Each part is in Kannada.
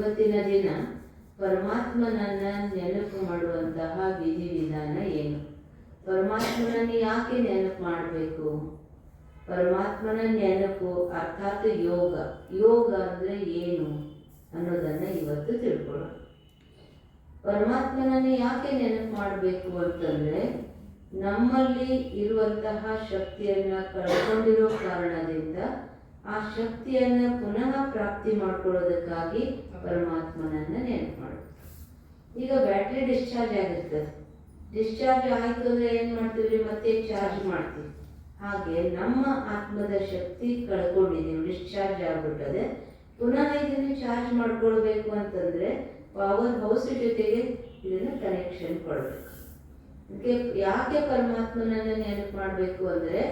ಇವತ್ತಿನ ದಿನ ಪರಮಾತ್ಮನನ್ನ ನೆನಪು ಮಾಡುವಂತಹ ವಿಧಿವಿಧಾನ ಏನು? ಪರಮಾತ್ಮನನ್ನು ಯಾಕೆ ನೆನಪು ಮಾಡಬೇಕು? ಪರಮಾತ್ಮನ ನೆನಪು ಅರ್ಥಾತ್ ಯೋಗ. ಯೋಗ ಅಂದರೆ ಏನು ಅನ್ನೋದನ್ನು ಇವತ್ತು ತಿಳ್ಕೊಳ್ಳೋಣ. ಪರಮಾತ್ಮನನ್ನು ಯಾಕೆ ನೆನಪು ಮಾಡಬೇಕು ಅಂತಂದರೆ, ನಮ್ಮಲ್ಲಿ ಇರುವಂತಹ ಶಕ್ತಿಯನ್ನು ಕಳ್ಕೊಂಡಿರೋ ಕಾರಣದಿಂದ ಆ ಶಕ್ತಿಯನ್ನು ಪುನಃ ಪ್ರಾಪ್ತಿ ಮಾಡ್ಕೊಳ್ಳೋದಕ್ಕಾಗಿ ಪರಮಾತ್ಮನನ್ನು ನೆನಪು ಮಾಡೋದು. ಈಗ ಬ್ಯಾಟ್ರಿ ಡಿಸ್ಚಾರ್ಜ್ ಆಗಿರ್ತದೆ. ಡಿಸ್ಚಾರ್ಜ್ ಆಯಿತು ಅಂದರೆ ಏನು ಮಾಡ್ತೀವಿ? ಮತ್ತೆ ಚಾರ್ಜ್ ಮಾಡ್ತೀವಿ. ಹಾಗೆ ನಮ್ಮ ಆತ್ಮದ ಶಕ್ತಿ ಕಳ್ಕೊಂಡಿದ್ದೀವಿ, ಡಿಸ್ಚಾರ್ಜ್ ಆಗಿಬಿಟ್ಟದೆ. ಪುನಃ ಇದನ್ನು ಚಾರ್ಜ್ ಮಾಡ್ಕೊಳ್ಬೇಕು ಅಂತಂದರೆ ಪವರ್ ಹೌಸ್ ಜೊತೆಗೆ ಇದನ್ನು ಕನೆಕ್ಷನ್ ಕೊಡಬೇಕು. ಯಾಕೆ ಪರಮಾತ್ಮನನ್ನು ನೆನಪು ಮಾಡಬೇಕು ಅಂದರೆ,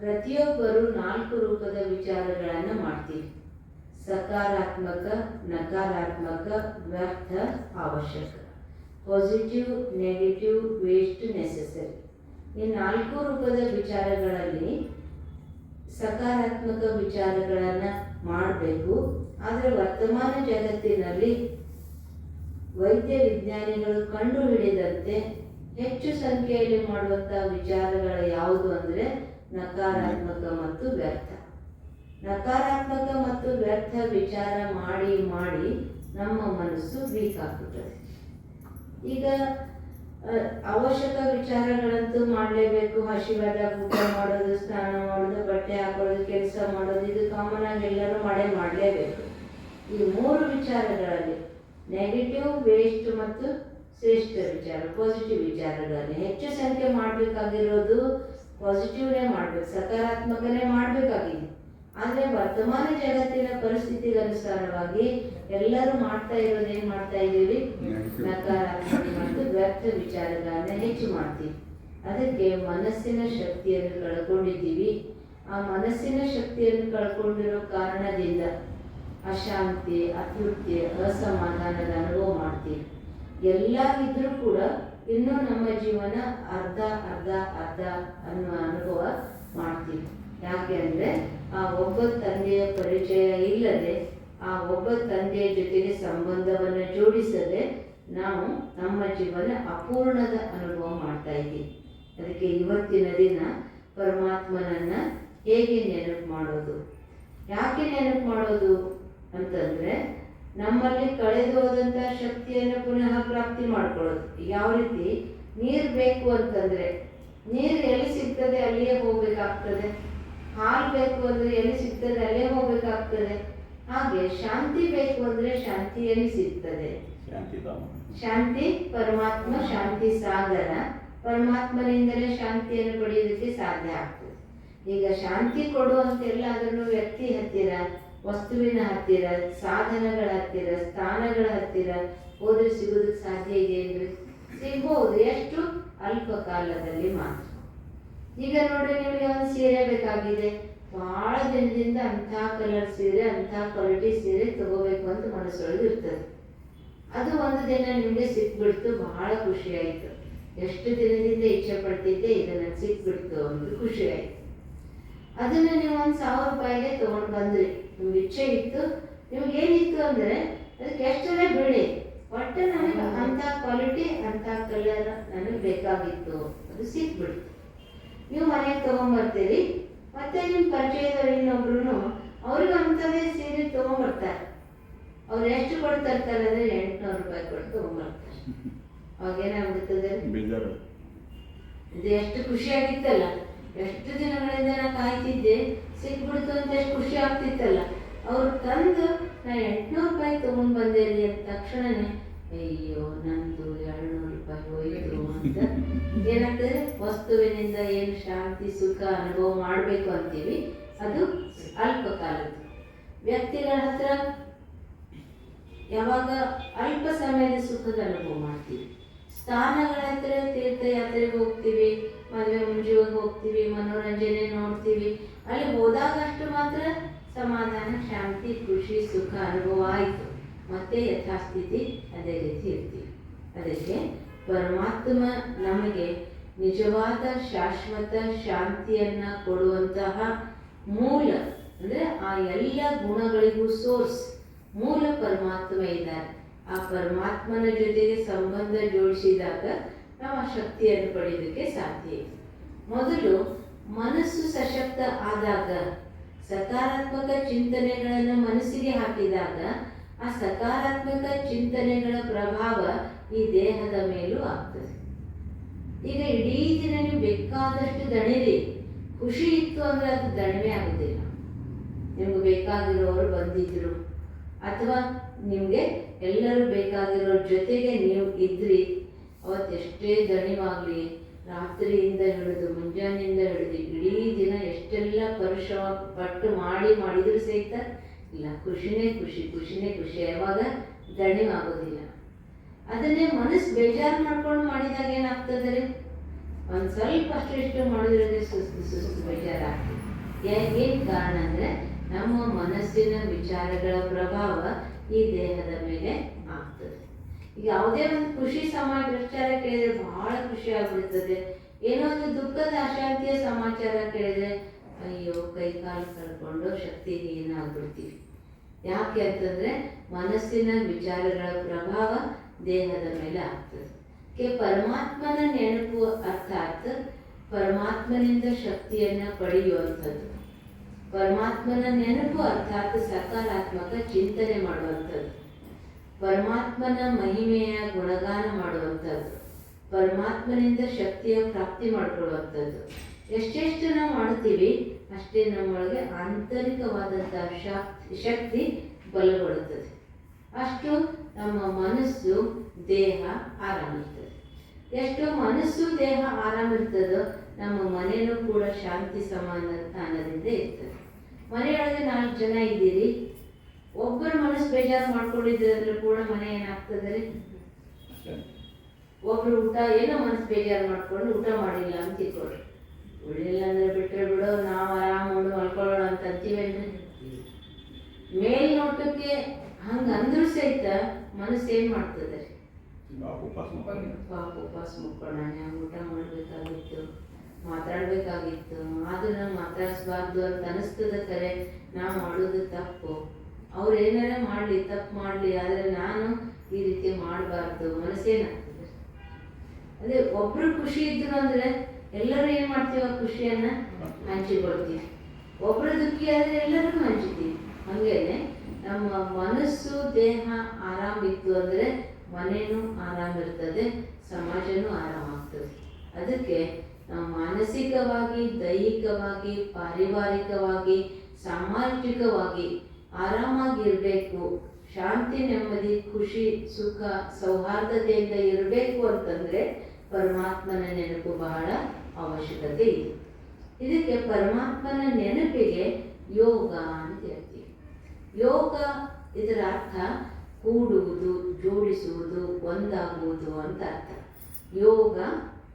ಪ್ರತಿಯೊಬ್ಬರು 4 ರೂಪದ ವಿಚಾರಗಳನ್ನು ಮಾಡ್ತೀವಿ. ಸಕಾರಾತ್ಮಕ, ನಕಾರಾತ್ಮಕ, ವ್ಯರ್ಥ, ಅವಶ್ಯಕ. Positive, negative, waste, necessary. ಈ 4 ರೂಪದ ವಿಚಾರಗಳಲ್ಲಿ ಸಕಾರಾತ್ಮಕ ವಿಚಾರಗಳನ್ನು ಮಾಡಬೇಕು. ಆದರೆ ವರ್ತಮಾನ ಜಗತ್ತಿನಲ್ಲಿ ವೈದ್ಯ ವಿಜ್ಞಾನಿಗಳು ಕಂಡು ಹಿಡಿದಂತೆ ಹೆಚ್ಚು ಸಂಖ್ಯೆಯಲ್ಲಿ ಮಾಡುವಂಥ ವಿಚಾರಗಳು ಯಾವುದು ಅಂದರೆ ನಕಾರಾತ್ಮಕ ಮತ್ತು ವ್ಯರ್ಥ. ನಕಾರಾತ್ಮಕ ಮತ್ತು ವ್ಯರ್ಥ ವಿಚಾರ ಮಾಡಿ ಮಾಡಿ ನಮ್ಮ ಮನಸ್ಸು ವೀಕ್ ಆಗ್ಬಿಡ್ತದೆ. ಈಗ ಅವಶ್ಯಕ ವಿಚಾರಗಳಂತೂ ಮಾಡಲೇಬೇಕು. ಹಸಿವಾದಾಗ ಊಟ ಮಾಡೋದು, ಸ್ನಾನ ಮಾಡೋದು, ಬಟ್ಟೆ ಹಾಕೊಳ್ಳೋದು, ಕೆಲಸ ಮಾಡೋದು, ಇದು ಕಾಮನ್ ಆಗಿ ಎಲ್ಲರೂ ಮಾಡಲೇಬೇಕು. ಈ 3 ವಿಚಾರಗಳಲ್ಲಿ ನೆಗೆಟಿವ್, ವೇಸ್ಟ್ ಮತ್ತು ಶ್ರೇಷ್ಠ ವಿಚಾರ, ಪಾಸಿಟಿವ್ ವಿಚಾರಗಳಲ್ಲಿ ಹೆಚ್ಚು ಸಂಖ್ಯೆ ಮಾಡಬೇಕಾಗಿರೋದು ಪಾಸಿಟಿವ್ನೇ ಮಾಡಬೇಕು, ಸಕಾರಾತ್ಮಕನೇ ಮಾಡಬೇಕಾಗಿದೆ. ಆದರೆ ವರ್ತಮಾನ ಜಗತ್ತಿನ ಪರಿಸ್ಥಿತಿಗೆ ಅನುಸಾರವಾಗಿ ಎಲ್ಲರೂ ಮಾಡ್ತಾ ಇರೋದು ಏನು ಮಾಡ್ತಾ ಇದ್ದೀವಿ? ನಕಾರಾತ್ಮಕ ಮತ್ತು ವ್ಯರ್ಥ ವಿಚಾರಗಳನ್ನ ಹೆಚ್ಚು ಮಾಡ್ತೀವಿ. ಅದಕ್ಕೆ ಮನಸ್ಸಿನ ಶಕ್ತಿಯನ್ನು ಕಳ್ಕೊಂಡಿದ್ದೀವಿ. ಆ ಮನಸ್ಸಿನ ಶಕ್ತಿಯನ್ನು ಕಳ್ಕೊಂಡಿರೋ ಕಾರಣದಿಂದ ಅಶಾಂತಿ, ಅತೃಪ್ತಿ, ಅಸಮಾಧಾನದ ಅನುಭವ ಮಾಡ್ತೀವಿ. ಎಲ್ಲ ಇದ್ರೂ ಕೂಡ ಇನ್ನೂ ನಮ್ಮ ಜೀವನ ಅರ್ಧ ಅರ್ಧ ಅರ್ಧ ಅನ್ನುವ ಅನುಭವ ಮಾಡ್ತೀವಿ. ಯಾಕೆ ಅಂದರೆ ಆ ಒಬ್ಬ ತಂದೆಯ ಪರಿಚಯ ಇಲ್ಲದೆ, ಆ ಒಬ್ಬ ತಂದೆಯ ಜೊತೆಗೆ ಸಂಬಂಧವನ್ನು ಜೋಡಿಸದೆ ನಾವು ನಮ್ಮ ಜೀವನ ಅಪೂರ್ಣದ ಅನುಭವ ಮಾಡ್ತಾ ಇದ್ದೀವಿ. ಅದಕ್ಕೆ ಇವತ್ತಿನ ದಿನ ಪರಮಾತ್ಮನನ್ನ ಹೇಗೆ ನೆನಪು ಮಾಡೋದು, ಯಾಕೆ ನೆನಪು ಮಾಡೋದು ಅಂತಂದರೆ, ನಮ್ಮಲ್ಲಿ ಕಳೆದು ಹೋದಂಥ ಶಕ್ತಿಯನ್ನು ಪುನಃ ಪ್ರಾಪ್ತಿ ಮಾಡ್ಕೊಳ್ಳೋದು. ಯಾವ ರೀತಿ? ನೀರು ಬೇಕು ಅಂತಂದರೆ ನೀರು ಎಲ್ಲಿ ಸಿಗ್ತದೆ ಅಲ್ಲಿಯೇ ಹೋಗ್ಬೇಕಾಗ್ತದೆ. ಹಾಲು ಬೇಕು ಅಂದರೆ ಎಲ್ಲಿ ಸಿಗ್ತದೆ ಅಲ್ಲೇ ಹೋಗ್ಬೇಕಾಗ್ತದೆ. ಹಾಗೆ ಶಾಂತಿ ಬೇಕು ಅಂದರೆ ಶಾಂತಿ ಎಲ್ಲಿ ಸಿಗ್ತದೆ? ಶಾಂತಿ ಪರಮಾತ್ಮ ಶಾಂತಿ ಸಾಗರ. ಪರಮಾತ್ಮನಿಂದಲೇ ಶಾಂತಿಯನ್ನು ಪಡೆಯೋದಕ್ಕೆ ಸಾಧ್ಯ ಆಗ್ತದೆ. ಈಗ ಶಾಂತಿ ಕೊಡುವಂತೆಲ್ಲ ಅದನ್ನು ವ್ಯಕ್ತಿ ಹತ್ತಿರ, ವಸ್ತುವಿನ ಹತ್ತಿರ, ಸಾಧನಗಳ ಹತ್ತಿರ, ಸ್ಥಾನಗಳ ಹತ್ತಿರ ಹೋದ್ರೆ ಸಿಗೋದಕ್ಕೆ ಸಾಧ್ಯ ಇದೆ ಅಂದರೆ ಸಿಗ್ಬೋದು, ಎಷ್ಟು? ಅಲ್ಪ ಕಾಲದಲ್ಲಿ ಮಾತ್ರ. ಈಗ ನೋಡಿ, ನಿಮಗೆ ಒಂದು ಸೀರೆ ಬೇಕಾಗಿದೆ, ಭಾಳ ದಿನದಿಂದ ಅಂಥ ಕಲರ್ ಸೀರೆ, ಅಂಥ ಕ್ವಾಲಿಟಿ ಸೀರೆ ತಗೋಬೇಕು ಅಂತ ಮನಸ್ಸೊಳಗೆ ಇರ್ತದೆ. ಅದು ಒಂದು ದಿನ ನಿಮಗೆ ಸಿಕ್ಬಿಡ್ತು, ಬಹಳ ಖುಷಿ ಆಯಿತು. ಎಷ್ಟು ದಿನದಿಂದ ಇಚ್ಛೆ ಪಡ್ತಿದ್ದೆ, ಇದನ್ನು ಸಿಕ್ಬಿಡ್ತು ಅಂತ ಖುಷಿ ಆಯಿತು. ಅದನ್ನು ನೀವು ಒಂದು 1000 ರೂಪಾಯಿಗೆ ತೊಗೊಂಡು ಬಂದ್ರಿ. ನಿಮ್ಗೆ ಇಚ್ಛೆ ಇತ್ತು, ನಿಮ್ಗೇನಿತ್ತು ಅಂದರೆ ಅದಕ್ಕೆ ಎಷ್ಟರೇ ಬಿಡಿ, ಒಟ್ಟು ನನಗೆ ಅಂಥ ಕ್ವಾಲಿಟಿ, ಅಂಥ ಕಲರ್ ನನಗೆ ಬೇಕಾಗಿತ್ತು, ಅದು ಸಿಕ್ಬಿಡ್ತು. ನೀವು ಮನೆಗೆ ತೊಗೊಂಬರ್ತೀರಿ, ಮತ್ತೆ ನಿಮ್ಮ ಪರಿಚಯದವ್ರು ಇನ್ನೊಬ್ರು ಅವ್ರಿಗೆ ಅಂಥದ್ದೇ ಸೀರೆ ತೊಗೊಂಬರ್ತಾರೆ. ಅವ್ರು ಎಷ್ಟು ಕೊಡ್ತಿರ್ತಾರೆ ಅಂದರೆ 800 ರೂಪಾಯಿ ಕೊಟ್ಟು ತೊಗೊಂಬರ್ತಾರೆ. ಅವಾಗೇನಾಗ್ಬಿಡ್ತದೆ? ಇದು ಎಷ್ಟು ಖುಷಿಯಾಗಿತ್ತಲ್ಲ, ಎಷ್ಟು ದಿನಗಳಿಂದ ನಾನು ಕಾಯ್ತಿದ್ದೆ, ಸಿಕ್ಬಿಡ್ತು ಅಂತ ಎಷ್ಟು ಖುಷಿ ಆಗ್ತಿತ್ತಲ್ಲ. ಅವ್ರು ತಂದು ನಾನು 800 ರೂಪಾಯಿ ತೊಗೊಂಡು ಬಂದೇರಿ ಅಂದ ತಕ್ಷಣನೇ ಅಯ್ಯೋ ನಂದು 200 ರೂಪಾಯಿ ಹೋಯಿತು ಅಂತ ಏನಾಗ್ತದೆ? ವಸ್ತುವಿನಿಂದ ಏನು ಶಾಂತಿ, ಸುಖ ಅನುಭವ ಮಾಡಬೇಕು ಅಂತೀವಿ, ಅದು ಅಲ್ಪ ಕಾಲದ್ದು. ವ್ಯಕ್ತಿಗಳ ಹತ್ರ ಯಾವಾಗ ಅಲ್ಪ ಸಮಯದ ಸುಖದ ಅನುಭವ ಮಾಡ್ತೀವಿ. ಸ್ಥಾನಗಳ ಹತ್ರ ತೀರ್ಥಯಾತ್ರೆಗೆ ಹೋಗ್ತೀವಿ, ಮದುವೆ ಮುಂಜುವಿಗೆ ಹೋಗ್ತೀವಿ, ಮನೋರಂಜನೆ ನೋಡ್ತೀವಿ. ಅಲ್ಲಿ ಹೋದಾಗಷ್ಟು ಮಾತ್ರ ಸಮಾಧಾನ, ಶಾಂತಿ, ಖುಷಿ, ಸುಖ ಅನುಭವ ಆಯಿತು. ಮತ್ತೆ ಯಥಾಸ್ಥಿತಿ ಅದೇ ರೀತಿ ಇರ್ತೀವಿ. ಅದಕ್ಕೆ ಪರಮಾತ್ಮ ನಮಗೆ ನಿಜವಾದ ಶಾಶ್ವತ ಶಾಂತಿಯನ್ನು ಕೊಡುವಂತಹ ಮೂಲ ಅಂದರೆ ಆ ಎಲ್ಲ ಗುಣಗಳಿಗೂ ಸೋರ್ಸ್ ಮೂಲ ಪರಮಾತ್ಮ ಇದ್ದಾರೆ. ಆ ಪರಮಾತ್ಮನ ಜೊತೆಗೆ ಸಂಬಂಧ ಜೋಡಿಸಿದಾಗ ನಾವು ಆ ಶಕ್ತಿಯನ್ನು ಪಡೆಯೋದಕ್ಕೆ ಸಾಧ್ಯ ಇದೆ. ಮೊದಲು ಮನಸ್ಸು ಸಶಕ್ತ ಆದಾಗ, ಸಕಾರಾತ್ಮಕ ಚಿಂತನೆಗಳನ್ನು ಮನಸ್ಸಿಗೆ ಹಾಕಿದಾಗ ಆ ಸಕಾರಾತ್ಮಕ ಚಿಂತನೆಗಳ ಪ್ರಭಾವ ಈ ದೇಹದ ಮೇಲೂ ಆಗ್ತದೆ. ಈಗ ಇಡೀ ದಿನ ನೀವು ಬೇಕಾದಷ್ಟು ದಣಿರಿ, ಖುಷಿ ಇತ್ತು ಅಂದರೆ ಅದು ದಣಿವೆ ಆಗೋದಿಲ್ಲ. ನಿಮ್ಗೆ ಬೇಕಾಗಿರೋರು ಬಂದಿದ್ರು ಅಥವಾ ನಿಮಗೆ ಎಲ್ಲರೂ ಬೇಕಾಗಿರೋರ ಜೊತೆಗೆ ನೀವು ಇದ್ರಿ, ಅವತ್ತೆಷ್ಟೇ ದಣಿವಾಗಲಿ, ರಾತ್ರಿಯಿಂದ ಹಿಡಿದು ಮುಂಜಾನೆಯಿಂದ ಹಿಡಿದು ಇಡೀ ದಿನ ಎಷ್ಟೆಲ್ಲ ಪರಿಶ್ರಮ ಪಟ್ಟು ಮಾಡಿದರೂ ಸಹಿತ ಇಲ್ಲ, ಖುಷಿನೇ ಖುಷಿ, ಯಾವಾಗ ದಣಿವಾಗೋದಿಲ್ಲ. ಅದನ್ನೇ ಮನಸ್ಸು ಬೇಜಾರು ಮಾಡ್ಕೊಂಡು ಮಾಡಿದಾಗ ಏನಾಗ್ತದೆ ರೀ, ಒಂದು ಸ್ವಲ್ಪ ಅಷ್ಟು ಮಾಡಿದ್ರೆ ಸುಸ್ತು ಬೇಜಾರಾಗ್ತದೆ. ಏನು ಕಾರಣ ಅಂದರೆ ನಮ್ಮ ಮನಸ್ಸಿನ ವಿಚಾರಗಳ ಪ್ರಭಾವ ಈ ದೇಹದ ಮೇಲೆ ಆಗ್ತದೆ. ಈಗ ಯಾವುದೇ ಒಂದು ಖುಷಿ ವಿಚಾರ ಕೇಳಿದ್ರೆ ಬಹಳ ಖುಷಿ ಆಗ್ಬಿಡ್ತದೆ. ಏನೋ ಒಂದು ದುಃಖದ ಅಶಾಂತಿಯ ಸಮಾಚಾರ ಕೇಳಿದ್ರೆ ಅಯ್ಯೋ ಕೈ ಕಾಲು ಕಳ್ಕೊಂಡು ಶಕ್ತಿಹೀನ ಆಗ್ಬಿಡ್ತೀವಿ. ಯಾಕೆ ಅಂತಂದ್ರೆ ಮನಸ್ಸಿನ ವಿಚಾರಗಳ ಪ್ರಭಾವ ದೇಹದ ಮೇಲೆ ಆಗ್ತದೆ. ಪರಮಾತ್ಮನ ನೆನಪು ಅರ್ಥಾತ್ ಪರಮಾತ್ಮನಿಂದ ಶಕ್ತಿಯನ್ನ ಪಡೆಯುವಂಥದ್ದು. ಪರಮಾತ್ಮನ ನೆನಪು ಅರ್ಥಾತ್ ಸಕಾರಾತ್ಮಕ ಚಿಂತನೆ ಮಾಡುವಂಥದ್ದು, ಪರಮಾತ್ಮನ ಮಹಿಮೆಯ ಗುಣಗಾನ ಮಾಡುವಂಥದ್ದು, ಪರಮಾತ್ಮನಿಂದ ಶಕ್ತಿಯ ಪ್ರಾಪ್ತಿ ಮಾಡಿಕೊಳ್ಳುವಂಥದ್ದು. ಎಷ್ಟೆಷ್ಟು ನಾವು ಮಾಡ್ತೀವಿ ಅಷ್ಟೇ ನಮ್ಮೊಳಗೆ ಆಂತರಿಕವಾದಂತಹ ಶಕ್ತಿ ಬಲಗೊಳ್ಳುತ್ತದೆ. ಅಷ್ಟು ನಮ್ಮ ಮನಸ್ಸು ದೇಹ ಆರಾಮಿರ್ತದೆ. ಎಷ್ಟು ಮನಸ್ಸು ದೇಹ ಆರಾಮಿರ್ತದೋ ನಮ್ಮ ಮನೆಯೂ ಕೂಡ ಶಾಂತಿ ಸಮಾಧಾನದಿಂದ ಇರ್ತದೆ. ಮನೆಯೊಳಗೆ 4 ಜನ ಇದ್ದೀರಿ, ಒಬ್ಬರು ಮನಸ್ಸು ಬೇಜಾರು ಮಾಡ್ಕೊಂಡಿದ್ರೆ ಕೂಡ ಮನೆ ಏನಾಗ್ತದೆ ರೀ, ಒಬ್ರು ಏನೋ ಮನಸ್ಸು ಬೇಜಾರು ಮಾಡ್ಕೊಂಡು ಊಟ ಮಾಡಿಲ್ಲ ಅಂತ ಇಟ್ಕೊಳ್ರಿ, ಉಳಿಲಿಲ್ಲ ಅಂದ್ರೆ ಬಿಟ್ಟರೆ ಬಿಡೋ, ನಾವು ಆರಾಮ ಉಂಡು ಮಲ್ಕೊಳ್ಳೋಣ ಅಂತ ಅಂತೀವೇನ್ರಿ. ಮೇಲ್ನೋಟಕ್ಕೆ ಹಂಗಂದ್ರೂ ಸಹಿತ ಮನಸ್ಸು ಏನ್ ಮಾಡ್ತದೆ ರೀ, ಉಪವಾಸ ಮುಕ್ಕೊಳ್ಳೋಣ, ಊಟ ಮಾಡ್ಬೇಕಾಗಿತ್ತು, ಮಾತಾಡ್ಬೇಕಾಗಿತ್ತು, ಆದ್ರೂ ನಾವು ಮಾತಾಡಿಸ್ಬಾರ್ದು ಅಂತ ಅನಿಸ್ತದ. ಕರೆ ನಾವು ಮಾಡೋದು ತಪ್ಪು, ಅವ್ರು ಏನಾರ ಮಾಡಲಿ, ತಪ್ಪು ಮಾಡಲಿ, ಆದರೆ ನಾನು ಈ ರೀತಿ ಮಾಡಬಾರ್ದು, ಮನಸ್ಸೇನಾಗ್ತದೆ. ಅದೇ ಒಬ್ರು ಖುಷಿ ಇದ್ರು ಅಂದ್ರೆ ಎಲ್ಲರೂ ಏನ್ ಮಾಡ್ತೀವಿ, ಆ ಖುಷಿಯನ್ನ ಹಂಚಿಕೊಳ್ತೀವಿ. ಒಬ್ರು ದುಃಖಿ ಆದ್ರೆ ಎಲ್ಲರಿಗೂ ಹಂಚ್ತೀವಿ. ಹಂಗೇನೆ ನಮ್ಮ ಮನಸ್ಸು ದೇಹ ಆರಾಮಿತ್ತು ಅಂದ್ರೆ ಮನೇನೂ ಆರಾಮಿರ್ತದೆ, ಸಮಾಜನೂ ಆರಾಮಾಗ್ತದೆ. ಅದಕ್ಕೆ ನಾವು ಮಾನಸಿಕವಾಗಿ, ದೈಹಿಕವಾಗಿ, ಪಾರಿವಾರಿಕವಾಗಿ, ಸಾಮಾಜಿಕವಾಗಿ ಆರಾಮಾಗಿರ್ಬೇಕು, ಶಾಂತಿ, ನೆಮ್ಮದಿ, ಖುಷಿ, ಸುಖ, ಸೌಹಾರ್ದತೆಯಿಂದ ಇರಬೇಕು ಅಂತಂದ್ರೆ ಪರಮಾತ್ಮನ ನೆನಪು ಬಹಳ ಅವಶ್ಯಕತೆ ಇದೆ. ಇದಕ್ಕೆ ಪರಮಾತ್ಮನ ನೆನಪಿಗೆ ಯೋಗ ಅಂತ ಹೇಳ್ತೀವಿ. ಯೋಗ ಇದರ ಅರ್ಥ ಕೂಡುವುದು, ಜೋಡಿಸುವುದು, ಒಂದಾಗುವುದು ಅಂತ ಅರ್ಥ. ಯೋಗ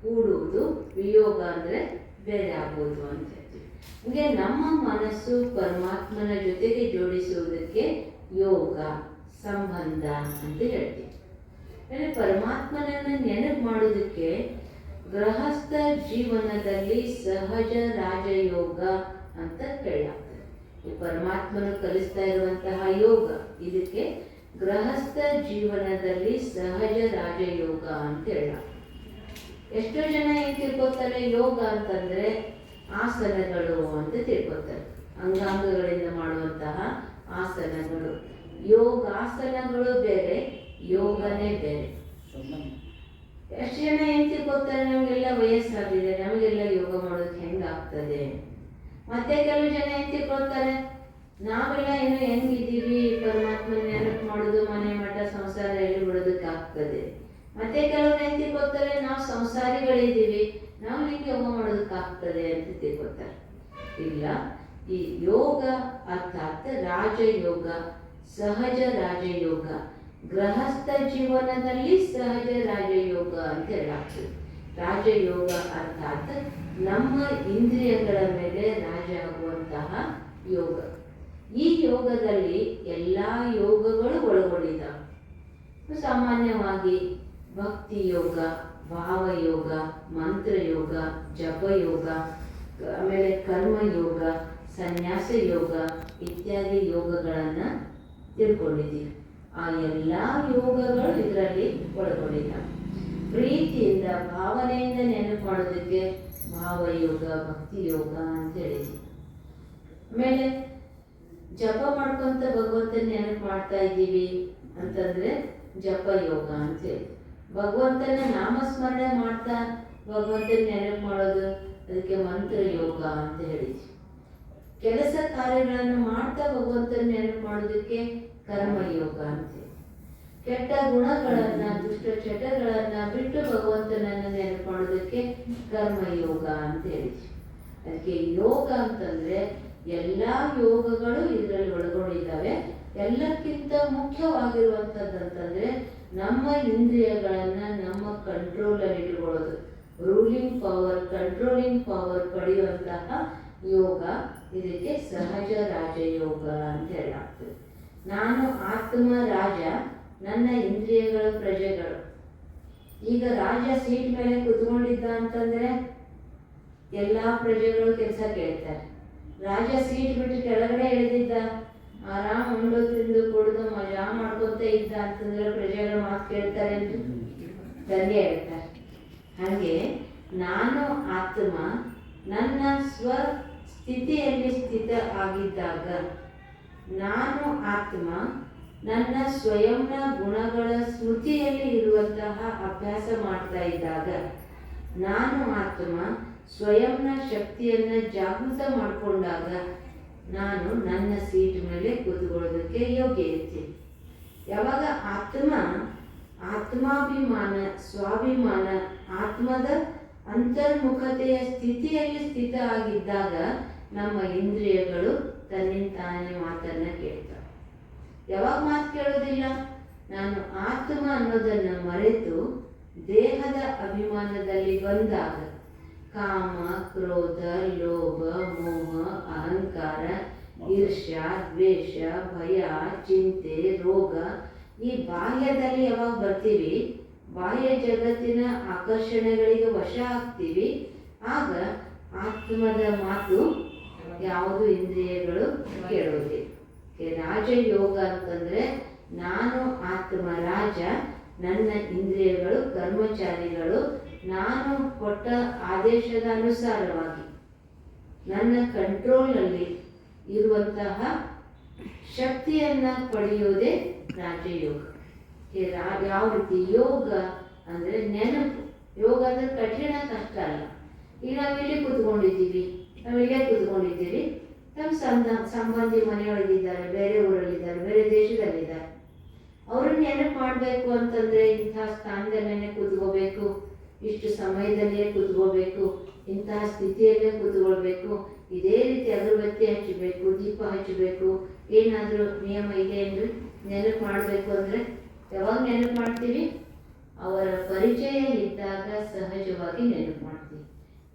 ಕೂಡುವುದು, ವಿಯೋಗ ಅಂದರೆ ಬೇರೆ ಆಗುವುದು ಅಂತ ಹೇಳ್ತೀವಿ. ಹೀಗೆ ನಮ್ಮ ಮನಸ್ಸು ಪರಮಾತ್ಮನ ಜೊತೆಗೆ ಜೋಡಿಸುವುದಕ್ಕೆ ಯೋಗ, ಸಂಬಂಧ ಅಂತ ಹೇಳ್ತೀವಿ. ಪರಮಾತ್ಮನನ್ನು ನೆನಪು ಮಾಡೋದಕ್ಕೆ ಗೃಹಸ್ಥ ಜೀವನದಲ್ಲಿ ಸಹಜ ರಾಜಯೋಗ ಅಂತ ಹೇಳಲಾಗ್ತದೆ. ಈ ಪರಮಾತ್ಮನು ಕಲಿಸ್ತಾ ಇರುವಂತಹ ಯೋಗ, ಇದಕ್ಕೆ ಗೃಹಸ್ಥ ಜೀವನದಲ್ಲಿ ಸಹಜ ರಾಜಯೋಗ ಅಂತ ಹೇಳಲಾಗ್ತದೆ. ಎಷ್ಟೋ ಜನ ಏನ್ ತಿಳ್ಕೊತಾರೆ, ಯೋಗ ಅಂತಂದ್ರೆ ಆಸನಗಳು ಅಂತ ತಿಳ್ಕೊತಾರೆ, ಅಂಗಾಂಗಗಳಿಂದ ಮಾಡುವಂತಹ ಆಸನಗಳು. ಯೋಗಾಸನಗಳು ಬೇರೆ, ಯೋಗನೇ ಬೇರೆ. ಎಷ್ಟು ಜನ ಏನ್ ತಿಳ್ಕೊತಾರೆ, ನಮಗೆಲ್ಲ ವಯಸ್ಸಾಗಿದೆ, ನಮಗೆಲ್ಲ ಯೋಗ ಮಾಡೋದು ಹೆಂಗಾಗ್ತದೆ. ಮತ್ತೆ ಕೆಲವು ಜನ ಏನ್ ತಿಳ್ಕೊತಾರೆ, ನಾವೆಲ್ಲ ಏನೋ ಹೆಂಗಿದ್ದೀವಿ, ಪರಮಾತ್ಮನ ನೆನಪು ಮಾಡೋದು, ಮನೆ ಮಠ ಸಂಸಾರ ಎಲ್ಲಿ ಬಿಡೋದಕ್ಕಾಗ್ತದೆ. ಮತ್ತೆ ಕೆಲವರು ಏನ್ ತಿಳ್ಕೊತಾರೆ, ನಾವು ಸಂಸಾರಿಗಳಿದ್ದೀವಿ, ನಾವು ಹೆಂಗೆ ಯೋಗ ಮಾಡೋದಕ್ಕಾಗ್ತದೆ ಅಂತ ತಿಳ್ಕೊತಾರೆ. ಇಲ್ಲ, ಈ ಯೋಗ ಅರ್ಥಾತ್ ರಾಜಯೋಗ, ಸಹಜ ರಾಜಯೋಗ, ಗೃಹಸ್ಥ ಜೀವನದಲ್ಲಿ ಸಹಜ ರಾಜಯೋಗ ಅಂತ ಹೇಳಾಗ್ತದೆ. ರಾಜಯೋಗ ಅರ್ಥಾತ್ ನಮ್ಮ ಇಂದ್ರಿಯಗಳ ಮೇಲೆ ರಾಜ ಆಗುವಂತಹ ಯೋಗ. ಈ ಯೋಗದಲ್ಲಿ ಎಲ್ಲ ಯೋಗಗಳು ಒಳಗೊಂಡಿದ್ದಾವೆ. ಸಾಮಾನ್ಯವಾಗಿ ಭಕ್ತಿ ಯೋಗ, ಭಾವಯೋಗ, ಮಂತ್ರಯೋಗ, ಜಪಯೋಗ, ಆಮೇಲೆ ಕರ್ಮಯೋಗ, ಸನ್ಯಾಸ ಯೋಗ ಇತ್ಯಾದಿ ಯೋಗಗಳನ್ನು ತಿಳ್ಕೊಂಡಿದ್ದೀವಿ. ಆ ಎಲ್ಲ ಯೋಗಗಳು ಇದರಲ್ಲಿ ಒಳಗೊಂಡಿಲ್ಲ. ಪ್ರೀತಿಯಿಂದ ಭಾವನೆಯಿಂದ ನೆನಪು ಮಾಡೋದಕ್ಕೆ ಭಾವಯೋಗ, ಭಕ್ತಿ ಯೋಗ ಅಂತ ಹೇಳಿದ್ವಿ. ಆಮೇಲೆ ಜಪ ಮಾಡ್ಕೊಂತ ಭಗವಂತನ ನೆನಪು ಮಾಡ್ತಾ ಇದ್ದೀವಿ ಅಂತಂದ್ರೆ ಜಪ ಯೋಗ ಅಂತ ಹೇಳಿ. ಭಗವಂತನ ನಾಮಸ್ಮರಣೆ ಮಾಡ್ತಾ ಭಗವಂತನ ನೆನಪು ಮಾಡೋದು, ಅದಕ್ಕೆ ಮಂತ್ರ ಯೋಗ ಅಂತ ಹೇಳಿದ್ವಿ. ಕೆಲಸ ಕಾರ್ಯಗಳನ್ನು ಮಾಡ್ತಾ ಭಗವಂತನ ನೆನಪು ಮಾಡೋದಕ್ಕೆ ಕರ್ಮಯೋಗ ಅಂತೇಳಿ. ಕೆಟ್ಟ ಗುಣಗಳನ್ನ, ದುಷ್ಟ ಚಟಗಳನ್ನ ಬಿಟ್ಟು ಭಗವಂತನನ್ನ ನೆನಪು ಮಾಡೋದಕ್ಕೆ ಕರ್ಮಯೋಗ ಅಂತ ಹೇಳಿದ್ವಿ. ಅದಕ್ಕೆ ಯೋಗ ಅಂತಂದ್ರೆ ಎಲ್ಲಾ ಯೋಗಗಳು ಇದರಲ್ಲಿ ಒಳಗೊಂಡಿದ್ದಾವೆ. ಎಲ್ಲಕ್ಕಿಂತ ಮುಖ್ಯವಾಗಿರುವಂಥದ್ದಂತಂದ್ರೆ ನಮ್ಮ ಇಂದ್ರಿಯಗಳನ್ನ ನಮ್ಮ ಕಂಟ್ರೋಲಲ್ಲಿ ಇಟ್ಕೊಳ್ಳೋದು, ರೂಲಿಂಗ್ ಪವರ್, ಕಂಟ್ರೋಲಿಂಗ್ ಪವರ್ ಪಡೆಯುವಂತಹ ಯೋಗ. ಇದಕ್ಕೆ ಸಹಜ ರಾಜಯೋಗ ಅಂತ ಹೇಳಾಗ್ತದೆ. ನಾನು ಆತ್ಮ ರಾಜ, ನನ್ನ ಇಂದ್ರಿಯಗಳ ಪ್ರಜೆಗಳು. ಈಗ ರಾಜ ಸೀಟ್ ಮೇಲೆ ಕುತ್ಕೊಂಡಿದ್ದ ಅಂತಂದ್ರೆ ಎಲ್ಲಾ ಪ್ರಜೆಗಳು ಕೆಲಸ ಕೇಳ್ತಾರೆ. ರಾಜ ಸೀಟ್ ಬಿಟ್ಟು ಕೆಳಗಡೆ ಇಳಿದಿದ್ದ, ಆರಾಮ್ ಉಂಡು ತಿಂದು ಕುಡಿದು ಮಜಾ ಮಾಡ್ಕೊತ ಇದ್ದ ಅಂತಂದ್ರೆ ಪ್ರಜೆಗಳು ಮಾತು ಕೇಳ್ತಾರೆ ಅಂತ ತಂದೆ ಹೇಳ್ತಾರೆ. ಹಾಗೆ ನಾನು ಆತ್ಮ ನನ್ನ ಸ್ವ ಸ್ಥಿತಿಯಲ್ಲಿ ಸ್ಥಿತ ಆಗಿದ್ದಾಗ, ನಾನು ಆತ್ಮ ನನ್ನ ಸ್ವಯಂನ ಗುಣಗಳ ಸ್ಮೃತಿಯಲ್ಲಿ ಇರುವಂತಹ ಅಭ್ಯಾಸ ಮಾಡ್ತಾ ಇದ್ದಾಗ, ನಾನು ಆತ್ಮ ಸ್ವಯಂನ ಶಕ್ತಿಯನ್ನ ಜಾಗೃತ ಮಾಡಿಕೊಂಡಾಗ ನಾನು ನನ್ನ ಸೀಟ್ ಮೇಲೆ ಕೂತ್ಕೊಳ್ಳೋದಕ್ಕೆ ಯೋಗ್ಯ ಇರ್ತೀನಿ. ಯಾವಾಗ ಆತ್ಮ ಆತ್ಮಾಭಿಮಾನ, ಸ್ವಾಭಿಮಾನ, ಆತ್ಮದ ಅಂತರ್ಮುಖತೆಯ ಸ್ಥಿತಿಯಲ್ಲಿ ಸ್ಥಿತ ಆಗಿದ್ದಾಗ ನಮ್ಮ ಇಂದ್ರಿಯಗಳು ತನ್ನಿಂತಾನೇ ಮಾತನ್ನ ಕೇಳ್ತವೆ. ಯಾವಾಗ ಮಾತು ಕೇಳೋದಿಲ್ಲ? ನಾನು ಆತ್ಮ ಅನ್ನೋದನ್ನ ಮರೆತು ದೇಹದ ಅಭಿಮಾನದಲ್ಲಿ ಬಂದಾಗ, ಕಾಮ, ಕ್ರೋಧ, ಲೋಭ, ಮೋಹ, ಅಹಂಕಾರ, ಈರ್ಷ್ಯ, ದ್ವೇಷ, ಭಯ, ಚಿಂತೆ, ರೋಗ, ಈ ಬಾಹ್ಯದಲ್ಲಿ ಯಾವಾಗ ಬರ್ತೀವಿ, ಬಾಹ್ಯ ಜಗತ್ತಿನ ಆಕರ್ಷಣೆಗಳಿಗೆ ವಶ ಆಗ್ತೀವಿ, ಆಗ ಆತ್ಮದ ಮಾತು ಯಾವುದು ಇಂದ್ರಿಯಗಳು ಕೇಳೋದಿಲ್ಲ. ರಾಜಯೋಗ ಅಂತಂದ್ರೆ ನಾನು ಆತ್ಮ ರಾಜ, ನನ್ನ ಇಂದ್ರಿಯಗಳು ಕರ್ಮಚಾರಿಗಳು. ನಾನು ಕೊಟ್ಟ ಆದೇಶದ ಅನುಸಾರವಾಗಿ ನನ್ನ ಕಂಟ್ರೋಲ್ನಲ್ಲಿ ಇರುವಂತಹ ಶಕ್ತಿಯನ್ನ ಪಡೆಯೋದೇ ರಾಜಯೋಗ. ಯಾವ ರೀತಿ ಯೋಗ ಅಂದ್ರೆ ನೆನಪು. ಯೋಗ ಅಂದ್ರೆ ಕಠಿಣ, ಕಷ್ಟ ಅಲ್ಲ. ಈಗ ನಾವಿಲ್ಲಿ ಕೂತ್ಕೊಂಡಿದ್ದೀವಿ, ನಮ್ಮ ಸಂಬಂಧಿ ಮನೆಯೊಳಗಿದ್ದಾರೆ, ಬೇರೆ ಊರಲ್ಲಿದ್ದಾರೆ, ಬೇರೆ ದೇಶದಲ್ಲಿದ್ದಾರೆ. ಅವ್ರನ್ನ ನೆನಪು ಮಾಡಬೇಕು ಅಂತಂದ್ರೆ ಇಂತಹ ಸ್ಥಾನದಲ್ಲೇ ಕೂತ್ಕೋಬೇಕು, ಇಷ್ಟು ಸಮಯದಲ್ಲೇ ಕೂತ್ಕೋಬೇಕು, ಇಂತಹ ಸ್ಥಿತಿಯಲ್ಲೇ ಕೂತ್ಕೊಳ್ಬೇಕು, ಇದೇ ರೀತಿ ಅಗರಬತ್ತಿ ಹಚ್ಚಬೇಕು, ದೀಪ ಹಚ್ಚಬೇಕು, ಏನಾದರೂ ನಿಯಮ ಇದೆ ಎಂದು ನೆನಪು ಮಾಡಬೇಕು. ಅಂದ್ರೆ ಯಾವಾಗ ನೆನಪು ಮಾಡ್ತೀವಿ? ಅವರ ಪರಿಚಯ ಇದ್ದಾಗ ಸಹಜವಾಗಿ ನೆನಪು ಮಾಡ್ತೀವಿ.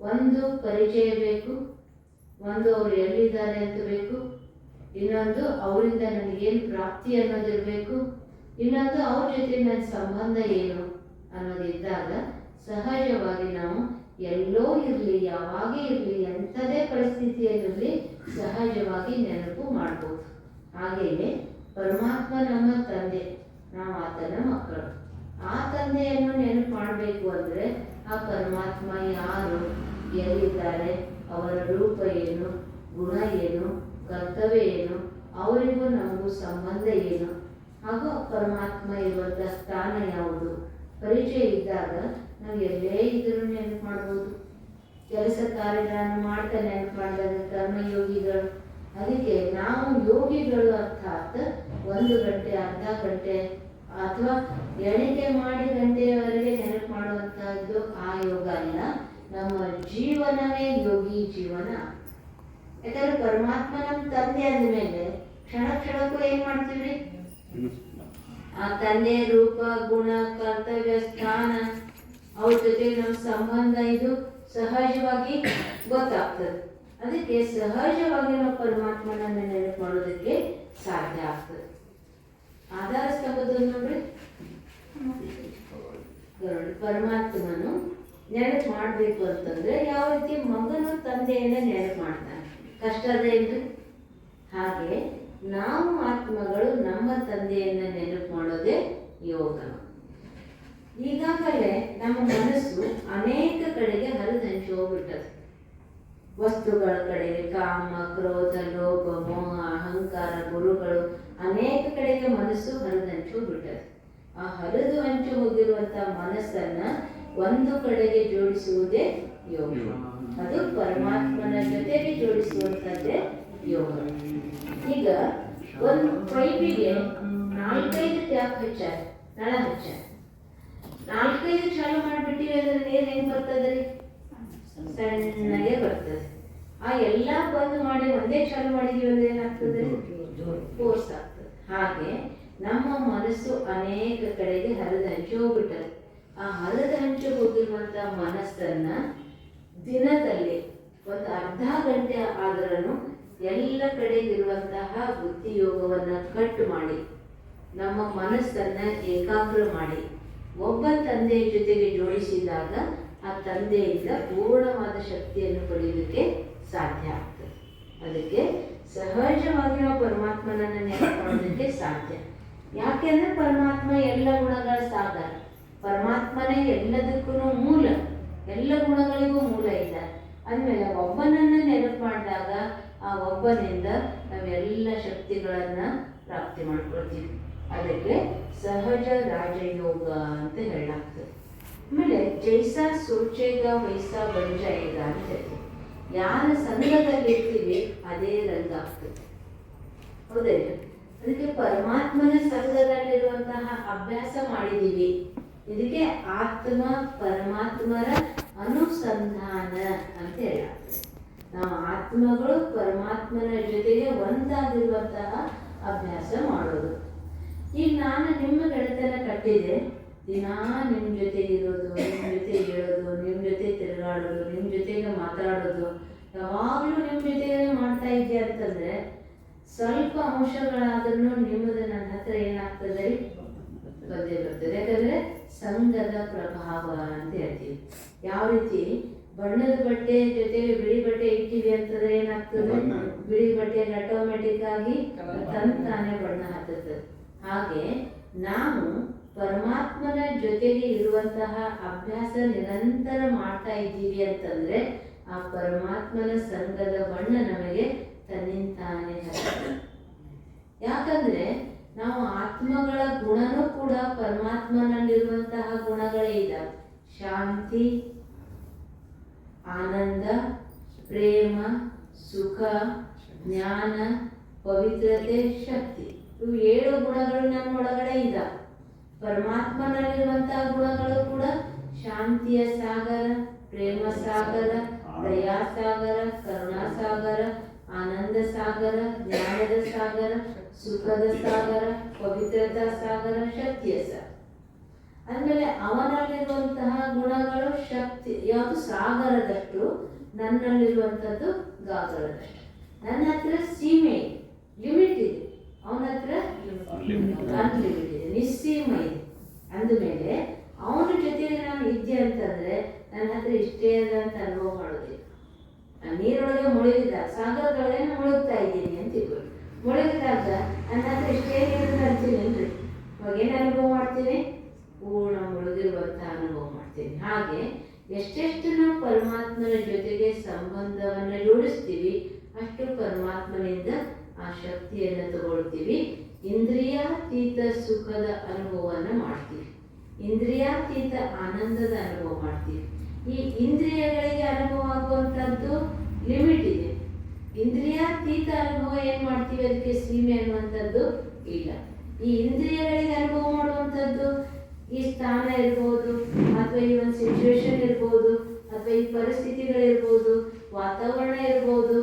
ಒಂದು ಪರಿಚಯ ಬೇಕು, ಒಂದು ಅವ್ರು ಎಲ್ಲಿದ್ದಾರೆ ಅಂತ ಬೇಕು, ಇನ್ನೊಂದು ಅವರಿಂದ ನನಗೇನು ಪ್ರಾಪ್ತಿ ಅನ್ನೋದಿರಬೇಕು, ಇನ್ನೊಂದು ಅವ್ರ ಜೊತೆ ನನ್ನ ಸಂಬಂಧ ಏನು ಅನ್ನೋದಿದ್ದಾಗ ಸಹಜವಾಗಿ ನಾವು ಎಲ್ಲೋ ಇರಲಿ, ಯಾವಾಗೇ ಇರಲಿ, ಎಂಥದೇ ಪರಿಸ್ಥಿತಿಯಲ್ಲಿರಲಿ ಸಹಜವಾಗಿ ನೆನಪು ಮಾಡ್ಬೋದು. ಹಾಗೆಯೇ ಪರಮಾತ್ಮ ನಮ್ಮ ತಂದೆ, ನಾವು ಆತನ ಮಕ್ಕಳು. ಆ ತಂದೆಯನ್ನು ನೆನಪು ಮಾಡಬೇಕು ಅಂದರೆ ಆ ಪರಮಾತ್ಮ ಯಾರು, ಎಲ್ಲಿದ್ದಾರೆ, ಅವರ ರೂಪ ಏನು, ಗುಣ ಏನು, ಕರ್ತವ್ಯ ಏನು, ಅವರಿಗೂ ನಮಗೂ ಸಂಬಂಧ ಏನು, ಹಾಗೂ ಪರಮಾತ್ಮ ಇರುವಂಥ ಸ್ಥಾನ ಯಾವುದು, ಪರಿಚಯ ಇದ್ದಾಗ ನಾವು ಎಲ್ಲೇ ಇದ್ರೂ ನೆನಪು ಮಾಡ್ಬೋದು. ಕೆಲಸ ಕಾರ್ಯಗಳನ್ನು ಮಾಡ್ತಾ ನೆನಪು ಮಾಡಿದಾಗ ಕರ್ಮಯೋಗಿಗಳು. ಅದಕ್ಕೆ ನಾವು ಯೋಗಿಗಳು, ಅರ್ಥಾತ್ 1 ಗಂಟೆ, ಅರ್ಧ ಗಂಟೆ ಅಥವಾ ಎಣಿಕೆ ಮಾಡಿ ಗಂಟೆಯವರೆಗೆ ನೆನಪು ಮಾಡುವಂತಹದ್ದು ಆ ಯೋಗ ಅಲ್ಲ. ನಮ್ಮ ಜೀವನವೇ ಯೋಗಿ ಜೀವನ. ಯಾಕಂದ್ರೆ ಪರಮಾತ್ಮ ನಮ್ಮ ತಂದೆ ಅಂದಮೇಲೆ ಕ್ಷಣ ಕ್ಷಣಕ್ಕೂ ಏನ್ ಮಾಡ್ತೀವಿ? ಆ ತಂದೆ ರೂಪ, ಗುಣ, ಕರ್ತವ್ಯ, ಸ್ಥಾನ, ಅವ್ರ ಜೊತೆ ನಮ್ಮ ಸಂಬಂಧ ಇದು ಸಹಜವಾಗಿ ಗೊತ್ತಾಗ್ತದೆ. ಅದಕ್ಕೆ ಸಹಜವಾಗಿ ನಾವು ಪರಮಾತ್ಮನನ್ನ ನೆನಪು ಮಾಡೋದಕ್ಕೆ ಸಾಧ್ಯ ಆಗ್ತದೆ. ಆಧಾರ ಸ್ತಂಭದ ನೋಡ್ರಿ, ಪರಮಾತ್ಮನು ನೆನಪು ಮಾಡಬೇಕು ಅಂತಂದ್ರೆ ಯಾವ ರೀತಿ ಮಗನು ತಂದೆಯನ್ನ ನೆನಪು ಮಾಡ್ತಾನೆ, ಕಷ್ಟ ಅದೇನ್ರಿ? ಹಾಗೆ ನಾವು ಆತ್ಮಗಳು ನಮ್ಮ ತಂದೆಯನ್ನು ನೆನಪು ಮಾಡೋದೇ ಯೋಗ. ಈಗಾಗಲೇ ನಮ್ಮ ಮನಸ್ಸು ಅನೇಕ ಕಡೆಗೆ ಹರಿದಂಚು ಹೋಗ್ಬಿಟ್ಟದೆ. ವಸ್ತುಗಳ ಕಡೆಗೆ ಕಾಮ, ಕ್ರೋಧ, ಲೋಭ, ಮೋಹ, ಅಹಂಕಾರ, ಗುರುಗಳು ಅನೇಕ ಕಡೆಗೆ ಮನಸ್ಸು ಹರಿದಂಚು ಹೋಗ್ಬಿಟ್ಟದೆ. ಆ ಹರಿದು ಹಂಚು ಹೋಗಿರುವಂತ ಮನಸ್ಸನ್ನ ಒಂದು ಕಡೆಗೆ ಜೋಡಿಸುವುದೇ ಯೋಗ. ಅದು ಪರಮಾತ್ಮನ ಜೊತೆಗೆ ಜೋಡಿಸುವಂತದ್ದೇ ಯೋಗ. ಈಗ ಒಂದು ಪೈಪಿಗೆ 4-5 ಟ್ಯಾಪ್ ಹಚ್ಚಾರ, ನಳ ಹಚ್ಚಾರ. 4-5 ಚಾಲು ಮಾಡಿಬಿಟ್ಟಿವಿ ಅಂದ್ರೆ ನೀರು ಹೆಂಗ್ ಬರ್ತದ್ರಿ? ಸಣ್ಣಗೆ ಬರ್ತದೆ. ಆ ಎಲ್ಲ ಬಂದ್ ಮಾಡಿ ಒಂದೇ ಚಾಲು ಮಾಡಿದೀವಿ ಅಂದ್ರೆ ಏನಾಗ್ತದೆ? ಫೋರ್ಸ್ ಆಗ್ತದೆ. ಹಾಗೆ ನಮ್ಮ ಮನಸ್ಸು ಅನೇಕ ಕಡೆಗೆ ಹರಿದಂಚು ಹೋಗ್ಬಿಟ್ಟದೆ. ಆ ಹರಿದಂಚು ಹೋಗಿರುವಂತ ಮನಸ್ಸನ್ನ ದಿನದಲ್ಲಿ ಒಂದು ಅರ್ಧ ಗಂಟೆ ಆದ್ರೂ ಎಲ್ಲ ಕಡೆಗಿರುವಂತಹ ಬುದ್ಧಿಯೋಗವನ್ನ ಕಟ್ ಮಾಡಿ ನಮ್ಮ ಮನಸ್ಸನ್ನ ಏಕಾಗ್ರ ಮಾಡಿ ಒಬ್ಬ ತಂದೆಯ ಜೊತೆಗೆ ಜೋಡಿಸಿದಾಗ ಆ ತಂದೆಯಿಂದ ಪೂರ್ಣವಾದ ಶಕ್ತಿಯನ್ನು ಪಡೆಯೋದಕ್ಕೆ ಸಾಧ್ಯ ಆಗ್ತದೆ. ಅದಕ್ಕೆ ಸಹಜವಾಗಿ ನಾವು ಪರಮಾತ್ಮನನ್ನ ನೆನಪು ಮಾಡೋದಕ್ಕೆ ಸಾಧ್ಯ. ಯಾಕೆಂದ್ರೆ ಪರಮಾತ್ಮ ಎಲ್ಲ ಗುಣಗಳ ಸಾಗರ. ಪರಮಾತ್ಮನೇ ಎಲ್ಲದಕ್ಕೂ ಮೂಲ, ಎಲ್ಲ ಗುಣಗಳಿಗೂ ಮೂಲ ಇದ್ದಾರೆ. ಅಂದಮೇಲೆ ಒಬ್ಬನನ್ನ ನೆನಪು ಮಾಡಿದಾಗ ಆ ಒಬ್ಬನಿಂದ ನಾವೆಲ್ಲ ಶಕ್ತಿಗಳನ್ನ ಪ್ರಾಪ್ತಿ ಮಾಡ್ಕೊಳ್ತೀವಿ. ಅದಕ್ಕೆ ಸಹಜ ರಾಜಯೋಗ ಅಂತ ಹೇಳಲಾಗ್ತದೆ. ಆಮೇಲೆ ಜೈಸಾ ಸೋಚೇಗ ವೈಸಾ ಬಂಜಾಯೇಗ ಅಂತ ಹೇಳ್ತೀವಿ. ಯಾರ ಸಂಘದಲ್ಲಿ ಇರ್ತೀವಿ ಅದೇ ರಂಗ ಆಗ್ತದೆ, ಹೌದೇ? ಅದಕ್ಕೆ ಪರಮಾತ್ಮನ ಸಂಘದಲ್ಲಿರುವಂತಹ ಅಭ್ಯಾಸ ಮಾಡಿದೀವಿ. ಇದಕ್ಕೆ ಆತ್ಮ ಪರಮಾತ್ಮರ ಅನುಸಂಧಾನ ಅಂತ ಹೇಳಲಾಗ್ತದೆ. ನಾವು ಆತ್ಮಗಳು ಪರಮಾತ್ಮನ ಜೊತೆಗೆ ಒಂದಾಗಿರುವಂತಹ ಅಭ್ಯಾಸ ಮಾಡೋದು. ಈಗ ನಾನು ನಿಮ್ಮ ಗೆಳೆತನ ಕಟ್ಟಿದೆ, ದಿನಾ ನಿಮ್ಮ ಜೊತೆಗೆ ಇರೋದು, ನಿಮ್ಮ ಜೊತೆ ಹೇಳೋದು, ನಿಮ್ಮ ಜೊತೆ ತಿರುಗಾಡೋದು, ನಿಮ್ಮ ಜೊತೆಗೆ ಮಾತಾಡೋದು, ಯಾವಾಗಲೂ ನಿಮ್ಮ ಜೊತೆಗೆ ಮಾಡ್ತಾ ಇದೆಯಾ ಅಂತಂದ್ರೆ ಸ್ವಲ್ಪ ಅಂಶಗಳಾದ್ರೂ ನಿಮ್ಮದು ನನ್ನ ಹತ್ರ ಏನಾಗ್ತದೆ? ಬಂದೇ ಬರ್ತದೆ. ಯಾಕಂದ್ರೆ ಸಂಘದ ಪ್ರಭಾವ ಅಂತ ಹೇಳ್ತೀವಿ. ಯಾವ ರೀತಿ ಬಣ್ಣದ ಬಟ್ಟೆ ಜೊತೆಗೆ ಬಿಳಿ ಬಟ್ಟೆ ಇಟ್ಟಿವಿ ಅಂತಂದ್ರೆ ಏನಾಗ್ತದೆ? ಬಿಳಿ ಬಟ್ಟೆಗೆ ಆಟೋಮೆಟಿಕ್ ಆಗಿ ತಂತಾನೆ ಬಣ್ಣ ಹತ್ತುತ್ತದೆ. ಹಾಗೆ ನಾವು ಪರಮಾತ್ಮನ ಜೊತೆಗೆ ಇರುವಂತಹ ಅಭ್ಯಾಸ ನಿರಂತರ ಮಾಡ್ತಾ ಇದ್ದೀವಿ ಅಂತಂದ್ರೆ ಆ ಪರಮಾತ್ಮನ ಸಂಘದ ಬಣ್ಣ ನಮಗೆ ತನ್ನಿಂತಾನೆ ಹತ್ತುತ್ತದೆ. ಯಾಕಂದ್ರೆ ನಾವು ಆತ್ಮಗಳ ಗುಣನೂ ಕೂಡ ಪರಮಾತ್ಮನಲ್ಲಿರುವಂತಹ ಗುಣಗಳೇ ಇದ್ದಾವೆ. ಶಾಂತಿ, ಆನಂದ, ಪ್ರೇಮ, ಸುಖ, ಜ್ಞಾನ, ಪವಿತ್ರತೆ, ಶಕ್ತಿ, ಇವು 7 ಗುಣಗಳು ನಮ್ಮೊಳಗಡೆ ಇದ್ದಾವೆ. ಪರಮಾತ್ಮನಲ್ಲಿರುವಂತಹ ಗುಣಗಳು ಕೂಡ ಶಾಂತಿಯ ಸಾಗರ, ಪ್ರೇಮ ಸಾಗರ, ದಯಾ ಸಾಗರ, ಕರುಣಾ ಸಾಗರ, ಆನಂದ ಸಾಗರ, ಜ್ಞಾನದ ಸಾಗರ, ಸುಖದ ಸಾಗರ, ಪವಿತ್ರತಾ ಸಾಗರ, ಶಕ್ತಿಯ ಸಾಗರ. ಅಂದಮೇಲೆ ಅವನಲ್ಲಿರುವಂತಹ ಗುಣಗಳು ಶಕ್ತಿ ಯಾವುದು? ಸಾಗರದಷ್ಟು. ನನ್ನಲ್ಲಿರುವಂಥದ್ದು ಗಾಗರದಷ್ಟು. ನನ್ನ ಹತ್ರ ಸೀಮೆ ಇದೆ, ಲಿಮಿಟ್ ಇದೆ. ಅವನ ಹತ್ರ ಅನ್ಲಿಮಿಟ್ ಇದೆ, ನಿಸ್ಸೀಮ ಇದೆ. ಅಂದಮೇಲೆ ಅವನ ಜೊತೆಗೆ ನಾನು ಇದ್ದೆ ಅಂತಂದ್ರೆ ನನ್ನ ಹತ್ರ ಇಷ್ಟೇ ಅದ ಅಂತ ಅನುಭವ ಮಾಡೋದಿಲ್ಲ. ನಾನು ನೀರೊಳಗೆ ಮುಳುಗಿದಾಗ, ಸಾಗರದೊಳಗೆ ಮುಳುಗ್ತಾ ಇದ್ದೀನಿ ಅಂತ ತಿಳ್ಕೊಳ್ಳಿ. ಮುಳುಗಿದಾಗ ನನ್ನ ಹತ್ರ ಇಷ್ಟೇ ನೀರು ಅಂತೀನಿ ಅಲ್ರಿ, ಅವಾಗ ಏನು ಅನುಭವ ಮಾಡ್ತೀನಿ? ಪೂರ್ಣ ಮುಳುಗಿರುವಂಥ ಅನುಭವ ಮಾಡ್ತೀನಿ. ಹಾಗೆ ಎಷ್ಟೆಷ್ಟು ನಾವು ಪರಮಾತ್ಮನ ಜೊತೆಗೆ ಸಂಬಂಧವನ್ನು ಜೋಡಿಸ್ತೀವಿ ಅಷ್ಟು ಪರಮಾತ್ಮನಿಂದ ಆ ಶಕ್ತಿಯನ್ನು ತಗೊಳ್ತೀವಿ. ಇಂದ್ರಿಯಾತೀತ ಸುಖದ ಅನುಭವವನ್ನು ಮಾಡ್ತೀವಿ, ಇಂದ್ರಿಯಾತೀತ ಆನಂದದ ಅನುಭವ ಮಾಡ್ತೀವಿ. ಈ ಇಂದ್ರಿಯಗಳಿಗೆ ಅನುಭವ ಆಗುವಂಥದ್ದು ಲಿಮಿಟ್ ಇದೆ. ಇಂದ್ರಿಯಾತೀತ ಅನುಭವ ಏನು ಮಾಡ್ತೀವಿ, ಅದಕ್ಕೆ ಸೀಮೆ ಅನ್ನುವಂಥದ್ದು ಇಲ್ಲ. ಈ ಇಂದ್ರಿಯಗಳಿಗೆ ಅನುಭವ ಮಾಡುವಂಥದ್ದು ಈ ಸ್ಥಾನ ಇರ್ಬೋದು, ಅಥವಾ ಈ ಒಂದು ಸಿಚುವೇಶನ್ ಇರ್ಬೋದು, ಅಥವಾ ಈ ಪರಿಸ್ಥಿತಿಗಳಿರ್ಬೋದು, ವಾತಾವರಣ ಇರ್ಬೋದು,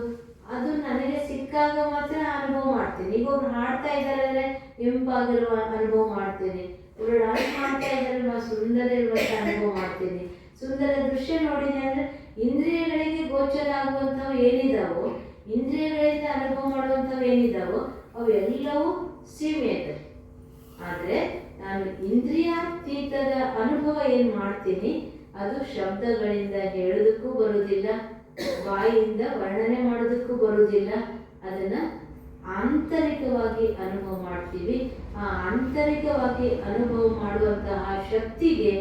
ಅದು ನನಗೆ ಸಿಕ್ಕಾಗ ಮಾತ್ರ ಅನುಭವ ಮಾಡ್ತೀನಿ. ಈಗ ಒಬ್ರು ಹಾಡ್ತಾ ಇದ್ದಾರೆ ಅಂದರೆ ಇಂಪಾಗಿರುವ ಅನುಭವ ಮಾಡ್ತೀನಿ. ಒಬ್ರು ಡಾನ್ಸ್ ಮಾಡ್ತಾ ಇದ್ದಾರೆ, ನಾವು ಸುಂದರ ಇರುವಂಥ ಅನುಭವ ಮಾಡ್ತೀನಿ. ಸುಂದರ ದೃಶ್ಯ ನೋಡಿದೆ ಅಂದರೆ ಇಂದ್ರಿಯಗಳಿಗೆ ಗೋಚರ ಆಗುವಂಥವು ಏನಿದಾವೋ, ಇಂದ್ರಿಯಗಳಿಂದ ಅನುಭವ ಮಾಡುವಂಥವು ಏನಿದಾವೋ ಅವೆಲ್ಲವೂ ಸೀಮೆ ಇದೆ. ಆದರೆ ನಾನು ಇಂದ್ರಿಯಾತೀತದ ಅನುಭವ ಏನು ಮಾಡ್ತೀನಿ ಅದು ಶಬ್ದಗಳಿಂದ ಹೇಳೋದಕ್ಕೂ ಬರುವುದಿಲ್ಲ, ಬಾಯಿಯಿಂದ ವರ್ಣನೆ ಮಾಡೋದಕ್ಕೂ ಬರುವುದಿಲ್ಲ. ಅದನ್ನು ಆಂತರಿಕವಾಗಿ ಅನುಭವ ಮಾಡ್ತೀವಿ. ಆ ಆಂತರಿಕವಾಗಿ ಅನುಭವ ಮಾಡುವಂತಹ ಶಕ್ತಿಗೆ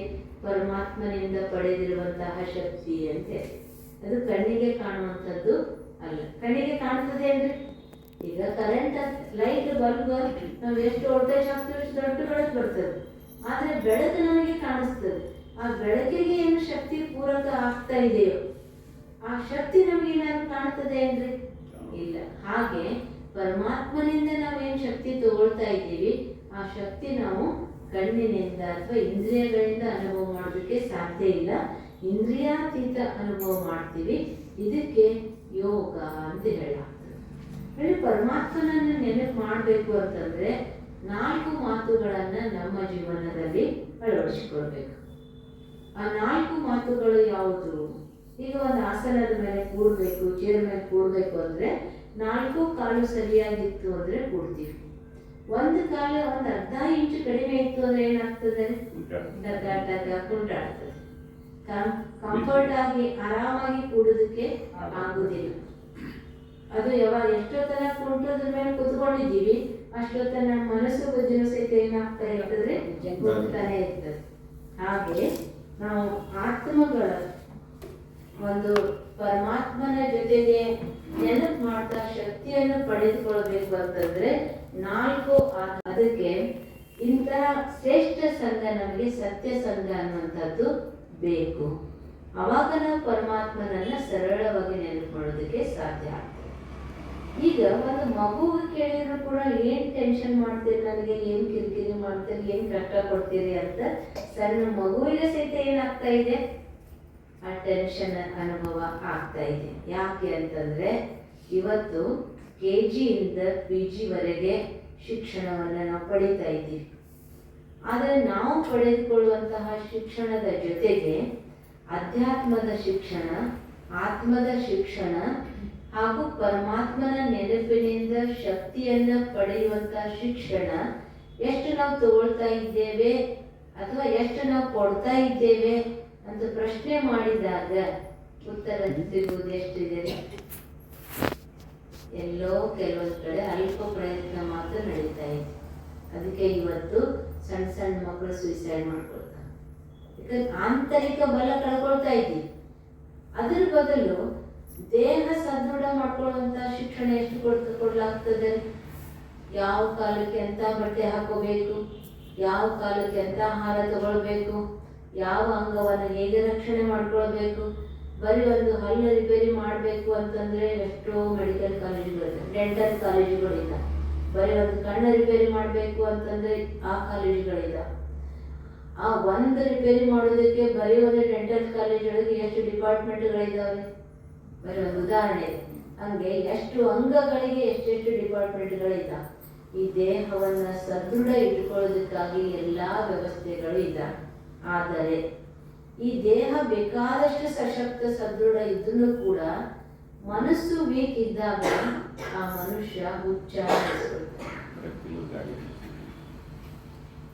ಪರಮಾತ್ಮನಿಂದ ಪಡೆದಿರುವಂತಹ ಶಕ್ತಿ ಅಂತ ಹೇಳಿ. ಅದು ಕಣ್ಣಿಗೆ ಕಾಣುವಂಥದ್ದು ಅಲ್ಲ. ಕಣ್ಣಿಗೆ ಕಾಣ್ತದೆ ಅಂದ್ರೆ ಈಗ ಕರೆಂಟ್ ಲೈಟ್ ಬಲ್ಬ್ ನಾವು ಎಷ್ಟು ವೋಲ್ಟೇಜ್ ಹಾಕ್ತೀವಿ ಅಷ್ಟು ದೊಡ್ಡ ಬೆಳಕು ಬರ್ತದೆ. ಆದರೆ ಬೆಳಕು ನಮಗೆ ಕಾಣಿಸ್ತದೆ. ಆ ಬೆಳಕಿಗೆ ಏನು ಶಕ್ತಿ ಪೂರಕ ಆಗ್ತಾ ಇದೆಯೋ ಆ ಶಕ್ತಿ ನಮಗೆ ಏನಾದ್ರು ಕಾಣ್ತದೆ ಅಂದ್ರೆ ಇಲ್ಲ. ಹಾಗೆ ಪರಮಾತ್ಮನಿಂದ ನಾವೇನು ಶಕ್ತಿ ತಗೊಳ್ತಾ ಇದ್ದೀವಿ ಆ ಶಕ್ತಿ ನಾವು ಕಣ್ಣಿನಿಂದ ಅಥವಾ ಇಂದ್ರಿಯಗಳಿಂದ ಅನುಭವ ಮಾಡೋದಕ್ಕೆ ಸಾಧ್ಯ ಇಲ್ಲ. ಇಂದ್ರಿಯಾತೀತ ಅನುಭವ ಮಾಡ್ತೀವಿ. ಇದಕ್ಕೆ ಯೋಗ ಅಂತ ಹೇಳಲಾಗ್ತದೆ. ಹೇಳಿ ಪರಮಾತ್ಮನನ್ನು ನೆನಪು ಮಾಡಬೇಕು ಅಂತಂದ್ರೆ 4 ಮಾತುಗಳನ್ನು ನಮ್ಮ ಜೀವನದಲ್ಲಿ ಅಳವಡಿಸಿಕೊಳ್ಬೇಕು. ಆ 4 ಮಾತುಗಳು ಯಾವುದು? ಈಗ ಒಂದು ಆಸನದ ಮೇಲೆ ಕೂಡಬೇಕು, ಚೇರ್ ಮೇಲೆ ಕೂಡಬೇಕು ಅಂದ್ರೆ 4 ಕಾಲು ಸರಿಯಾಗಿತ್ತು ಅಂದ್ರೆ ಕೂಡ್ತೀವಿ. ಒಂದು ಕಾಲ ಒಂದು ಅರ್ಧ ಇಂಚು ಕಡಿಮೆ ಇತ್ತು ಅಂದ್ರೆ ಏನಾಗ್ತದೆ? ಕುಂಟಾಡ್ತದೆ. ಕಂಫರ್ಟ್ ಆಗಿ ಆರಾಮಾಗಿ ಕೂಡೋದಕ್ಕೆ ಆಗುದಿಲ್ಲ. ಅದು ಯಾವಾಗ ಎಷ್ಟೊತ್ತನ ಕುಂಟದ ಮೇಲೆ ಕುತ್ಕೊಂಡಿದ್ದೀವಿ ಅಷ್ಟೊತ್ತ ನಮ್ಮ ಮನಸ್ಸು ಬುದ್ಧಿನೂ ಸಹಿತ ಏನಾಗ್ತಾ ಇರ್ತದೆ? ಕುಂತಾನೆ ಇರ್ತದೆ. ಹಾಗೆ ನಾವು ಆತ್ಮಗಳ ಒಂದು ಪರಮಾತ್ಮನ ಜೊತೆಗೆ ನೆನಪು ಮಾಡ್ತಾ ಶಕ್ತಿಯನ್ನು ಪಡೆದುಕೊಳ್ಬೇಕು ಅಂತಂದ್ರೆ 4 ಅದಕ್ಕೆ ಇಂತಹ ಶ್ರೇಷ್ಠ ಸಂಘ ನಮಗೆ ಸತ್ಯ ಸಂಘ ಅನ್ನುವಂಥದ್ದು ಬೇಕು. ಅವಾಗ ನಾವು ಪರಮಾತ್ಮನನ್ನ ಸರಳವಾಗಿ ನೆನಪು ಮಾಡೋದಕ್ಕೆ ಸಾಧ್ಯ ಆಗ್ತದೆ. ಈಗ ಒಂದು ಮಗುವು ಕೇಳಿದ್ರು ಕೂಡ ಏನ್ ಟೆನ್ಷನ್ ಮಾಡ್ತೀರಿ, ನನಗೆ ಏನ್ ಕಿರಿಕಿರಿ ಮಾಡ್ತೀರಿ, ಏನ್ ಕಷ್ಟ ಕೊಡ್ತೀರಿ ಅಂತ ಸಣ್ಣ ಮಗುವಿಗೆ ಸಹಿತ ಏನಾಗ್ತಾ ಇದೆ? ಆ ಟೆನ್ಷನ್ ಅನುಭವ ಆಗ್ತಾ ಇದೆ. ಯಾಕೆ ಅಂತಂದ್ರೆ ಇವತ್ತು KG ಇಂದ PG ವರೆಗೆ ಶಿಕ್ಷಣವನ್ನು ನಾವು ಪಡೀತಾ ಇದ್ದೀವಿ. ಆದರೆ ನಾವು ಪಡೆದುಕೊಳ್ಳುವಂತಹ ಶಿಕ್ಷಣದ ಜೊತೆಗೆ ಅಧ್ಯಾತ್ಮದ ಶಿಕ್ಷಣ, ಆತ್ಮದ ಶಿಕ್ಷಣ ಹಾಗೂ ಪರಮಾತ್ಮನ ನೆನಪಿನಿಂದ ಶಕ್ತಿಯನ್ನು ಪಡೆಯುವಂತಹ ಶಿಕ್ಷಣ ಎಷ್ಟು ನಾವು ತಗೊಳ್ತಾ ಇದ್ದೇವೆ ಅಥವಾ ಎಷ್ಟು ನಾವು ಕೊಡ್ತಾ ಇದ್ದೇವೆ ಅಂತ ಪ್ರಶ್ನೆ ಮಾಡಿದಾಗ ಉತ್ತರ ಸಿಗುವುದು ಎಷ್ಟಿದೆ? ಎಲ್ಲೋ ಕೆಲವೊಂದು ಕಡೆ ಅಲ್ಪ ಪ್ರಯತ್ನ ಮಾತ್ರ ನಡೀತಾ ಇದೆ. ಅದಕ್ಕೆ ಇವತ್ತು ಸಣ್ಣ ಸಣ್ಣ ಮಕ್ಕಳು ಸುಯಿಸೈಡ್ ಮಾಡ್ಕೊಳ್ತಾರೆ. ಯಾಕಂದ್ರೆ ಆಂತರಿಕ ಬಲ ಕಳ್ಕೊಳ್ತಾ ಇದ್ದೀವಿ. ಅದ್ರ ಬದಲು ದೇಹ ಸದೃಢ ಮಾಡ್ಕೊಳ್ಳುವಂತ ಶಿಕ್ಷಣ ಎಷ್ಟು ಕೊಡ್ಲಾಗ್ತದೆ? ಯಾವ ಕಾಲಕ್ಕೆ ಎಂತ ಬಟ್ಟೆ ಹಾಕೋಬೇಕು, ಯಾವ ಕಾಲಕ್ಕೆ ಎಂತ ಆಹಾರ ತಗೊಳ್ಬೇಕು, ಯಾವ ಅಂಗವನ್ನು ಹೇಗೆ ರಕ್ಷಣೆ ಮಾಡ್ಕೊಳ್ಬೇಕು. ಬರೀ ಒಂದು ಹಲ್ಲು ರಿಪೇರಿ ಮಾಡಬೇಕು ಅಂತಂದ್ರೆ ಎಷ್ಟೋ ಮೆಡಿಕಲ್ ಕಾಲೇಜುಗಳಿದೆ, ಡೆಂಟಲ್ ಕಾಲೇಜುಗಳಿದೆ. ಬರೀ ಒಂದು ಕಣ್ಣು ರಿಪೇರಿ ಮಾಡಬೇಕು ಅಂತಂದ್ರೆ ಆ ಕಾಲೇಜುಗಳಿದೆ. ಆ ಒಂದು ರಿಪೇರಿ ಮಾಡೋದಕ್ಕೆ ಬರೀ ಒಂದು ಡೆಂಟಲ್ ಕಾಲೇಜೊಳಗೆ ಎಷ್ಟು ಡಿಪಾರ್ಟ್ಮೆಂಟ್ಗಳಿದ್ದಾವೆ? ಬರೀ ಒಂದು ಉದಾಹರಣೆ. ಹಂಗೆ ಎಷ್ಟು ಅಂಗಗಳಿಗೆ ಎಷ್ಟೆಷ್ಟು ಡಿಪಾರ್ಟ್ಮೆಂಟ್ಗಳಿದ್ದಾವೆ. ಈ ದೇಹವನ್ನು ಸದೃಢ ಇಟ್ಕೊಳ್ಳೋದಕ್ಕಾಗಿ ಎಲ್ಲ ವ್ಯವಸ್ಥೆಗಳು ಇದ್ದಾವೆ. ಆದರೆ ಈ ದೇಹ ಬೇಕಾದಷ್ಟು ಸಶಕ್ತ ಸದೃಢ ಇದ್ದೂ ಕೂಡ ಮನಸ್ಸು ವೀಕ್ ಇದ್ದಾಗ ಆ ಮನುಷ್ಯ ಹುಚ್ಚ.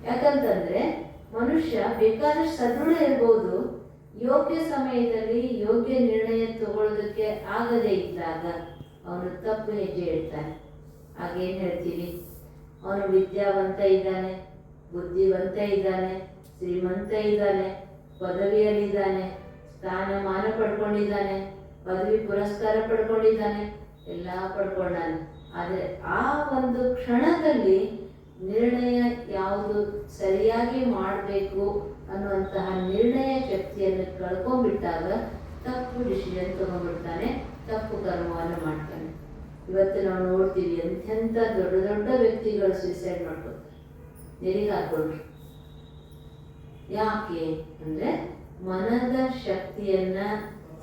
ಯಾಕಂತಂದ್ರೆ ಮನುಷ್ಯ ಬೇಕಾದಷ್ಟು ಸದೃಢ ಇರ್ಬೋದು, ಯೋಗ್ಯ ಸಮಯದಲ್ಲಿ ಯೋಗ್ಯ ನಿರ್ಣಯ ತಗೊಳ್ಳೋದಕ್ಕೆ ಆಗದೇ ಇದ್ದಾಗ ಅವನು ತಪ್ಪು ಹೆಜ್ಜೆ ಇಡ್ತಾನೆ. ಹಾಗೇನು ಹೇಳ್ತೀವಿ? ಅವನು ವಿದ್ಯಾವಂತ ಇದ್ದಾನೆ, ಬುದ್ಧಿವಂತ ಇದ್ದಾನೆ, ಶ್ರೀಮಂತ ಇದ್ದಾನೆ, ಪದವಿಯಲ್ಲಿದ್ದಾನೆ, ಸ್ಥಾನಮಾನ ಪಡ್ಕೊಂಡಿದ್ದಾನೆ, ಪದವಿ ಪುರಸ್ಕಾರ ಪಡ್ಕೊಂಡಿದ್ದಾನೆ, ಎಲ್ಲ ಪಡ್ಕೊಂಡಾನೆ. ಆದರೆ ಆ ಒಂದು ಕ್ಷಣದಲ್ಲಿ ನಿರ್ಣಯ ಯಾವುದು ಸರಿಯಾಗಿ ಮಾಡಬೇಕು ಅನ್ನುವಂತಹ ನಿರ್ಣಯ ಶಕ್ತಿಯನ್ನು ಕಳ್ಕೊಂಡ್ಬಿಟ್ಟಾಗ ತಪ್ಪು ಡಿಸಿಷನ್ ತಗೊಂಡ್ಬಿಡ್ತಾನೆ, ತಪ್ಪು ಕರ್ಮವನ್ನು ಮಾಡ್ತಾನೆ. ಇವತ್ತು ನಾವು ನೋಡ್ತೀವಿ ಎಂತೆಂಥ ದೊಡ್ಡ ದೊಡ್ಡ ವ್ಯಕ್ತಿಗಳು ಸುಯಿಸೈಡ್ ಮಾಡ್ಕೊತಾರೆ, ನೆರಿಗೆ ಹಾಕೊಂಡ್ರು. ಯಾಕೆ ಅಂದ್ರೆ ಮನದ ಶಕ್ತಿಯನ್ನ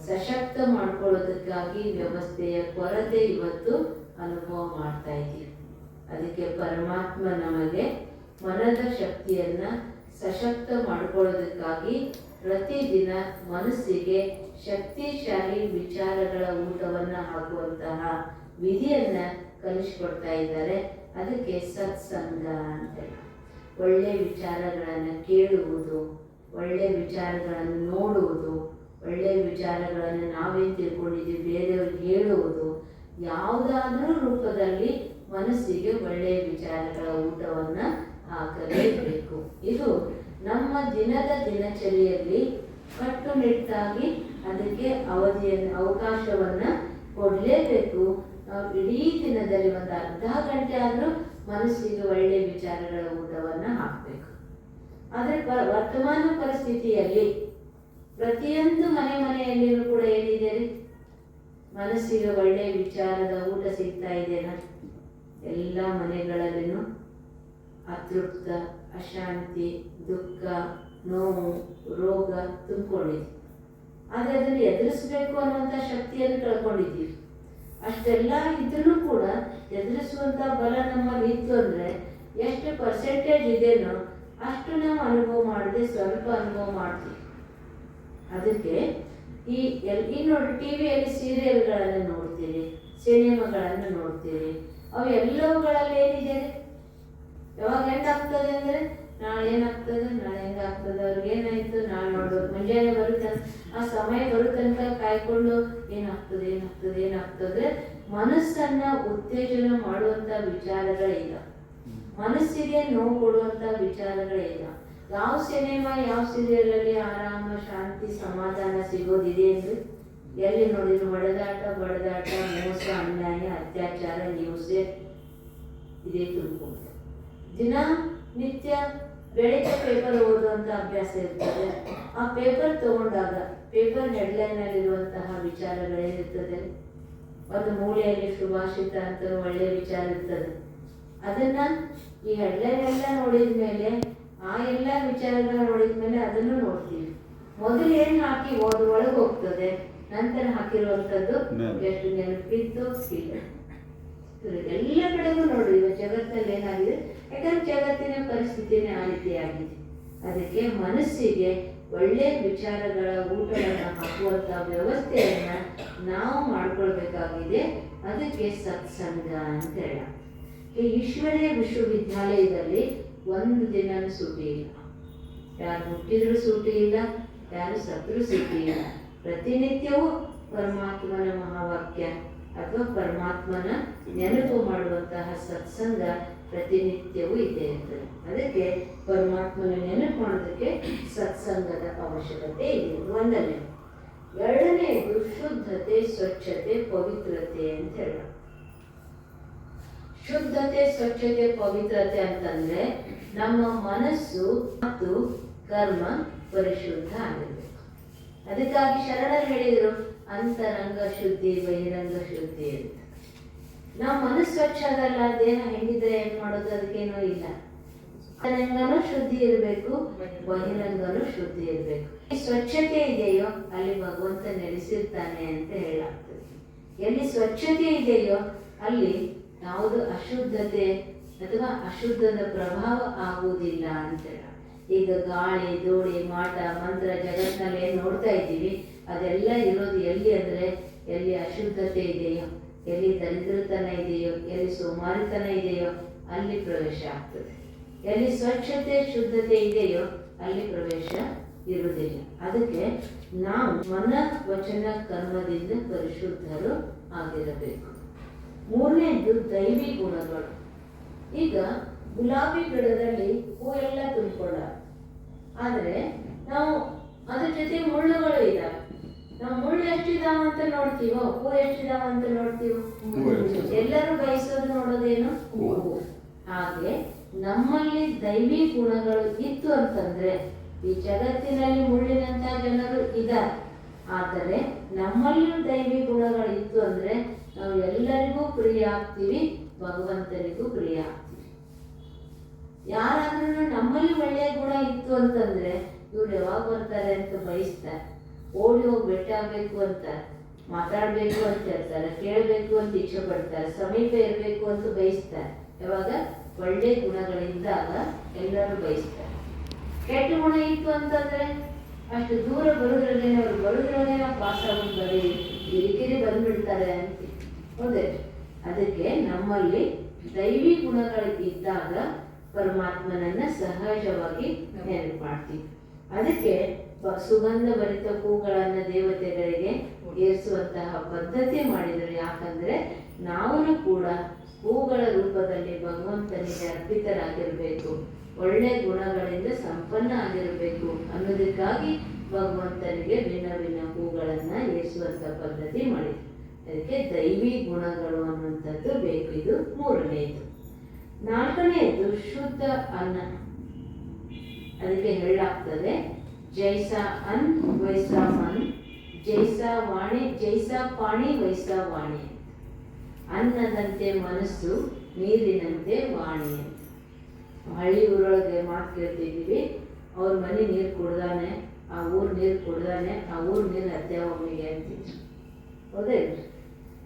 ಸಶಕ್ತ ಮಾಡ್ಕೊಳ್ಳೋದಕ್ಕಾಗಿ ವ್ಯವಸ್ಥೆಯ ಕೊರತೆ ಇವತ್ತು ಅನುಭವ ಮಾಡ್ತಾ ಇದ್ದೀವಿ. ಅದಕ್ಕೆ ಪರಮಾತ್ಮ ನಮಗೆ ಮನದ ಶಕ್ತಿಯನ್ನ ಸಶಕ್ತ ಮಾಡ್ಕೊಳ್ಳೋದಕ್ಕಾಗಿ ಪ್ರತಿದಿನ ಮನಸ್ಸಿಗೆ ಶಕ್ತಿಶಾಲಿ ವಿಚಾರಗಳ ಊಟವನ್ನ ಹಾಕುವಂತಹ ವಿಧಿಯನ್ನ ಕಲಿಸ್ಕೊಡ್ತಾ ಇದ್ದಾರೆ. ಅದಕ್ಕೆ ಸತ್ಸಂಗ ಅಂತೇಳಿ. ಒಳ್ಳೆ ವಿಚಾರಗಳನ್ನು ಕೇಳುವುದು, ಒಳ್ಳೆ ವಿಚಾರಗಳನ್ನು ನೋಡುವುದು, ಒಳ್ಳೆ ವಿಚಾರಗಳನ್ನು ನಾವೇನು ತಿಳ್ಕೊಂಡಿದ್ದೀವಿ ಬೇರೆಯವ್ರಿಗೆ ಹೇಳುವುದು, ಯಾವುದಾದ್ರೂ ರೂಪದಲ್ಲಿ ಮನಸ್ಸಿಗೆ ಒಳ್ಳೆಯ ವಿಚಾರಗಳ ಊಟವನ್ನು ಹಾಕಲೇಬೇಕು. ಇದು ನಮ್ಮ ದಿನದ ದಿನಚರಿಯಲ್ಲಿ ಕಟ್ಟುನಿಟ್ಟಾಗಿ ಅದಕ್ಕೆ ಅವಕಾಶವನ್ನು ಕೊಡಲೇಬೇಕು. ನಾವು ಇಡೀ ದಿನದಲ್ಲಿ ಒಂದು ಅರ್ಧ ಗಂಟೆ ಆದರೂ ಮನಸ್ಸಿಗೆ ಒಳ್ಳೆಯ ವಿಚಾರಗಳ ಊಟವನ್ನು ಹಾಕಬೇಕು. ಆದರೆ ವರ್ತಮಾನ ಪರಿಸ್ಥಿತಿಯಲ್ಲಿ ಪ್ರತಿಯೊಂದು ಮನೆಯಲ್ಲಿಯೂ ಕೂಡ ಏನಿದೆ ರೀ, ಮನಸ್ಸಿಗೆ ಒಳ್ಳೆಯ ವಿಚಾರದ ಊಟ ಸಿಗ್ತಾ ಇದೆಯಲ್ಲ? ಎಲ್ಲ ಮನೆಗಳಲ್ಲಿನೂ ಅತೃಪ್ತ, ಅಶಾಂತಿ, ದುಃಖ, ನೋವು, ರೋಗ ತುಂಬಿಕೊಂಡಿದೆ. ಆದರೆ ಅದನ್ನು ಎದುರಿಸಬೇಕು ಅನ್ನುವಂಥ ಶಕ್ತಿಯನ್ನು ಕಳ್ಕೊಂಡಿದ್ದೀವಿ. ಅಷ್ಟೆಲ್ಲ ಇದ್ರೂ ಕೂಡ ಎದುರಿಸುವಂಥ ಬಲ ನಮ್ಮಲ್ಲಿ ಇತ್ತು ಅಂದರೆ ಎಷ್ಟು ಪರ್ಸೆಂಟೇಜ್ ಇದೆಯೋ ಅಷ್ಟು ನಾವು ಅನುಭವ ಮಾಡದೆ ಸ್ವಲ್ಪ ಅನುಭವ ಮಾಡ್ತೀವಿ. ಅದಕ್ಕೆ ಈ ನೋಡಿ, ಟಿ ವಿಯಲ್ಲಿ ಸೀರಿಯಲ್ಗಳನ್ನು ನೋಡ್ತೀರಿ, ಸಿನಿಮಾಗಳನ್ನು ನೋಡ್ತೀರಿ. ಅವು ಎಲ್ಲವುಗಳಲ್ಲಿ ಏನಿದೆ, ಯಾವಾಗ ಹೆಂಗಾಗ್ತದೆ ಅಂದರೆ ನಾಳೆ ಏನಾಗ್ತದೆ, ನಾಳೆ ಹೆಂಗಾಗ್ತದೆ, ಅವ್ರಿಗೆ ಏನಾಯ್ತು ನಾಳೆ ನೋಡ್ಬೇಕು, ಮುಂಜಾನೆ ಬರುತ್ತೆ, ಆ ಸಮಯ ಬರೋ ತನಕ ಕಾಯ್ಕೊಂಡು ಏನಾಗ್ತದೆ ಮನಸ್ಸನ್ನ ಉತ್ತೇಜನ ಮಾಡುವಂಥ ವಿಚಾರಗಳೇ ಇಲ್ಲ. ಮನಸ್ಸಿಗೆ ನೋವು ಕೊಡುವಂಥ ವಿಚಾರಗಳೇ ಇಲ್ಲ. ಯಾವ ಸಿನಿಮಾ, ಯಾವ ಸೀರಿಯಲಲ್ಲಿ ಆರಾಮ, ಶಾಂತಿ, ಸಮಾಧಾನ ಸಿಗೋದಿದೆ ಅಂದರೆ ಎಲ್ಲಿ ನೋಡಿದ್ರು ಹೊಡೆದಾಟ, ಬಡದಾಟ, ಮೋಸ, ಅನ್ಯಾಯ, ಅತ್ಯಾಚಾರ, ಹಿಂಸೆ ಇದೇ ತುಂಬಿಕೊಂಡು ನಿತ್ಯ ಬೆಳಿಗ್ಗೆ ಪೇಪರ್ ಓದುವಂಥ ಅಭ್ಯಾಸ ಇರ್ತದೆ. ಆ ಪೇಪರ್ ತಗೊಂಡಾಗ ಪೇಪರ್ ಹೆಡ್ಲೈನಲ್ಲಿರುವಂತಹ ವಿಚಾರಗಳೇನಿರ್ತದೆ, ಒಂದು ಮೂಲೆಯಲ್ಲಿ ಸುಭಾಷಿತ ಅಂತ ಒಳ್ಳೆಯ ವಿಚಾರ ಇರ್ತದೆ. ಅದನ್ನು ಈ ಹೆಡ್ಲೈನ್ ಎಲ್ಲ ನೋಡಿದ ಮೇಲೆ, ಆ ಎಲ್ಲ ವಿಚಾರಗಳನ್ನ ನೋಡಿದ ಮೇಲೆ ಅದನ್ನು ನೋಡ್ತೀವಿ. ಮೊದಲು ಏನು ಹಾಕಿ ಒಳಗೆ ಹೋಗ್ತದೆ, ನಂತರ ಹಾಕಿರುವಂಥದ್ದು ಎಷ್ಟು ನೆನಪಿತ್ತು ಇಲ್ಲ. ಎಲ್ಲ ಕಡೆಗೂ ನೋಡಿ, ಇವಾಗ ಜಗತ್ತಲ್ಲಿ ಏನಾಗಿದೆ, ಯಾಕಂದ್ರೆ ಜಗತ್ತಿನ ಪರಿಸ್ಥಿತಿನೇ ಆ ರೀತಿಯಾಗಿದೆ. ಅದಕ್ಕೆ ಮನಸ್ಸಿಗೆ ಒಳ್ಳೆಯ ವಿಚಾರಗಳ ಊಟವನ್ನು ಹಾಕುವಂಥ ವ್ಯವಸ್ಥೆಯನ್ನು ನಾವು ಮಾಡ್ಕೊಳ್ಬೇಕಾಗಿದೆ. ಅದಕ್ಕೆ ಸತ್ಸಂಗ ಅಂತ ಹೇಳ. ಈ ಈಶ್ವರೀಯ ವಿಶ್ವವಿದ್ಯಾಲಯದಲ್ಲಿ ಒಂದು ದಿನ ಸೂಟಿ ಇಲ್ಲ, ಯಾರು ಹುಟ್ಟಿದ್ರು ಸೂಟಿ ಇಲ್ಲ, ಯಾರು ಸತ್ರು ಸೂಟಿ ಇಲ್ಲ. ಪ್ರತಿನಿತ್ಯವೂ ಪರಮಾತ್ಮನ ಮಹಾವಾಕ್ಯ ಅಥವಾ ಪರಮಾತ್ಮನ ನೆನಪು ಮಾಡುವಂತಹ ಸತ್ಸಂಗ ಪ್ರತಿನಿತ್ಯವೂ ಇದ್ದೇ ಇರ್ತದೆ. ಅದಕ್ಕೆ ಪರಮಾತ್ಮನ ನೆನಪು ಮಾಡೋದಕ್ಕೆ ಸತ್ಸಂಗದ ಅವಶ್ಯಕತೆ ಇದೆ. ಒಂದನೇ. ಎರಡನೇದು ಶುದ್ಧತೆ, ಸ್ವಚ್ಛತೆ, ಪವಿತ್ರತೆ ಅಂತ ಹೇಳ. ಶುದ್ಧತೆ, ಸ್ವಚ್ಛತೆ, ಪವಿತ್ರತೆ ಅಂತಂದ್ರೆ ನಮ್ಮ ಮನಸ್ಸು ಮತ್ತು ಕರ್ಮ ಪರಿಶುದ್ಧ ಆಗಿರ್ಬೇಕು. ಅದಕ್ಕಾಗಿ ಶರಣರು ಹೇಳಿದರು, ಅಂತರಂಗ ಶುದ್ಧಿ, ಬಹಿರಂಗ ಶುದ್ಧಿ ಅಂತ. ನಾವು ಮನಸ್ಸು ಸ್ವಚ್ಛ ಅದಲ್ಲ, ದೇಹ ಹೆಂಗಿದ್ರೆ ಏನ್ ಮಾಡೋದು, ಅದಕ್ಕೇನೋ ಇಲ್ಲ. ಅಂತರಂಗನೂ ಶುದ್ಧಿ ಇರಬೇಕು, ಬಹಿರಂಗನೂ ಶುದ್ಧಿ ಇರಬೇಕು. ಈ ಸ್ವಚ್ಛತೆ ಇದೆಯೋ ಅಲ್ಲಿ ಭಗವಂತ ನೆಲೆಸಿರ್ತಾನೆ ಅಂತ ಹೇಳಾಗ್ತದೆ. ಎಲ್ಲಿ ಸ್ವಚ್ಛತೆ ಇದೆಯೋ ಅಲ್ಲಿ ಯಾವುದು ಅಶುದ್ಧತೆ ಅಥವಾ ಅಶುದ್ಧದ ಪ್ರಭಾವ ಆಗುವುದಿಲ್ಲ ಅಂತ ಹೇಳ. ಈಗ ಗಾಳಿ, ಧೂಳಿ, ಮಾಟ, ಮಂತ್ರ ಜಗತ್ತಿನಲ್ಲಿ ಏನು ನೋಡ್ತಾ ಇದ್ದೀವಿ, ಅದೆಲ್ಲ ಇರೋದು ಎಲ್ಲಿ ಅಂದರೆ ಎಲ್ಲಿ ಅಶುದ್ಧತೆ ಇದೆಯೋ, ಎಲ್ಲಿ ದರಿದ್ರತನ ಇದೆಯೋ, ಎಲ್ಲಿ ಸೋಮಾರಿತನ ಇದೆಯೋ ಅಲ್ಲಿ ಪ್ರವೇಶ ಆಗ್ತದೆ. ಎಲ್ಲಿ ಸ್ವಚ್ಛತೆ, ಶುದ್ಧತೆ ಇದೆಯೋ ಅಲ್ಲಿ ಪ್ರವೇಶ ಇರುವುದಿಲ್ಲ. ಅದಕ್ಕೆ ನಾವು ಮನ, ವಚನ, ಕರ್ಮದಿಂದ ಪರಿಶುದ್ಧರು ಆಗಿರಬೇಕು. ಮೂರನೇದು ದೈವಿ ಗುಣಗಳು. ಈಗ ಗುಲಾಬಿ ಗಿಡದಲ್ಲಿ ಹೂ ಎಲ್ಲ ತುಂಬಿಕೊಂಡ, ಆದರೆ ನಾವು ಅದ್ರ ಜೊತೆ ಮುಳ್ಳುಗಳು ಇದ್ದಾವೆ. ನಾವು ಮುಳ್ಳು ಎಷ್ಟಿದಾವ ಅಂತ ನೋಡ್ತೀವೋ, ಹೂ ಎಷ್ಟಿದಾವ ಅಂತ ನೋಡ್ತೀವೋ. ಎಲ್ಲರೂ ಬಯಸೋದು ನೋಡೋದೇನು, ಹೂವು. ಹಾಗೆ ನಮ್ಮಲ್ಲಿ ದೈವಿ ಗುಣಗಳು ಇತ್ತು ಅಂತಂದ್ರೆ ಈ ಜಗತ್ತಿನಲ್ಲಿ ಮುಳ್ಳಿನಂತ ಜನರು ಇದ್ದಾರೆ. ಆದರೆ ನಮ್ಮಲ್ಲಿಯೂ ದೈವಿ ಗುಣಗಳು ಇತ್ತು ಅಂದ್ರೆ ನಾವು ಎಲ್ಲರಿಗೂ ಪ್ರಿಯ ಆಗ್ತೀವಿ, ಭಗವಂತನಿಗೂ ಪ್ರಿಯ ಆಗ್ತೀವಿ. ಯಾರಾದ್ರೂ ನಮ್ಮಲ್ಲಿ ಒಳ್ಳೆಯ ಗುಣ ಇತ್ತು ಅಂತಂದ್ರೆ ಇವ್ರು ಯಾವಾಗ ಬರ್ತಾರೆ ಅಂತ ಬಯಸ್ತಾರೆ, ಓಡಿ ಹೋಗಿ ಭೇಟಿ ಆಗ್ಬೇಕು ಅಂತ, ಮಾತಾಡ್ಬೇಕು ಅಂತ ಹೇಳ್ತಾರೆ, ಕೇಳಬೇಕು ಅಂತ ಇಚ್ಛೆ ಪಡ್ತಾರೆ, ಸಮೀಪ ಇರಬೇಕು ಅಂತ ಬಯಸ್ತಾರೆ. ಯಾವಾಗ ಒಳ್ಳೆ ಗುಣಗಳಿಂದಾಗ ಎಲ್ಲರೂ ಬಯಸ್ತಾರೆ. ಕೆಟ್ಟ ಗುಣ ಇತ್ತು ಅಂತಂದ್ರೆ ಅಷ್ಟು ದೂರ ಬರುದ್ರಲ್ಲೇ ಅವ್ರು ಬರುದ್ರಲ್ಲೇ ನಾವು ಪಾಸ್ ಆಗೋದು ಬರೀ ಕಿರಿಕಿರಿ ಬಂದ್ಬಿಡ್ತಾರೆ ಅಂತ. ಹೌದೇ? ಅದಕ್ಕೆ ನಮ್ಮಲ್ಲಿ ದೈವಿ ಗುಣಗಳು ಇದ್ದಾಗ ಪರಮಾತ್ಮನನ್ನ ಸಹಜವಾಗಿ ನೆನಪು ಮಾಡ್ತೀವಿ. ಅದಕ್ಕೆ ಸುಗಂಧ ಭರಿತ ಹೂಗಳನ್ನು ದೇವತೆಗಳಿಗೆ ಏರಿಸುವಂತಹ ಪದ್ಧತಿ ಮಾಡಿದರು. ಯಾಕಂದ್ರೆ ನಾವು ಕೂಡ ಹೂಗಳ ರೂಪದಲ್ಲಿ ಭಗವಂತನಿಗೆ ಅರ್ಪಿತರಾಗಿರಬೇಕು, ಒಳ್ಳೆ ಗುಣಗಳಿಂದ ಸಂಪನ್ನ ಆಗಿರಬೇಕು ಅನ್ನೋದಕ್ಕಾಗಿ ಭಗವಂತನಿಗೆ ಭಿನ್ನ ಭಿನ್ನ ಹೂಗಳನ್ನು ಏರಿಸುವಂಥ ಪದ್ಧತಿ ಮಾಡಿದ್ರು. ಅದಕ್ಕೆ ದೈವಿ ಗುಣಗಳು ಅನ್ನುವಂಥದ್ದು ಬೇಕು. ಇದು ಮೂರನೆಯದು. ನಾಲ್ಕನೆಯದು ಶುದ್ಧ ಅನ್ನ. ಅದಕ್ಕೆ ಹೇಳಲಾಗ್ತದೆ, ಜೈಸಾ ಅನ್ ವೈಸಾ ಮನ್, ಜೈಸಾ ವಾಣಿ ಜೈಸಾ ಪಾಣಿ ವೈಸಾ ವಾಣಿ. ಅನ್ನದಂತೆ ಮನಸ್ಸು, ನೀರಿನಂತೆ ವಾಣಿ ಅಂತ. ಹಳ್ಳಿ ಊರೊಳಗೆ ಮಾತು ಕೇಳ್ತಿದ್ದೀವಿ, ಅವ್ರ ಮನೆ ನೀರು ಕುಡ್ದಾನೆ, ಆ ಊರು ನೀರು ಕುಡ್ದಾನೆ, ಆ ಊರು ನೀರು ಅದ್ದೇ ಒಮ್ಮಿಗೆ ಅಂತಿದ್ರು. ಹೌದೇ?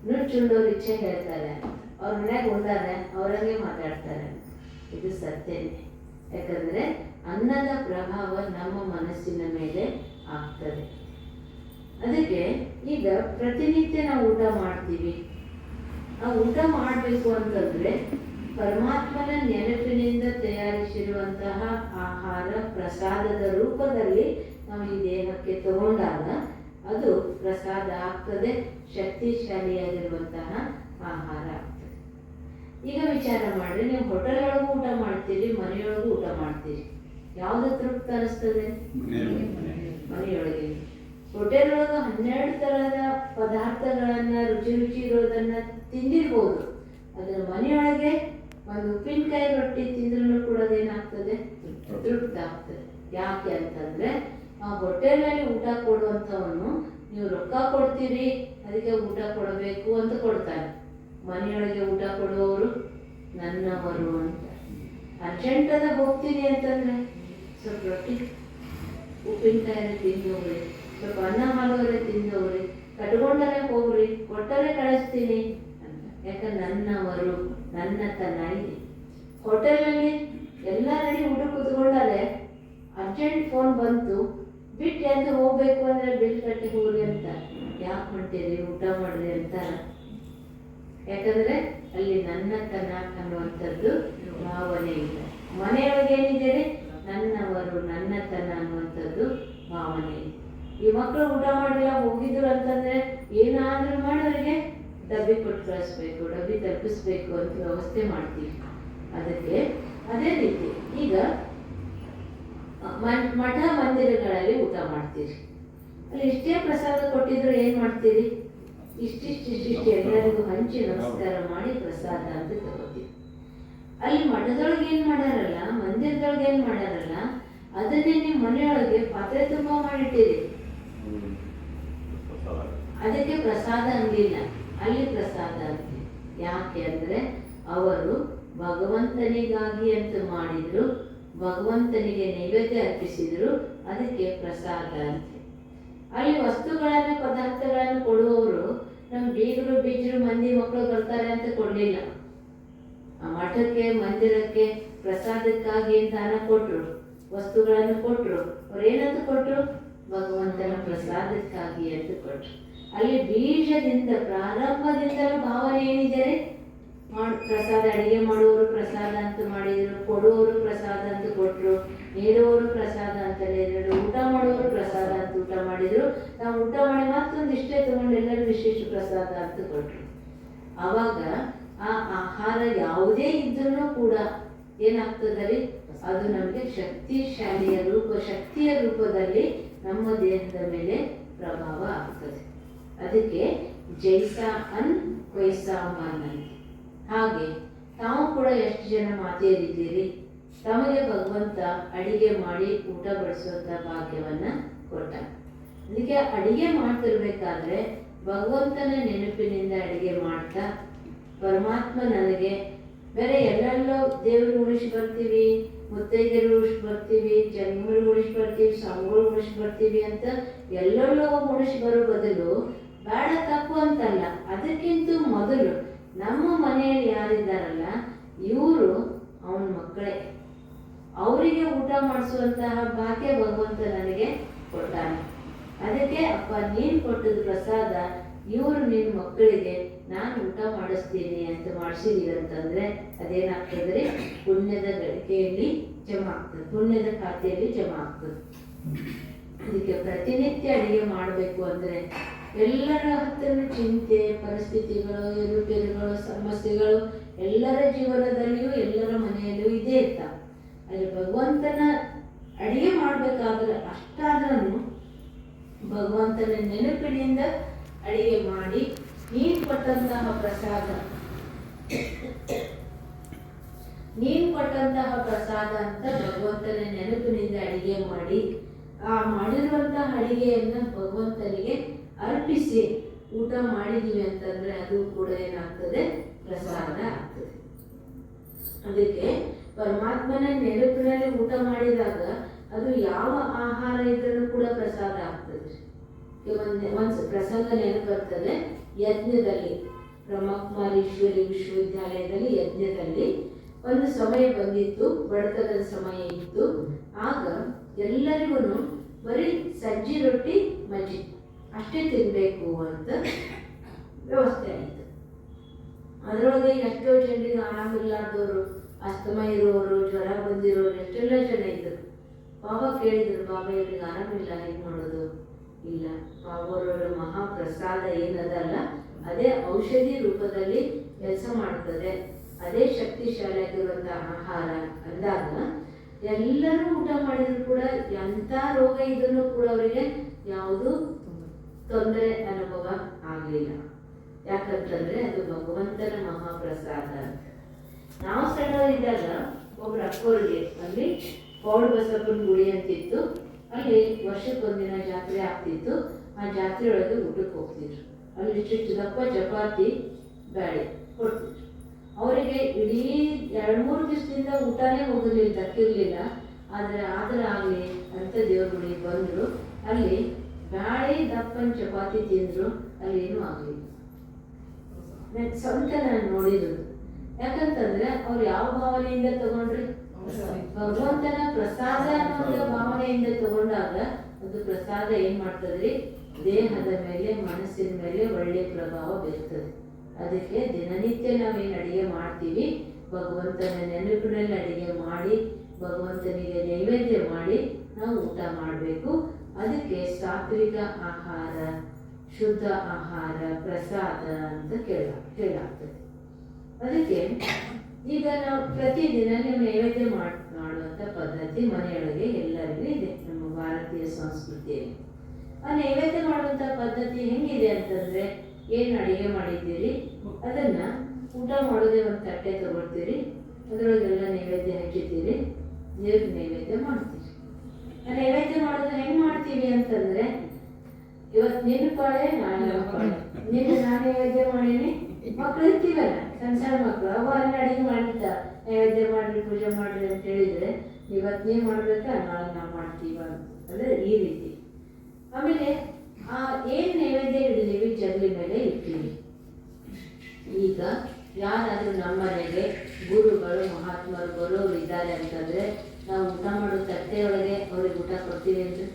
ನುಚ್ಚುಂಡೋರು ಇಚ್ಛೆ ಹೇಳ್ತಾರೆ, ಅವ್ರ ಮನ್ಯಾಗ ಉಂಡಾರೆ ಅವರಂಗೆ ಮಾತಾಡ್ತಾರೆ. ಇದು ಸತ್ಯನೇ. ಯಾಕಂದರೆ ಅನ್ನದ ಪ್ರಭಾವ ನಮ್ಮ ಮನಸ್ಸಿನ ಮೇಲೆ ಆಗ್ತದೆ. ಅದಕ್ಕೆ ಈಗ ಪ್ರತಿನಿತ್ಯ ನಾವು ಊಟ ಮಾಡ್ತೀವಿ. ನಾವು ಊಟ ಮಾಡಬೇಕು ಅಂತಂದರೆ ಪರಮಾತ್ಮನ ನೆನಪಿನಿಂದ ತಯಾರಿಸಿರುವಂತಹ ಆಹಾರ ಪ್ರಸಾದದ ರೂಪದಲ್ಲಿ ನಾವು ಈ ದೇಹಕ್ಕೆ ತಗೊಂಡಾಗ ಅದು ಪ್ರಸಾದ ಆಗ್ತದೆ, ಶಕ್ತಿಶಾಲಿಯಾಗಿರುವಂತಹ ಆಹಾರ ಆಗ್ತದೆ. ಈಗ ವಿಚಾರ ಮಾಡಿರಿ, ನೀವು ಹೋಟೆಲ್ನೊಳಗೂ ಊಟ ಮಾಡ್ತೀರಿ, ಮನೆಯೊಳಗೂ ಊಟ ಮಾಡ್ತೀರಿ. ಯಾವುದು ತೃಪ್ತ ಅನಿಸ್ತದೆ? ಮನೆಯೊಳಗೆ. ಹೋಟೆಲ್ನೊಳಗೆ 12 ಥರದ ಪದಾರ್ಥಗಳನ್ನು ರುಚಿ ರುಚಿ ಇರೋದನ್ನು ತಿಂದಿರ್ಬೋದು. ಅದರ ಮನೆಯೊಳಗೆ ಒಂದು ಉಪ್ಪಿನಕಾಯಿ ರೊಟ್ಟಿ ತಿಂದ್ರೂ ಕೂಡ ಅದೇನಾಗ್ತದೆ? ತೃಪ್ತ ಆಗ್ತದೆ. ಯಾಕೆ ಅಂತಂದರೆ ಆ ಹೋಟೆಲ್ನಲ್ಲಿ ಊಟ ಕೊಡುವಂಥವನು ನೀವು ರೊಕ್ಕ ಕೊಡ್ತೀರಿ, ಅದಕ್ಕೆ ಊಟ ಕೊಡಬೇಕು ಅಂತ ಕೊಡ್ತಾನೆ. ಮನೆಯೊಳಗೆ ಊಟ ಕೊಡುವವರು ನನ್ನವರು ಅಂತ. ಅರ್ಜೆಂಟದ ಹೋಗ್ತೀನಿ ಅಂತಂದರೆ ಸ್ವಲ್ಪ ರೊಟ್ಟಿ ಉಪ್ಪಿನಕಾಯಿ ತಿಂದೋಗ್ರಿ, ಸ್ವಲ್ಪ ಅನ್ನ ಮಾಡೋರೆ ತಿಂದೋಗ್ರಿ, ಕಟ್ಕೊಂಡರೆ ಹೋಗ್ರಿ, ಕೊಟ್ಟರೆ ಕಳಿಸ್ತೀನಿ ಅಂತ. ಯಾಕಂದ್ರೆ ನನ್ನವರು, ನನ್ನತನ ಇದೆ. ಹೋಟೆಲಲ್ಲಿ ಎಲ್ಲ ರೆಡಿ ಊಟ ಕೂತ್ಕೊಂಡಾರೆ, ಅರ್ಜೆಂಟ್ ಫೋನ್ ಬಂತು, ಬಿಟ್ಟು ಅಂತ ಹೋಗ್ಬೇಕು ಅಂದರೆ ಬಿಲ್ ಕಟ್ಟಿ ಹೋಗ್ರಿ ಅಂತ. ಯಾಕೆ ಹೊಂಟೀರಿ? ಊಟ ಮಾಡ್ರಿ ಅಂತಾರ. ಯಾಕಂದರೆ ಅಲ್ಲಿ ನನ್ನತನ ಅನ್ನುವಂಥದ್ದು ಭಾವನೆ ಇಲ್ಲ. ಮನೆಯೊಳಗೆ ಏನಿದೆ? ನನ್ನವರು, ನನ್ನತನ ಅನ್ನುವಂಥದ್ದು ಭಾವನೆ ಇದೆ. ಈ ಮಕ್ಕಳು ಊಟ ಮಾಡಿಲ್ಲ ಹೋಗಿದ್ರು ಅಂತಂದರೆ ಏನಾದರೂ ಮಾಡಿ ಅವರಿಗೆ ಡಬ್ಬಿ ಕೊಟ್ಟು ಕಳಿಸ್ಬೇಕು, ಡಬ್ಬಿ ತಪ್ಪಿಸ್ಬೇಕು ಅಂತ ವ್ಯವಸ್ಥೆ ಮಾಡ್ತೀವಿ. ಅದಕ್ಕೆ ಅದೇ ರೀತಿ ಈಗ ಮಠ ಮಂದಿರಗಳಲ್ಲಿ ಊಟ ಮಾಡ್ತೀರಿ, ಅಲ್ಲಿ ಇಷ್ಟೇ ಪ್ರಸಾದ ಕೊಟ್ಟಿದ್ರು ಏನು ಮಾಡ್ತೀರಿ? ಇಷ್ಟಿಷ್ಟು ಎಲ್ಲರಿಗೂ ಹಂಚಿ ನಮಸ್ಕಾರ ಮಾಡಿ ಪ್ರಸಾದ ಅಂತ ತಗೋತೀವಿ. ಅಲ್ಲಿ ಮಠದೊಳಗೆ ಏನು ಮಾಡ್ಯಾರಲ್ಲ, ಮಂದಿರದೊಳಗೆ ಏನು ಮಾಡ್ಯಾರಲ್ಲ, ಅದನ್ನೇ ನೀವು ಮನೆಯೊಳಗೆ ಪಾತ್ರೆ ತುಂಬ ಮಾಡಿಟ್ಟಿರಿ. ಅದಕ್ಕೆ ಪ್ರಸಾದ ಅನ್ನಲಿಲ್ಲ, ಅಲ್ಲಿ ಪ್ರಸಾದ ಅಂತೀವಿ. ಯಾಕೆ ಅಂದರೆ ಅವರು ಭಗವಂತನಿಗಾಗಿ ಅಂತ ಮಾಡಿದ್ರು, ಭಗವಂತನಿಗೆ ನೈವೇದ್ಯ ಅರ್ಪಿಸಿದ್ರು, ಅದಕ್ಕೆ ಪ್ರಸಾದ ಅಂತ. ಅಲ್ಲಿ ವಸ್ತುಗಳನ್ನು ಪದಾರ್ಥಗಳನ್ನು ಕೊಡುವವರು ನಮ್ಮ ಬೀಗರು ಬೀಜರು ಮಂದಿ ಮಕ್ಕಳು ಬರ್ತಾರೆ ಅಂತ ಕೊಡಲಿಲ್ಲ. ಆ ಮಠಕ್ಕೆ ಮಂದಿರಕ್ಕೆ ಪ್ರಸಾದಕ್ಕಾಗಿ ದಾನ ಕೊಟ್ಟರು, ವಸ್ತುಗಳನ್ನು ಕೊಟ್ಟರು. ಅವ್ರು ಏನಂತ ಕೊಟ್ಟರು? ಭಗವಂತನ ಪ್ರಸಾದಕ್ಕಾಗಿ ಅಂತ ಕೊಟ್ಟರು. ಅಲ್ಲಿ ಬೀಜದಿಂದ ಪ್ರಾರಂಭದಿಂದಲೂ ಭಾವನೆ ಏನಿದೆ? ಪ್ರಸಾದ, ಅಡಿಗೆ ಮಾಡುವವರು ಪ್ರಸಾದ ಅಂತ ಮಾಡಿದರು, ಕೊಡುವವರು ಪ್ರಸಾದ ಅಂತ ಕೊಟ್ಟರು, ನೀಡುವವರು ಪ್ರಸಾದ ಅಂತ ಹೇಳಿದ್ರು, ಊಟ ಮಾಡುವವರು ಪ್ರಸಾದ ಅಂತ ಊಟ ಮಾಡಿದರು, ನಾವು ಊಟ ಮಾಡಿ ಮತ್ತೊಂದು ಇಷ್ಟೇ ತಗೊಂಡು ಎಲ್ಲರೂ ವಿಶೇಷ ಪ್ರಸಾದ ಅಂತ ಕೊಟ್ಟರು. ಆವಾಗ ಆ ಆಹಾರ ಯಾವುದೇ ಇದ್ರೂ ಕೂಡ ಏನಾಗ್ತದೆ? ಅದು ನಮಗೆ ಶಕ್ತಿಶಾಲಿಯ ಶಕ್ತಿಯ ರೂಪದಲ್ಲಿ ನಮ್ಮ ದೇಹದ ಮೇಲೆ ಪ್ರಭಾವ ಆಗ್ತದೆ. ಅದಕ್ಕೆ ಜೈಸಾ ಅನ್ ವೈಸಾ ಮನ್. ಹಾಗೆ ತಾವು ಕೂಡ ಎಷ್ಟು ಜನ ಮಾತೆಯರಿದ್ದೀರಿ, ತಮಗೆ ಭಗವಂತ ಅಡಿಗೆ ಮಾಡಿ ಊಟ ಬಡಿಸುವಂಥ ಭಾಗ್ಯವನ್ನು ಕೊಟ್ಟ. ಅದಕ್ಕೆ ಅಡಿಗೆ ಮಾಡ್ತಿರ್ಬೇಕಾದ್ರೆ ಭಗವಂತನ ನೆನಪಿನಿಂದ ಅಡಿಗೆ ಮಾಡ್ತಾ, ಪರಮಾತ್ಮ ನನಗೆ ಬೇರೆ ಎಲ್ಲೆಲ್ಲೋ ದೇವರು ಉಳಿಸಿ ಬರ್ತೀವಿ, ಮುತ್ತೈದೆರು ಉಳಿಸಿ ಬರ್ತೀವಿ, ಜನ್ಮಗಳು ಉಳಿಸಿ ಬರ್ತೀವಿ, ಸ್ವಾಮಿಗಳು ಉಳಿಸಿ ಬರ್ತೀವಿ ಅಂತ ಎಲ್ಲೆಲ್ಲೋ ಉಳಿಸಿ ಬರೋ ಬದಲು ಬೇಡ, ತಪ್ಪು ಅಂತಲ್ಲ, ಅದಕ್ಕಿಂತ ಮೊದಲು ನಮ್ಮ ಮನೆಯಲ್ಲಿ ಯಾರಿದ್ದಾರಲ್ಲ ಇವರು ಅವನ ಮಕ್ಕಳೇ, ಅವರಿಗೆ ಊಟ ಮಾಡಿಸುವಂತಹ ಭಾಗ್ಯ ಭಗವಂತ ನನಗೆ ಕೊಟ್ಟಾನೆ. ಅದಕ್ಕೆ ಅಪ್ಪ ನೀನು ಕೊಟ್ಟದ ಪ್ರಸಾದ ಇವರು ನಿನ್ನ ಮಕ್ಕಳಿಗೆ ನಾನು ಊಟ ಮಾಡಿಸ್ತೀನಿ ಅಂತ ಮಾಡಿಸಿದೀವಿ ಅಂತಂದರೆ ಅದೇನಾಗ್ತದೆ? ಪುಣ್ಯದ ಗಳಿಕೆಯಲ್ಲಿ ಜಮಾ ಆಗ್ತದೆ, ಪುಣ್ಯದ ಖಾತೆಯಲ್ಲಿ ಜಮಾ ಆಗ್ತದೆ. ಇದಕ್ಕೆ ಪ್ರತಿನಿತ್ಯ ಅಡಿಗೆ ಮಾಡಬೇಕು ಅಂದರೆ ಎಲ್ಲರ ಹತ್ತಿರ ಚಿಂತೆ, ಪರಿಸ್ಥಿತಿಗಳು, ಏರುಪೇರುಗಳು, ಸಮಸ್ಯೆಗಳು ಎಲ್ಲರ ಜೀವನದಲ್ಲಿಯೂ ಎಲ್ಲರ ಮನೆಯಲ್ಲಿಯೂ ಇದೇ ಇರ್ತಾವೆ. ಅಲ್ಲಿ ಭಗವಂತನ ಅಡಿಗೆ ಮಾಡಬೇಕಾದ್ರೆ ಅಷ್ಟಾದ್ರೂ ಭಗವಂತನ ನೆನಪಿನಿಂದ ಅಡಿಗೆ ಮಾಡಿ ನೀನು ಕೊಟ್ಟಂತಹ ಪ್ರಸಾದ ಅಂತ ಭಗವಂತನ ನೆನಪಿನಿಂದ ಅಡಿಗೆ ಮಾಡಿ ಆ ಮಾಡಿರುವಂತಹ ಅಡಿಗೆಯನ್ನು ಭಗವಂತನಿಗೆ ಅರ್ಪಿಸಿ ಊಟ ಮಾಡಿದೀವಿ ಅಂತಂದ್ರೆ ಅದು ಕೂಡ ಏನಾಗ್ತದೆ, ಪ್ರಸಾದ ಆಗ್ತದೆ. ಅದಕ್ಕೆ ಪರಮಾತ್ಮನ ನೆನಪಿನಲ್ಲಿ ಊಟ ಮಾಡಿದಾಗ ಅದು ಯಾವ ಆಹಾರ ಇದ್ರೂ ಕೂಡ ಪ್ರಸಾದ ಆಗ್ತದೆ. ಒಂದು ಪ್ರಸಂಗ ನೆನಪು ಬರ್ತದೆ. ಯಜ್ಞದಲ್ಲಿ ಬ್ರಹ್ಮಕುಮಾರೀಶ್ವರಿ ವಿಶ್ವವಿದ್ಯಾಲಯದಲ್ಲಿ ಯಜ್ಞದಲ್ಲಿ ಒಂದು ಸಮಯ ಬಂದಿತ್ತು, ಬಡತನದ ಸಮಯ ಇತ್ತು. ಆಗ ಎಲ್ಲರಿಗೂ ಬರೀ ಸಜ್ಜಿ ರೊಟ್ಟಿ ಮಜ್ಜಿ ಅಷ್ಟೇ ತಿನ್ನಬೇಕು ಅಂತ ವ್ಯವಸ್ಥೆ ಆಯಿತು. ಅದರೊಳಗೆ ಎಷ್ಟೋ ಜನರಿಗೆ ಆರಾಮಿಲ್ಲಾದವರು, ಅಸ್ತಮ ಇರೋರು, ಜ್ವರ ಬಂದಿರೋರು ಎಷ್ಟೆಲ್ಲ ಜನ ಇದ್ದರು. ಬಾಬಾ ಕೇಳಿದರು, ಬಾಬಾ ಇವ್ರಿಗೆ ಆರಾಮಿಲ್ಲ, ಹೇಗೆ ಮಾಡೋದು? ಇಲ್ಲ, ಬಾಬಾರವರ ಮಹಾಪ್ರಸಾದ ಏನದಲ್ಲ ಅದೇ ಔಷಧಿ ರೂಪದಲ್ಲಿ ಕೆಲಸ ಮಾಡ್ತದೆ, ಅದೇ ಶಕ್ತಿಶಾಲಿಯಾಗಿರುವಂತಹ ಆಹಾರ ಅಂದಾಗ ಎಲ್ಲರೂ ಊಟ ಮಾಡಿದ್ರು ಕೂಡ ಎಂಥ ರೋಗ ಇದನ್ನು ಕೂಡ ಅವರಿಗೆ ಯಾವುದೂ ತೊಂದರೆ ಅನುಭವ ಆಗಲಿಲ್ಲ. ಯಾಕಂತಂದ್ರೆ ಅದು ಭಗವಂತನ ಮಹಾಪ್ರಸಾದ. ನಾವು ಸಣ್ಣವರಿದ್ದಾಗ ಒಬ್ರು ಅಕ್ಕೋರಿಗೆ ಅಲ್ಲಿ ಪೌಡ್ ಬಸಪ್ಪನ ಗುಡಿ ಅಂತಿತ್ತು, ಅಲ್ಲಿ ವರ್ಷಕ್ಕೊಂದಿನ ಜಾತ್ರೆ ಆಗ್ತಿತ್ತು. ಆ ಜಾತ್ರೆ ಒಳಗೆ ಊಟಕ್ಕೆ ಹೋಗ್ತಿದ್ರು. ಅಲ್ಲಿ ಇಷ್ಟಿಷ್ಟು ದಪ್ಪ ಚಪಾತಿ ಬ್ಯಾಳೆ ಕೊಡ್ತಿದ್ರು. ಅವರಿಗೆ ಇಡೀ 2-3 ದಿವಸದಿಂದ ಊಟನೇ ಹೋಗಲಿಲ್ಲ, ದಕ್ಕಿರಲಿಲ್ಲ. ಆದರೆ ಆಗಲಿ ಅಂತ ದೇವ್ರ ಗುಡಿಗೆ ಬಂದರು. ಅಲ್ಲಿ ಬ್ಯಾಳೆ ದಪ್ಪನ ಚಪಾತಿ ತಿಂದರು, ಅಲ್ಲಿ ಏನೂ ಆಗಲಿಲ್ಲ. ಸ್ವಂತ ನಾನು ನೋಡಿದ್ರು. ಯಾಕಂತಂದ್ರೆ ಅವ್ರು ಯಾವ ಭಾವನೆಯಿಂದ ತಗೊಂಡ್ರಿ? ಭಗವಂತನ ಪ್ರಸಾದ ಅನ್ನೋ ಭಾವನೆಯಿಂದ ತಗೊಂಡಾಗ ಅದು ಪ್ರಸಾದ ಏನ್ ಮಾಡ್ತದ್ರಿ? ದೇಹದ ಮೇಲೆ, ಮನಸ್ಸಿನ ಮೇಲೆ ಒಳ್ಳೆ ಪ್ರಭಾವ ಬೀರ್ತದೆ. ಅದಕ್ಕೆ ದಿನನಿತ್ಯ ನಾವೇನು ಅಡಿಗೆ ಮಾಡ್ತೀವಿ, ಭಗವಂತನ ನೆನಪಿನಲ್ಲಿ ಅಡಿಗೆ ಮಾಡಿ ಭಗವಂತನಿಗೆ ನೈವೇದ್ಯ ಮಾಡಿ ನಾವು ಊಟ ಮಾಡಬೇಕು. ಅದಕ್ಕೆ ಸಾತ್ವಿಕ ಆಹಾರ, ಶುದ್ಧ ಆಹಾರ, ಪ್ರಸಾದ ಅಂತ ಕೇಳಾಗ್ತದೆ. ಅದಕ್ಕೆ ಈಗ ನಾವು ಪ್ರತಿದಿನ ನೀವು ನೈವೇದ್ಯ ಮಾಡುವಂಥ ಪದ್ಧತಿ ಮನೆಯೊಳಗೆ ಎಲ್ಲರಿಗೂ ಇದೆ ನಮ್ಮ ಭಾರತೀಯ ಸಂಸ್ಕೃತಿಯಲ್ಲಿ. ಆ ನೈವೇದ್ಯ ಮಾಡುವಂಥ ಪದ್ಧತಿ ಹೆಂಗಿದೆ ಅಂತಂದ್ರೆ, ಏನು ಅಡಿಗೆ ಮಾಡಿದ್ದೀರಿ ಅದನ್ನ ಊಟ ಮಾಡೋದೇ ಒಂದು ತಟ್ಟೆ ತಗೊಳ್ತೀರಿ, ಅದರೊಳಗೆಲ್ಲ ನೈವೇದ್ಯ ಹಚ್ಚಿದ್ದೀರಿ, ದೇವ್ರ ನೈವೇದ್ಯ ಮಾಡ್ತೀರಿ. ಆ ನೈವೇದ್ಯ ಮಾಡೋದು ಹೆಂಗ್ ಮಾಡ್ತೀವಿ ಅಂತಂದ್ರೆ, ಇವತ್ತು ನಿನ್ನ ಪಾಳೆ ನಾಳೆ ಪಾಳೆ, ನಿನ್ನ ನಾನು ನೈವೇದ್ಯ ಮಾಡೀನಿ. ಮಕ್ಳು ಇರ್ತೀವಲ್ಲ, ಸಣ್ಣ ಸಣ್ಣ ಮಕ್ಕಳು, ಅವ ಅಲ್ಲಿ ಅಡಿಗೆ ಮಾಡಿರ್ತ, ನೈವೇದ್ಯ ಮಾಡ್ರಿ, ಪೂಜೆ ಮಾಡ್ರಿ ಅಂತ ಹೇಳಿದ್ರೆ, ಇವತ್ತು ನೀವು ಮಾಡ್ಬೇಕಾ, ನಾಳೆ ನಾವು ಮಾಡ್ತೀವ ಅಂದ್ರೆ ಈ ರೀತಿ. ಆಮೇಲೆ ಆ ಏನ್ ನೈವೇದ್ಯ ಹಿಡಿದೀವಿ ಜಗಲಿ ಮೇಲೆ ಇಡ್ತೀವಿ. ಈಗ ಯಾರಾದ್ರೂ ನಮ್ಮ ಮನೆಗೆ ಗುರುಗಳು, ಮಹಾತ್ಮರು ಬರೋರು ಇದ್ದಾರೆ ಅಂತಂದ್ರೆ ನಾವು ಊಟ ಮಾಡೋ ತಟ್ಟೆಯೊಳಗೆ ಅವ್ರಿಗೆ ಊಟ ಕೊಡ್ತೀವಿ ಅಂದ್ರೆ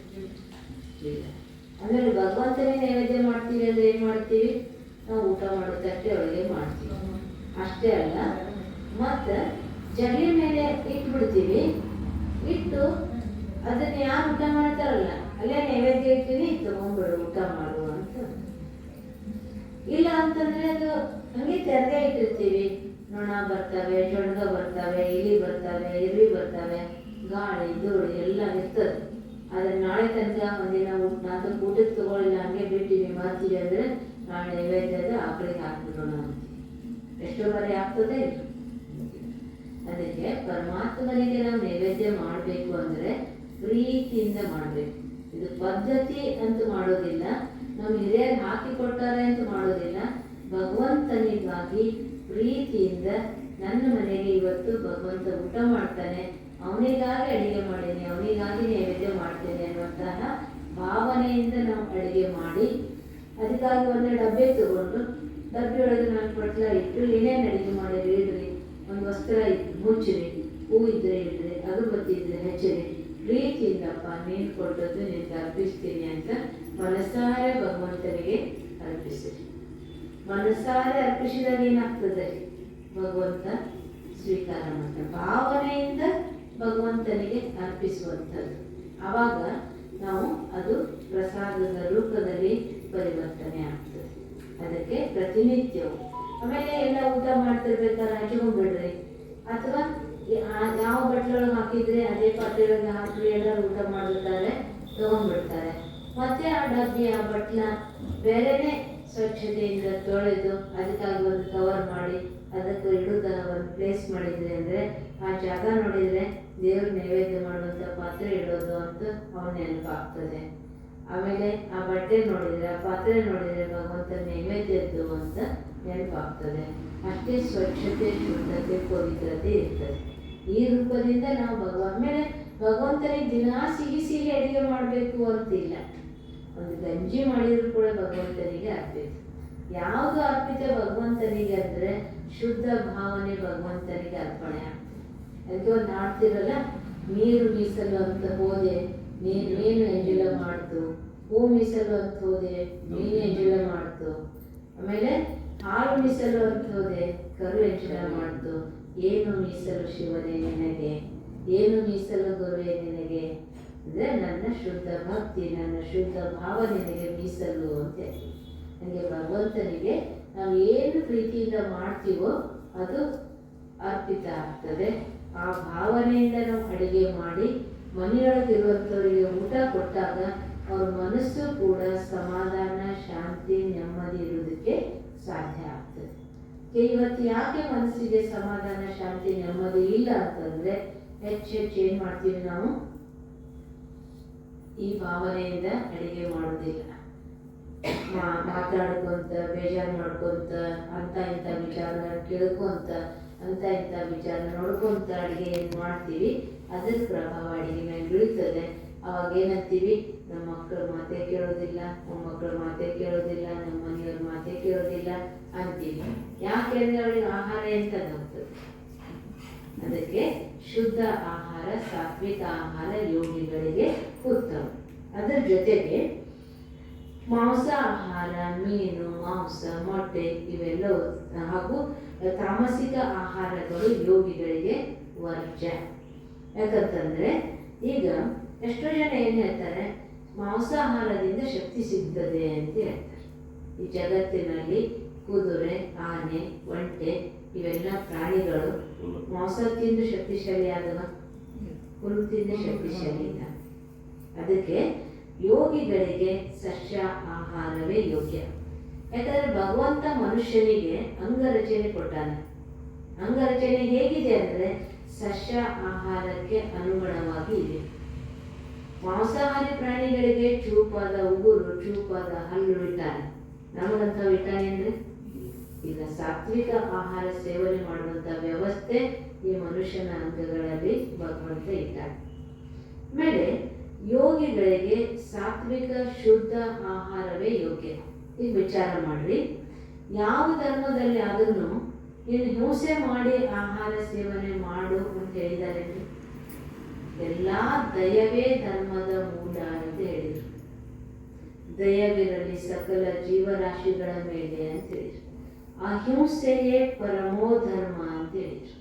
ಇಲ್ಲ. ಆಮೇಲೆ ಭಗವಂತನೇ ನೈವೇದ್ಯ ಮಾಡ್ತೀವಿ ಅಂದ್ರೆ ಏನ್ ಮಾಡ್ತೀವಿ? ನಾವು ಊಟ ಮಾಡೋ ತಟ್ಟೆಯೊಳಗೆ ಮಾಡ್ತೀವಿ. ಅಷ್ಟೇ ಅಲ್ಲ, ಮತ್ತು ಜಗಲಿ ಮೇಲೆ ಇಟ್ಬಿಡ್ತೀವಿ. ಇಟ್ಟು ಅದನ್ನ ಯಾರು ಊಟ ಮಾಡ್ತಾರಲ್ಲ ಅಲ್ಲೇ ನೈವೇದ್ಯ ಇರ್ತೀನಿ, ತಗೊಂಡ್ಬಿಡು ಊಟ ಮಾಡು ಅಂತ. ಇಲ್ಲ ಅಂತಂದ್ರೆ ಅದು ಹಂಗೆ ತೆರೆದೇ ಇಟ್ಟಿರ್ತೀವಿ. ನೊಣ ಬರ್ತವೆ, ಜೊಣಗ ಬರ್ತವೆ, ಇಲಿ ಬರ್ತವೆ, ಇರುವೆ ಬರ್ತವೆ, ಗಾಳಿ ಧೂಳು ಎಲ್ಲ ಇರ್ತದೆ. ಆದ್ರೆ ನಾಳೆ ತನಕ ಒಂದಿನ ನಾಲ್ಕು ಊಟಕ್ಕೆ ತಗೊಳ್ಳಿಲ್ಲ, ಹಂಗೆ ಬಿಟ್ಟಿವಿ ಮಾಡ್ತೀವಿ ಅಂದ್ರೆ ನಾಳೆ ನೈವೇದ್ಯದ ಆಕಳಿಗೆ ಹಾಕ್ಬಿಡೋಣ ಅಂತ ಎಷ್ಟೋ ಬಾರಿ ಆಗ್ತದೆ. ಅದಕ್ಕೆ ಪರಮಾತ್ಮನಿಗೆ ನಾವು ನೈವೇದ್ಯ ಮಾಡಬೇಕು ಅಂದ್ರೆ ಪ್ರೀತಿಯಿಂದ ಮಾಡಬೇಕು. ಇದು ಪದ್ಧತಿ ಅಂತ ಮಾಡೋದಿಲ್ಲ, ನಮ್ಮ ಹಿರಿಯರು ಹಾಕಿ ಕೊಡ್ತಾರೆ ಅಂತ ಮಾಡೋದಿಲ್ಲ. ಭಗವಂತನಿಗಾಗಿ ಪ್ರೀತಿಯಿಂದ ನನ್ನ ಮನೆಗೆ ಇವತ್ತು ಭಗವಂತ ಊಟ ಮಾಡ್ತಾನೆ, ಅವನಿಗಾಗಿ ಅಡಿಗೆ ಮಾಡೀನಿ, ಅವನಿಗಾಗಿ ನೈವೇದ್ಯ ಮಾಡ್ತೇನೆ ಅನ್ನುವಂತಹ ಭಾವನೆಯಿಂದ ನಾವು ಅಡಿಗೆ ಮಾಡಿ, ಅದಕ್ಕಾಗಿ ಒಂದು ಡಬ್ಬೆ ತಗೊಂಡು ಡಬ್ಬಿಯೊಳಗೆ ನಾನು ಪಟ್ಲ ಇಟ್ಟು ಏನೇನು ಅಡಿಗೆ ಮಾಡಿರಿ ಇಡ್ರಿ, ಒಂದು ವಸ್ತ್ರ ಇಟ್ಟು ಮುಚ್ಚಿರಿ, ಹೂ ಇದ್ರೆ ಇಡ್ರಿ, ಅಗರಬತ್ತಿ ಇದ್ರೆ ಹಚ್ಚಿರಿ, ಪ್ರೀತಿಯಿಂದಪ್ಪ ನೀನು ಕೊಟ್ಟದ್ದು ನಿನ್ಗೆ ಅರ್ಪಿಸ್ತೀನಿ ಅಂತ ಮನಸಾರೆ ಭಗವಂತನಿಗೆ ಅರ್ಪಿಸಿರಿ. ಮನಸಾರೆ ಅರ್ಪಿಸಿದಾಗ ಏನಾಗ್ತದೆ? ಭಗವಂತ ಸ್ವೀಕಾರ ಮಾಡ್ತಾನೆ. ಭಾವನೆಯಿಂದ ಭಗವಂತನಿಗೆ ಅರ್ಪಿಸುವಂಥದ್ದು. ಆವಾಗ ನಾವು ಅದು ಪ್ರಸಾದದ ರೂಪದಲ್ಲಿ ಪರಿವರ್ತನೆ ಆಗ್ತದೆ. ಅದಕ್ಕೆ ಪ್ರತಿನಿತ್ಯವು. ಆಮೇಲೆ ಎಲ್ಲ ಊಟ ಮಾಡ್ತಿರ್ಬೇಕಾದ್ರೆ ಹಚ್ಕೊಂಡ್ಬಿಡ್ರಿ, ಅಥವಾ ಯಾವ ಬಟ್ಲೊಳಗೆ ಹಾಕಿದ್ರೆ ಅದೇ ಪಾತ್ರೆಯೊಳಗೆ ಹಾಕಿ ಎಲ್ಲರೂ ಊಟ ಮಾಡಿರ್ತಾರೆ, ತಗೊಂಡ್ಬಿಡ್ತಾರೆ. ಮತ್ತೆ ಆ ಡಬ್ಬಿ ಆ ಬಟ್ಲ ಬೇರೆನೆ ಸ್ವಚ್ಛತೆಯಿಂದ ತೊಳೆದು ಅದಕ್ಕಾಗಿ ಒಂದು ಕವರ್ ಮಾಡಿ ಅದಕ್ಕೆ ಇಡುದ ಒಂದು ಪ್ಲೇಸ್ ಮಾಡಿದ್ರಿ ಅಂದರೆ ಆ ಜಾಗ ನೋಡಿದರೆ ದೇವ್ರ ನೈವೇದ್ಯ ಮಾಡುವಂಥ ಪಾತ್ರೆ ಇಡೋದು ಅಂತ ಅವನ ನೆನಪಾಗ್ತದೆ. ಆಮೇಲೆ ಆ ಬಟ್ಟೆ ನೋಡಿದರೆ, ಆ ಪಾತ್ರೆ ನೋಡಿದರೆ ಭಗವಂತ ನೈವೇದ್ಯದ್ದು ಅಂತ ನೆನಪಾಗ್ತದೆ. ಅಷ್ಟೇ ಸ್ವಚ್ಛತೆ, ಶುದ್ಧತೆ, ಪವಿತ್ರತೆ ಇರ್ತದೆ. ಈ ರೂಪದಿಂದ ನಾವು ಆಮೇಲೆ ಭಗವಂತನಿಗೆ ದಿನಾ ಸಿಹಿ ಸಿಹಿ ಅಡುಗೆ ಮಾಡಬೇಕು ಅಂತಿಲ್ಲ. ಒಂದು ಗಂಜಿ ಮಾಡಿದ್ರು ಕೂಡ ಭಗವಂತನಿಗೆ ಅರ್ಪಿತ. ಯಾವುದು ಅರ್ಪಿತ ಭಗವಂತನಿಗೆ ಅಂದರೆ ಶುದ್ಧ ಭಾವನೆ ಭಗವಂತನಿಗೆ ಅರ್ಪಣೆ ಆಗ್ತದೆ. ಅದಕ್ಕೆ ಒಂದು ಹಾಡ್ತಿರಲ್ಲ, ನೀರು ಮೀಸಲು ಅಂತ ಹೋದೆ ನೀನು ಎಂಜಲ ಮಾಡ್ತು, ಹೂ ಮೀಸಲು ಅಂತ ಹೋದೆ ನೀನು ಎಂಜಲ ಮಾಡ್ತು, ಆಮೇಲೆ ಹಾಲು ಮೀಸಲು ಅಂತ ಹೋದೆ ಕರು ಎಂಜಲ ಮಾಡ್ತು. ಏನು ಮೀಸಲು ಶಿವನೇ ನಿನಗೆ, ಏನು ಮೀಸಲು ಗುರುವೇ ನಿನಗೆ ಅಂದರೆ ನನ್ನ ಶುದ್ಧ ಭಕ್ತಿ, ನನ್ನ ಶುದ್ಧ ಭಾವ ನಿನಗೆ ಮೀಸಲು ಅಂತ. ನನಗೆ ಭಗವಂತನಿಗೆ ನಾವು ಏನು ಪ್ರೀತಿಯಿಂದ ಮಾಡ್ತೀವೋ ಅದು ಅರ್ಪಿತ ಆಗ್ತದೆ. ಆ ಭಾವನೆಯಿಂದ ನಾವು ಅಡುಗೆ ಮಾಡಿ ಮನೆಯೊಳಗಿರುವಂಥವರಿಗೆ ಊಟ ಕೊಟ್ಟಾಗ ಅವ್ರ ಮನಸ್ಸು ಕೂಡ ಸಮಾಧಾನ, ಶಾಂತಿ, ನೆಮ್ಮದಿ ಇರೋದಕ್ಕೆ ಸಾಧ್ಯ ಆಗ್ತದೆ. ಇವತ್ತು ಯಾಕೆ ಮನಸ್ಸಿಗೆ ಸಮಾಧಾನ, ಶಾಂತಿ, ನೆಮ್ಮದಿ ಇಲ್ಲ ಅಂತಂದರೆ ಹೆಚ್ಚು ಏನು ಮಾಡ್ತೀವಿ ನಾವು, ಈ ಭಾವನೆಯಿಂದ ಅಡುಗೆ ಮಾಡೋದಿಲ್ಲ. ಮಾತಾಡ್ಕೊಂತ, ಬೇಜಾರು ಮಾಡ್ಕೊಂತ, ಅಂತ ಇಂಥ ವಿಚಾರನ ಕೇಳ್ಕೊಂತ, ಅಂತ ಇಂಥ ವಿಚಾರ ನೋಡ್ಕೊಂತ ಅಡುಗೆ ಏನು ಮಾಡ್ತೀವಿ, ಅದ್ರ ಪ್ರಭಾವ ಅಡುಗೆ ಮೇಲೆ ಬೀಳ್ತದೆ. ಅವಾಗ ಏನಂತೀವಿ, ನಮ್ಮ ಮಕ್ಕಳ ಮಾತೇ ಕೇಳೋದಿಲ್ಲ, ನಮ್ಮ ಮಕ್ಕಳ ಮಾತೇ ಕೇಳೋದಿಲ್ಲ, ನಮ್ಮ ಮನೆಯವ್ರ ಮಾತೇ ಕೇಳೋದಿಲ್ಲ ಅಂತೀವಿ. ಯಾಕೆಂದ್ರೆ ಅವಳಿಗೆ ಆಹಾರ ಎಂತ ಹೋಗ್ತದೆ. ಅದಕ್ಕೆ ಶುದ್ಧ ಆಹಾರ, ಸಾತ್ವಿಕ ಆಹಾರ ಯೋಗಿಗಳಿಗೆ ಉತ್ತಮ. ಅದರ ಜೊತೆಗೆ ಮಾಂಸ ಆಹಾರ, ಮೀನು, ಮಾಂಸ, ಮೊಟ್ಟೆ ಇವೆಲ್ಲ ಹಾಗೂ ತಾಮಸಿಕ ಆಹಾರಗಳು ಯೋಗಿಗಳಿಗೆ ವರ್ಜ್ಯ. ಯಾಕಂತಂದ್ರೆ ಈಗ ಎಷ್ಟೋ ಜನ ಏನು ಹೇಳ್ತಾರೆ, ಮಾಂಸಾಹಾರದಿಂದ ಶಕ್ತಿ ಸಿಗ್ತದೆ ಅಂತ ಹೇಳ್ತಾರೆ. ಈ ಜಗತ್ತಿನಲ್ಲಿ ಕುದುರೆ, ಆನೆ, ಒಂಟೆ ಇವೆಲ್ಲ ಪ್ರಾಣಿಗಳು ಮಾಂಸ ತಿಂದು ಶಕ್ತಿಶಾಲಿ ಆದವ, ಹುಲ್ಲು ತಿಂದು ಶಕ್ತಿಶಾಲಿ ಇಲ್ಲ. ಅದಕ್ಕೆ ಯೋಗಿಗಳಿಗೆ ಸಸ್ಯ ಆಹಾರವೇ ಯೋಗ್ಯ. ಯಾಕಂದ್ರೆ ಭಗವಂತ ಮನುಷ್ಯನಿಗೆ ಅಂಗರಚನೆ ಕೊಟ್ಟಾನೆ. ಅಂಗರಚನೆ ಹೇಗಿದೆ ಅಂದರೆ ಸಸ್ಯ ಆಹಾರಕ್ಕೆ ಅನುಗುಣವಾಗಿ ಇದೆ. ಮಾಂಸಾಹಾರಿ ಪ್ರಾಣಿಗಳಿಗೆ ಚೂಪಾದ ಉಗುರು, ಚೂಪಾದ ಹಲ್ಲು ಇಟ್ಟಾನೆ. ನಮಗಂತ ಇಟ್ಟಾನೆ ಅಂದರೆ ಈಗ ಸಾತ್ವಿಕ ಆಹಾರ ಸೇವನೆ ಮಾಡುವಂಥ ವ್ಯವಸ್ಥೆ ಈ ಮನುಷ್ಯನ ಅಂಗಗಳಲ್ಲಿ ಭಗವಂತ ಇಟ್ಟಾನೆ. ಆಮೇಲೆ ಯೋಗಿಗಳಿಗೆ ಸಾತ್ವಿಕ ಶುದ್ಧ ಆಹಾರವೇ ಯೋಗ್ಯ. ಈಗ ವಿಚಾರ ಮಾಡ್ರಿ, ಯಾವ ಧರ್ಮದಲ್ಲಿ ಅದನ್ನು ನೀನು ಹಿಂಸೆ ಮಾಡಿ ಆಹಾರ ಸೇವನೆ ಮಾಡು ಅಂತ ಹೇಳಿದ್ದಾರೆ. ಎಲ್ಲ ದಯವೇ ಧರ್ಮದ ಮೂಲ ಅಂತ ಹೇಳಿದರು. ದಯವಿರಲಿ ಸಕಲ ಜೀವರಾಶಿಗಳ ಮೇಲೆ ಅಂತ ಹೇಳಿದರು. ಅಹಿಂಸೆಯೇ ಪರಮೋ ಧರ್ಮ ಅಂತ ಹೇಳಿದರು.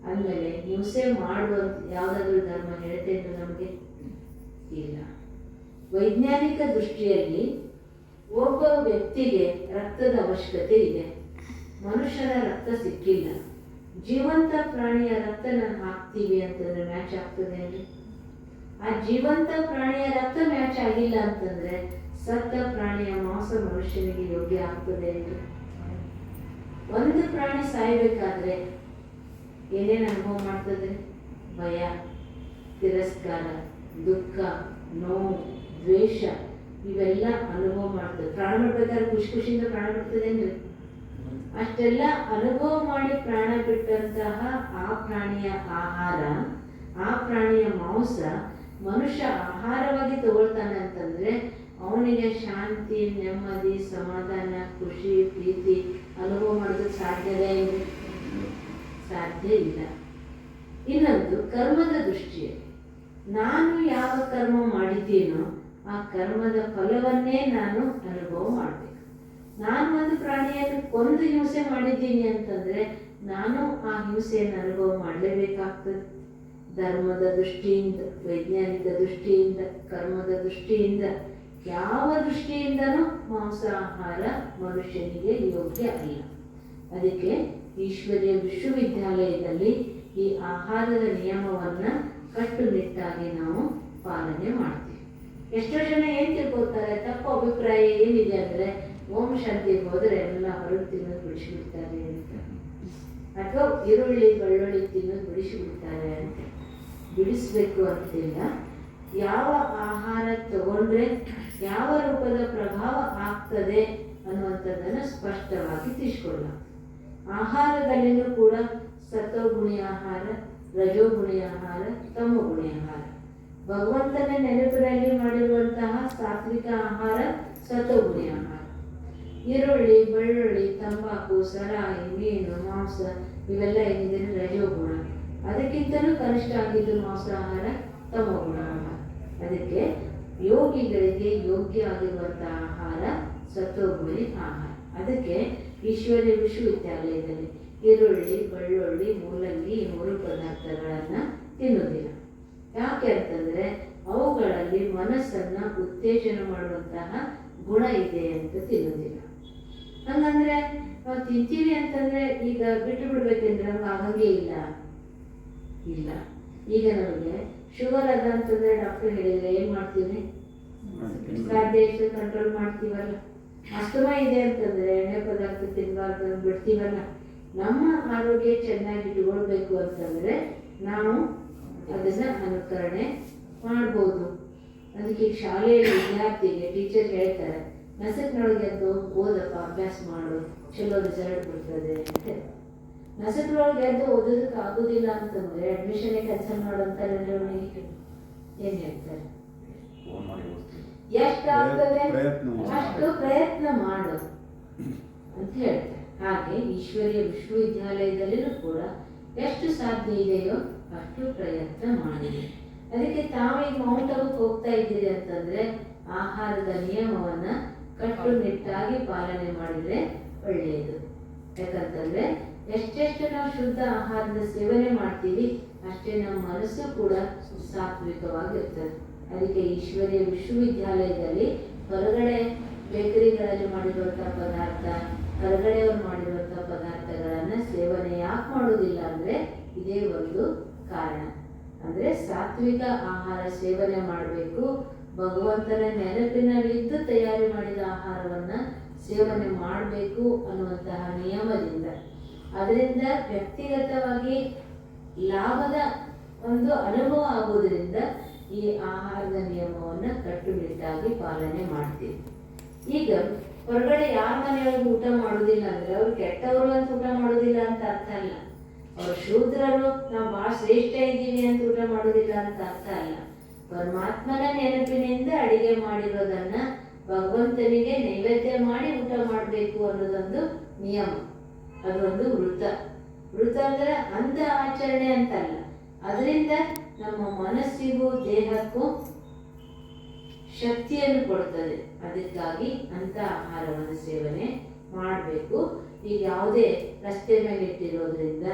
ಅಂದಮೇಲೆ ಹಿಂಸೆ ಮಾಡುವಂತ ಯಾವುದಾದ್ರೂ ಧರ್ಮ ಹೇಳ್ತೇನೆ ನಮಗೆ ಇಲ್ಲ. ವೈಜ್ಞಾನಿಕ ದೃಷ್ಟಿಯಲ್ಲಿ ಒಬ್ಬ ವ್ಯಕ್ತಿಗೆ ರಕ್ತದ ಅವಶ್ಯಕತೆ ಇದೆ. ಮನುಷ್ಯನ ರಕ್ತ ಸಿಕ್ಕಿಲ್ಲ, ಜೀವಂತ ಪ್ರಾಣಿಯ ರಕ್ತ ನಾನು ಹಾಕ್ತೀವಿ ಅಂತಂದ್ರೆ ಮ್ಯಾಚ್ ಆಗ್ತದೆ ಅಂದರೆ, ಆ ಜೀವಂತ ಪ್ರಾಣಿಯ ರಕ್ತ ಮ್ಯಾಚ್ ಆಗಿಲ್ಲ ಅಂತಂದ್ರೆ ಸತ್ತ ಪ್ರಾಣಿಯ ಮಾಂಸ ಮನುಷ್ಯನಿಗೆ ಯೋಗ್ಯ ಆಗ್ತದೆ ಅಂದರೆ, ಒಂದು ಪ್ರಾಣಿ ಸಾಯಬೇಕಾದ್ರೆ ಏನೇನು ಅನುಭವ ಮಾಡ್ತದೆ? ಭಯ, ತಿರಸ್ಕಾರ, ದುಃಖ, ನೋವು, ದ್ವೇಷ ಇವೆಲ್ಲ ಅನುಭವ ಮಾಡ್ತದೆ. ಪ್ರಾಣ ಬಿಡ್ಬೇಕಾದ್ರೆ ಖುಷಿಯಿಂದ ಪ್ರಾಣ ಬಿಡ್ತದೆ ಅಂದ್ರೆ ಅಷ್ಟೆಲ್ಲ ಅನುಭವ ಮಾಡಿ ಪ್ರಾಣ ಬಿಟ್ಟಂತಹ ಆ ಪ್ರಾಣಿಯ ಆಹಾರ, ಆ ಪ್ರಾಣಿಯ ಮಾಂಸ ಮನುಷ್ಯ ಆಹಾರವಾಗಿ ತಗೊಳ್ತಾನೆ ಅಂತಂದ್ರೆ ಅವನಿಗೆ ಶಾಂತಿ, ನೆಮ್ಮದಿ, ಸಮಾಧಾನ, ಖುಷಿ, ಪ್ರೀತಿ ಅನುಭವ ಮಾಡೋದಕ್ಕೆ ಸಾಧ್ಯವೇ ಇದೆ? ಸಾಧ್ಯ ಇಲ್ಲ. ಇನ್ನೊಂದು ಕರ್ಮದ ದೃಷ್ಟಿಯಲ್ಲಿ ನಾನು ಯಾವ ಕರ್ಮ ಮಾಡಿದ್ದೀನೋ ಆ ಕರ್ಮದ ಫಲವನ್ನೇ ನಾನು ಅನುಭವ ಮಾಡಬೇಕು. ನಾನು ಒಂದು ಪ್ರಾಣಿಯನ್ನು ಕೊಂದು ಹಿಂಸೆ ಮಾಡಿದ್ದೀನಿ ಅಂತಂದರೆ ನಾನು ಆ ಹಿಂಸೆಯನ್ನು ಅನುಭವ ಮಾಡಲೇಬೇಕಾಗ್ತದೆ. ಧರ್ಮದ ದೃಷ್ಟಿಯಿಂದ, ವೈಜ್ಞಾನಿಕ ದೃಷ್ಟಿಯಿಂದ, ಕರ್ಮದ ದೃಷ್ಟಿಯಿಂದ, ಯಾವ ದೃಷ್ಟಿಯಿಂದನೂ ಮಾಂಸಾಹಾರ ಮನುಷ್ಯನಿಗೆ ಯೋಗ್ಯ ಅಲ್ಲ. ಅದಕ್ಕೆ ಈಶ್ವರೀಯ ವಿಶ್ವವಿದ್ಯಾಲಯದಲ್ಲಿ ಈ ಆಹಾರದ ನಿಯಮವನ್ನು ಕಟ್ಟುನಿಟ್ಟಾಗಿ ನಾವು ಪಾಲನೆ ಮಾಡ್ತೀವಿ. ಎಷ್ಟೋ ಜನ ಏನು ತಿಳ್ಕೊತಾರೆ, ತಪ್ಪು ಅಭಿಪ್ರಾಯ ಏನಿದೆ ಅಂದರೆ ಓಂ ಶಾಂತಿಗೆ ಹೋದರೆ ಎಲ್ಲ ಹೊರಗೆ ತಿನ್ನೋದು ಬಿಡಿಸಿಬಿಡ್ತಾರೆ ಅಂತ, ಅಥವಾ ಈರುಳ್ಳಿ ಬೆಳ್ಳುಳ್ಳಿ ತಿನ್ನೋದು ಬಿಡಿಸಿಬಿಡ್ತಾರೆ ಅಂತ. ಬಿಡಿಸ್ಬೇಕು ಅಂತಿಲ್ಲ. ಯಾವ ಆಹಾರ ತಗೊಂಡ್ರೆ ಯಾವ ರೂಪದ ಪ್ರಭಾವ ಆಗ್ತದೆ ಅನ್ನುವಂಥದ್ದನ್ನು ಸ್ಪಷ್ಟವಾಗಿ ತಿಳಿಸ್ಕೊಳ್ಳ. ಆಹಾರದಲ್ಲಿನೂ ಕೂಡ ಸತ್ವಗುಣಿ ಆಹಾರ, ರಜೋಗುಣಿ ಆಹಾರ, ತಮೋಗುಣಿ ಆಹಾರ. ಭಗವಂತನ ನೆನಪಿನಲ್ಲಿ ಮಾಡಿರುವಂತಹ ಸಾತ್ವಿಕ ಆಹಾರ ಸತ್ವಗುಣಿ ಆಹಾರ. ಈರುಳ್ಳಿ, ಬೆಳ್ಳುಳ್ಳಿ, ತಂಬಾಕು, ಸರಾಯಿ, ಮೀನು, ಮಾಂಸ ಇವೆಲ್ಲ ಏನಿದೆ ರಜೋಗುಣ. ಅದಕ್ಕಿಂತಲೂ ಕನಿಷ್ಠ ಆಗಿದ್ದು ಮಾಂಸಾಹಾರ ತಮೋಗುಣ ಆಹಾರ. ಅದಕ್ಕೆ ಯೋಗಿಗಳಿಗೆ ಯೋಗ್ಯ ಆಗಿರುವಂತಹ ಆಹಾರ ಸತ್ವಗುಣಿ ಆಹಾರ. ಅದಕ್ಕೆ ಈಶ್ವರೀಯ ವಿಶ್ವವಿದ್ಯಾಲಯದಲ್ಲಿ ಈರುಳ್ಳಿ, ಬೆಳ್ಳುಳ್ಳಿ, ಮೂಲಂಗಿ ಈ 3 ಪದಾರ್ಥಗಳನ್ನು ತಿನ್ನುವುದಿಲ್ಲ. ಯಾಕೆ ಅಂತಂದರೆ ಅವುಗಳಲ್ಲಿ ಮನಸ್ಸನ್ನು ಉತ್ತೇಜನ ಮಾಡುವಂತಹ ಗುಣ ಇದೆ ಅಂತ ತಿನ್ನೋದಿಲ್ಲ. ಹಂಗಂದ್ರೆ ನಾವು ತಿಂತೀವಿ ಅಂತಂದರೆ ಈಗ ಬಿಟ್ಟು ಬಿಡ್ಬೇಕೆಂದ್ರೆ ನಮ್ಗೆ ಆಗಂಗೆ ಇಲ್ಲ. ಈಗ ನಮಗೆ ಶುಗರ್ ಅದ ಅಂತಂದರೆ ಡಾಕ್ಟರ್ ಹೇಳಿದ್ರೆ ಏನು ಮಾಡ್ತೀವಿ? ಸಾಧ್ಯ ಎಷ್ಟು ಕಂಟ್ರೋಲ್ ಮಾಡ್ತೀವಲ್ಲ. ಅಸ್ತಮ ಇದೆ ಅಂತಂದರೆ ಎಣ್ಣೆ ಪದಾರ್ಥ ತಿನ್ನಬಾರ್ದು ಬಿಡ್ತೀವಲ್ಲ. ನಮ್ಮ ಆರೋಗ್ಯ ಚೆನ್ನಾಗಿ ಇಟ್ಕೊಳ್ಬೇಕು ಅಂತಂದರೆ ನಾವು ಅದನ್ನು ಅನುಕರಣೆ ಮಾಡ್ಬೋದು. ಅದಕ್ಕೆ ಶಾಲೆಯಲ್ಲಿ ವಿದ್ಯಾರ್ಥಿಗೆ ಟೀಚರ್ ಹೇಳ್ತಾರೆ, ನಸಕ್ನೊಳಗೆ ಎದ್ದು ಓದಪ್ಪ, ಅಭ್ಯಾಸ ಮಾಡು, ಚಲೋ ರಿಸಲ್ಟ್ ಬರ್ತದೆ ಅಂತ. ನಸಕ್ನೊಳಗೆ ಎದ್ದು ಓದೋದಕ್ಕೆ ಆಗೋದಿಲ್ಲ ಅಂತಂದರೆ ಅಡ್ಮಿಷನ್ಗೆ ಕ್ಯಾನ್ಸಲ್ ಮಾಡೋಂತಾರೆ. ಏನು ಹೇಳ್ತಾರೆ? ಎಷ್ಟಾಗ್ತದೆ ಅಷ್ಟು ಪ್ರಯತ್ನ ಮಾಡು ಅಂತ ಹೇಳ್ತಾರೆ. ಹಾಗೆ ಈಶ್ವರೀಯ ವಿಶ್ವವಿದ್ಯಾಲಯದಲ್ಲಿಯೂ ಕೂಡ ಎಷ್ಟು ಸಾಧ್ಯ ಇದೆಯೋ ಅಷ್ಟು ಪ್ರಯತ್ನ ಮಾಡಿದೆ. ಅದಕ್ಕೆ ತಾವೀಗ ಮೌಂಟ್ ಅಬುಗೆ ಹೋಗ್ತಾ ಇದ್ದೀರಿ ಅಂತಂದರೆ ಆಹಾರದ ನಿಯಮವನ್ನು ಕಟ್ಟುನಿಟ್ಟಾಗಿ ಪಾಲನೆ ಮಾಡಿದರೆ ಒಳ್ಳೆಯದು. ಯಾಕಂತಂದರೆ ಎಷ್ಟೆಷ್ಟು ನಾವು ಶುದ್ಧ ಆಹಾರದ ಸೇವನೆ ಮಾಡ್ತೀವಿ ಅಷ್ಟೇ ನಮ್ಮ ಮನಸ್ಸು ಕೂಡ ಸಾತ್ವಿಕವಾಗಿರ್ತದೆ. ಅದಕ್ಕೆ ಈಶ್ವರೀಯ ವಿಶ್ವವಿದ್ಯಾಲಯದಲ್ಲಿ ಹೊರಗಡೆ ಬೇಕರಿಗಳಲ್ಲಿ ಮಾಡಿರುವಂಥ ಪದಾರ್ಥ, ಹೊರಗಡೆಯವರು ಮಾಡಿರುವಂಥ ಪದಾರ್ಥಗಳನ್ನು ಸೇವನೆ ಯಾಕೆ ಮಾಡೋದಿಲ್ಲ ಅಂದರೆ ಇದೇ ಒಂದು ಕಾರಣ. ಅಂದರೆ ಸಾತ್ವಿಕ ಆಹಾರ ಸೇವನೆ ಮಾಡಬೇಕು. ಭಗವಂತನ ನೆನಪಿನಲ್ಲಿದ್ದು ತಯಾರಿ ಮಾಡಿದ ಆಹಾರವನ್ನು ಸೇವನೆ ಮಾಡಬೇಕು ಅನ್ನುವಂತಹ ನಿಯಮದಿಂದ, ಅದರಿಂದ ವ್ಯಕ್ತಿಗತವಾಗಿ ಲಾಭದ ಒಂದು ಅನುಭವ ಆಗುವುದರಿಂದ ಈ ಆಹಾರದ ನಿಯಮವನ್ನು ಕಟ್ಟುನಿಟ್ಟಾಗಿ ಪಾಲನೆ ಮಾಡ್ತೀವಿ. ಈಗ ಹೊರಗಡೆ ಯಾರ ಮನೆಯೊಳಗೆ ಊಟ ಮಾಡೋದಿಲ್ಲ ಅಂದರೆ ಅವ್ರು ಕೆಟ್ಟವರು ಅಂತ ಊಟ ಮಾಡೋದಿಲ್ಲ ಅಂತ ಅರ್ಥ ಅಲ್ಲ. ಅವ್ರು ಶೂದ್ರರು, ನಾವು ಭಾಳ ಶ್ರೇಷ್ಠ ಇದ್ದೀವಿ ಅಂತ ಊಟ ಮಾಡೋದಿಲ್ಲ ಅಂತ ಅರ್ಥ ಅಲ್ಲ. ಪರಮಾತ್ಮನ ನೆನಪಿನಿಂದ ಅಡಿಗೆ ಮಾಡಿರೋದನ್ನ ಭಗವಂತನಿಗೆ ನೈವೇದ್ಯ ಮಾಡಿ ಊಟ ಮಾಡಬೇಕು ಅನ್ನೋದೊಂದು ನಿಯಮ. ಅದೊಂದು ವೃತ ಅಂದ್ರೆ ಅಂಧ ಆಚರಣೆ ಅಂತಲ್ಲ. ಅದರಿಂದ ನಮ್ಮ ಮನಸ್ಸಿಗೂ ದೇಹಕ್ಕೂ ಶಕ್ತಿಯನ್ನು ಕೊಡ್ತದೆ. ಅದಕ್ಕಾಗಿ ಅಂಥ ಆಹಾರವನ್ನು ಸೇವನೆ ಮಾಡಬೇಕು. ಈಗ ಯಾವುದೇ ರಸ್ತೆ ಮೇಲೆ ಇಟ್ಟಿರೋದ್ರಿಂದ,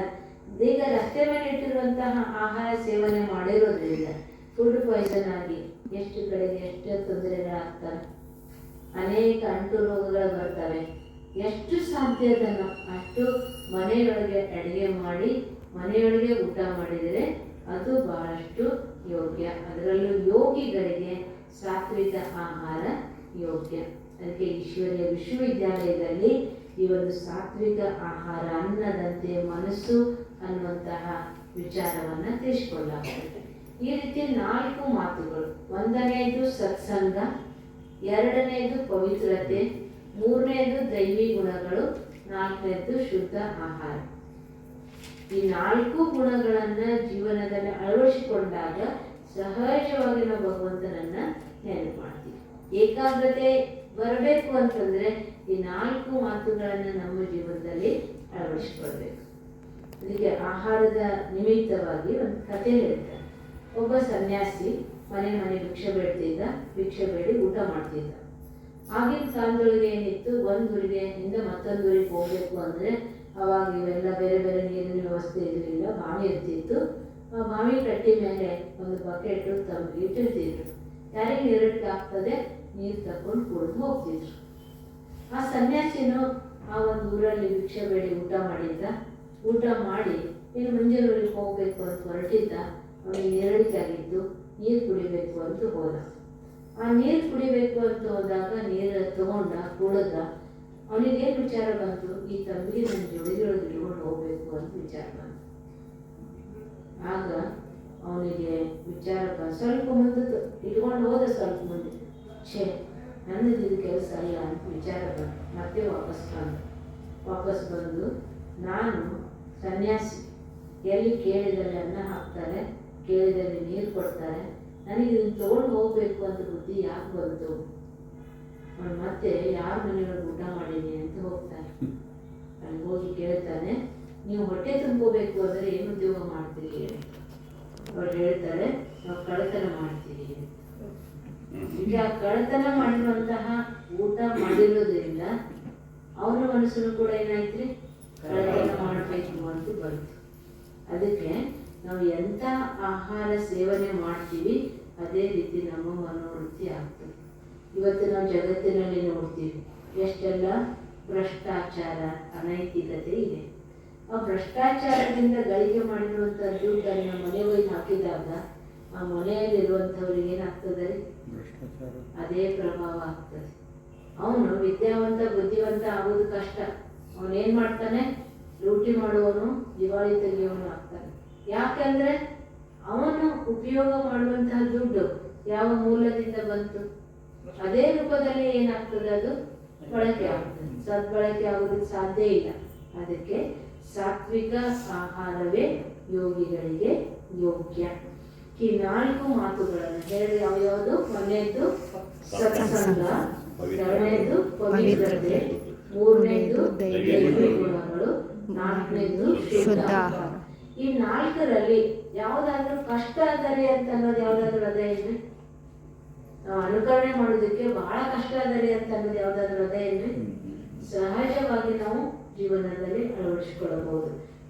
ಈಗ ರಸ್ತೆ ಮೇಲೆ ಇಟ್ಟಿರುವಂತಹ ಆಹಾರ ಸೇವನೆ ಮಾಡಿರೋದ್ರಿಂದ ಫುಡ್ ಪಾಯ್ಸನ್ ಆಗಿ ಎಷ್ಟು ಕಡೆಗೆ ಎಷ್ಟು ತೊಂದರೆಗಳಾಗ್ತವೆ, ಅನೇಕ ಅಂಟು ರೋಗಗಳು ಬರ್ತವೆ. ಎಷ್ಟು ಸಾಧ್ಯದನ್ನು ಅಷ್ಟು ಮನೆಯೊಳಗೆ ಅಡುಗೆ ಮಾಡಿ ಮನೆಯೊಳಗೆ ಊಟ ಮಾಡಿದರೆ ಅದು ಬಹಳಷ್ಟು ಯೋಗ್ಯ. ಅದರಲ್ಲೂ ಯೋಗಿಗಳಿಗೆ ಸಾತ್ವಿಕ ಆಹಾರ ಯೋಗ್ಯ. ಅದಕ್ಕೆ ಈಶ್ವರೀಯ ವಿಶ್ವವಿದ್ಯಾಲಯದಲ್ಲಿ ಈ ಒಂದು ಸಾತ್ವಿಕ ಆಹಾರ ಅನ್ನದಂತೆ ಮನಸ್ಸು ಅನ್ನುವಂತಹ ವಿಚಾರವನ್ನು ತಿಳಿಸ್ಕೊಳ್ಳಲಾಗ್ತದೆ. ಈ ರೀತಿ 4 ಮಾತುಗಳು. 1ನೇದು ಸತ್ಸಂಗ, 2ನೇದು ಪವಿತ್ರತೆ, 3ನೇದು ದೈವಿ ಗುಣಗಳು, 4ನೇದು ಶುದ್ಧ ಆಹಾರ. ಈ 4 ಗುಣಗಳನ್ನು ಜೀವನದಲ್ಲಿ ಅಳವಡಿಸಿಕೊಂಡಾಗ ಸಹಜವಾಗಿ ನಾವು ಭಗವಂತನನ್ನ ನೆನಪು ಮಾಡ್ತೀವಿ. ಏಕಾಗ್ರತೆ ಬರಬೇಕು ಅಂತಂದ್ರೆ ಈ 4 ಮಾತುಗಳನ್ನು ನಮ್ಮ ಜೀವನದಲ್ಲಿ ಅಳವಡಿಸಿಕೊಳ್ಬೇಕು. ಅದಕ್ಕೆ ಆಹಾರದ ನಿಮಿತ್ತವಾಗಿ ಒಂದು ಕಥೆ ಹೇಳ್ತಾರೆ. ಒಬ್ಬ ಸನ್ಯಾಸಿ ಮನೆ ಭಿಕ್ಷೆ ಬೇಡ್ತಿದ್ದ. ಭಿಕ್ಷೆ ಬೇಡಿ ಊಟ ಮಾಡ್ತಿದ್ದ. ಆಗಿನ ಕಾಲದೊಳಗೆ ಏನಿತ್ತು, ಒಂದು ಊರಿಗೆಯಿಂದ ಮತ್ತೊಂದು ಊರಿಗೆ ಹೋಗ್ಬೇಕು ಅಂದರೆ ಅವಾಗ ಇವೆಲ್ಲ ಬೇರೆ ಬೇರೆ ನೀರಿನ ವ್ಯವಸ್ಥೆ ಇರಲಿಲ್ಲ, ಬಾವಿ ಇರ್ತಿತ್ತು. ಆ ಬಾವಿ ಕಟ್ಟಿ ಮೇಲೆ ಒಂದು ಬಕೆಟು ಇಟ್ಟಿರ್ತಿದ್ರು. ಯಾರಿಗೆ ನೀರಿಟ್ಟು ಆಗ್ತದೆ ನೀರು ತಕೊಂಡು ಕುಡಿದು ಹೋಗ್ತಿದ್ರು. ಆ ಸನ್ಯಾಸಿನೂ ಆ ಒಂದು ಊರಲ್ಲಿ ಭಿಕ್ಷೆ ಬೇಡಿ ಊಟ ಮಾಡಿದ್ದ. ಊಟ ಮಾಡಿ ಇನ್ನು ಮುಂಜಾನೆವರೆಗೆ ಹೋಗಬೇಕು ಅಂತ ಹೊರಟಿದ್ದ. ಅವನಿಗೆ ನೀರಡಿಕಾಗಿದ್ದು ನೀರು ಕುಡಿಬೇಕು ಅಂತ ಹೋದ. ಆ ನೀರು ಕುಡಿಬೇಕು ಅಂತ ಹೋದಾಗ ನೀರು ತಗೊಂಡ ಕುಡಿದ. ಅವನಿಗೇನು ವಿಚಾರ ಬಂತು, ಈ ತಂಬಿಗೆ ನನ್ನ ಜೋಡಿಗಳೊಳಗೆ ಇಟ್ಕೊಂಡು ಹೋಗ್ಬೇಕು ಅಂತ ವಿಚಾರ ಬಂತು. ಆಗ ಅವನಿಗೆ ವಿಚಾರ ಸ್ವಲ್ಪ ಮುಂದೆ ಇಟ್ಕೊಂಡು ಹೋದ. ಸ್ವಲ್ಪ ಮುಂದೆ ನನ್ನದು ಇದು ಕೆಲಸ ಅಲ್ಲ ಅಂತ ವಿಚಾರ ಬಂತು. ಮತ್ತೆ ವಾಪಸ್ ಬಂದು ನಾನು ಸನ್ಯಾಸಿ, ಎಲ್ಲಿ ಕೇಳಿದಲ್ಲಿ ಅನ್ನ ಹಾಕ್ತಾರೆ, ಕೇಳಿದಲ್ಲಿ ನೀರು ಕೊಡ್ತಾರೆ, ನನಗೆ ಇದನ್ನು ತೊಗೊಂಡು ಹೋಗ್ಬೇಕು ಅಂತ ಬುದ್ಧಿ ಯಾಕೆ ಬಂತು? ಅವನು ಮತ್ತೆ ಯಾರ ಮನೆಯೊಳಗೆ ಊಟ ಮಾಡೀನಿ ಅಂತ ಹೋಗ್ತಾನೆ. ಅಲ್ಲಿ ಹೋಗಿ ಕೇಳ್ತಾನೆ, ನೀವು ಹೊಟ್ಟೆ ತುಂಬೋಬೇಕು ಅಂದರೆ ಏನು ಉದ್ಯೋಗ ಮಾಡ್ತೀರಿ? ಅವ್ರು ಹೇಳ್ತಾರೆ, ನಾವು ಕಳ್ಳತನ ಮಾಡ್ತೀವಿ. ಈಗ ಕಳ್ಳತನ ಮಾಡಿರುವಂತಹ ಊಟ ಮಾಡಿರೋದ್ರಿಂದ ಅವರ ಮನಸ್ಸನ್ನು ಕೂಡ ಏನಾಯ್ತ್ರಿ, ಕಳ್ಳತನ ಮಾಡಬೇಕು ಅಂತ ಬಂತು. ಅದಕ್ಕೆ ನಾವು ಎಂಥ ಆಹಾರ ಸೇವನೆ ಮಾಡ್ತೀವಿ ಅದೇ ರೀತಿ ನಮ್ಮ ಮನೋವೃತ್ತಿ ಆಗ್ತದೆ. ಇವತ್ತು ನಾವು ಜಗತ್ತಿನಲ್ಲಿ ನೋಡ್ತೀವಿ ಎಷ್ಟೆಲ್ಲ ಭ್ರಷ್ಟಾಚಾರ, ಅನೈತಿಕತೆ ಇದೆ. ಆ ಭ್ರಷ್ಟಾಚಾರದಿಂದ ಗಳಿಕೆ ಮಾಡಿರುವಂಥ ದುಡ್ಡನ್ನು ಮನೆ ಒಯ್ದು ಹಾಕಿದಾಗ ಆ ಮನೆಯಲ್ಲಿರುವಂಥವ್ರಿಗೆ ಏನಾಗ್ತದೆ, ಅದೇ ಪ್ರಭಾವ ಆಗ್ತದೆ. ಅವನು ವಿದ್ಯಾವಂತ ಬುದ್ಧಿವಂತ ಆಗೋದು ಕಷ್ಟ. ಅವನೇನು ಮಾಡ್ತಾನೆ, ಲೂಟಿ ಮಾಡುವವನು ದಿವಾಳಿ ತೆಗೆಯುವವನು ಆಗ್ತಾನೆ. ಯಾಕಂದ್ರೆ ಅವನು ಉಪಯೋಗ ಮಾಡುವಂತಹ ದುಡ್ಡು ಯಾವ ಮೂಲದಿಂದ ಬಂತು, ಅದೇ ರೂಪದಲ್ಲಿ ಏನಾಗ್ತದೆ, ಅದು ಬಳಕೆ ಆಗ್ತದೆ. ಸದ್ಬಳಕೆ ಆಗೋದಕ್ಕೆ ಸಾಧ್ಯ ಇಲ್ಲ. ಅದಕ್ಕೆ ಸಾತ್ವಿಕ ಆಹಾರವೇ ಯೋಗಿಗಳಿಗೆ ಯೋಗ್ಯ. ಈ 4 ಮಾತುಗಳನ್ನು ಹೇಳಿ ಯಾವ್ಯಾವುದು? ಮೊನ್ನೆದ್ದು ಸತ್ಸಂಗ, ಎರಡನೇದು ಪವಿತ್ರತೆ, ಮೂರನೇದು ದೈವಿ ಗುಣಗಳು, 4ನೇದು ಶುದ್ಧ ಆಹಾರ. ಈ 4ರಲ್ಲಿ ಯಾವ್ದಾದ್ರು ಕಷ್ಟ ಅದರಿ ಅಂತ ಅನ್ನೋದು ಯಾವ್ದಾದ್ರು ಅದೇ ಇಲ್ರಿ? ನಾವು ಅನುಕರಣೆ ಮಾಡೋದಕ್ಕೆ ಬಹಳ ಕಷ್ಟ ಅದರಿ ಅಂತ ಅನ್ನೋದು ಯಾವ್ದಾದ್ರು ಅದೇ ಇಲ್ರಿ? ಸಹಜವಾಗಿ ನಾವು ಜೀವನದಲ್ಲಿ ಅಳವಡಿಸಿಕೊಳ್ಳಬಹುದು.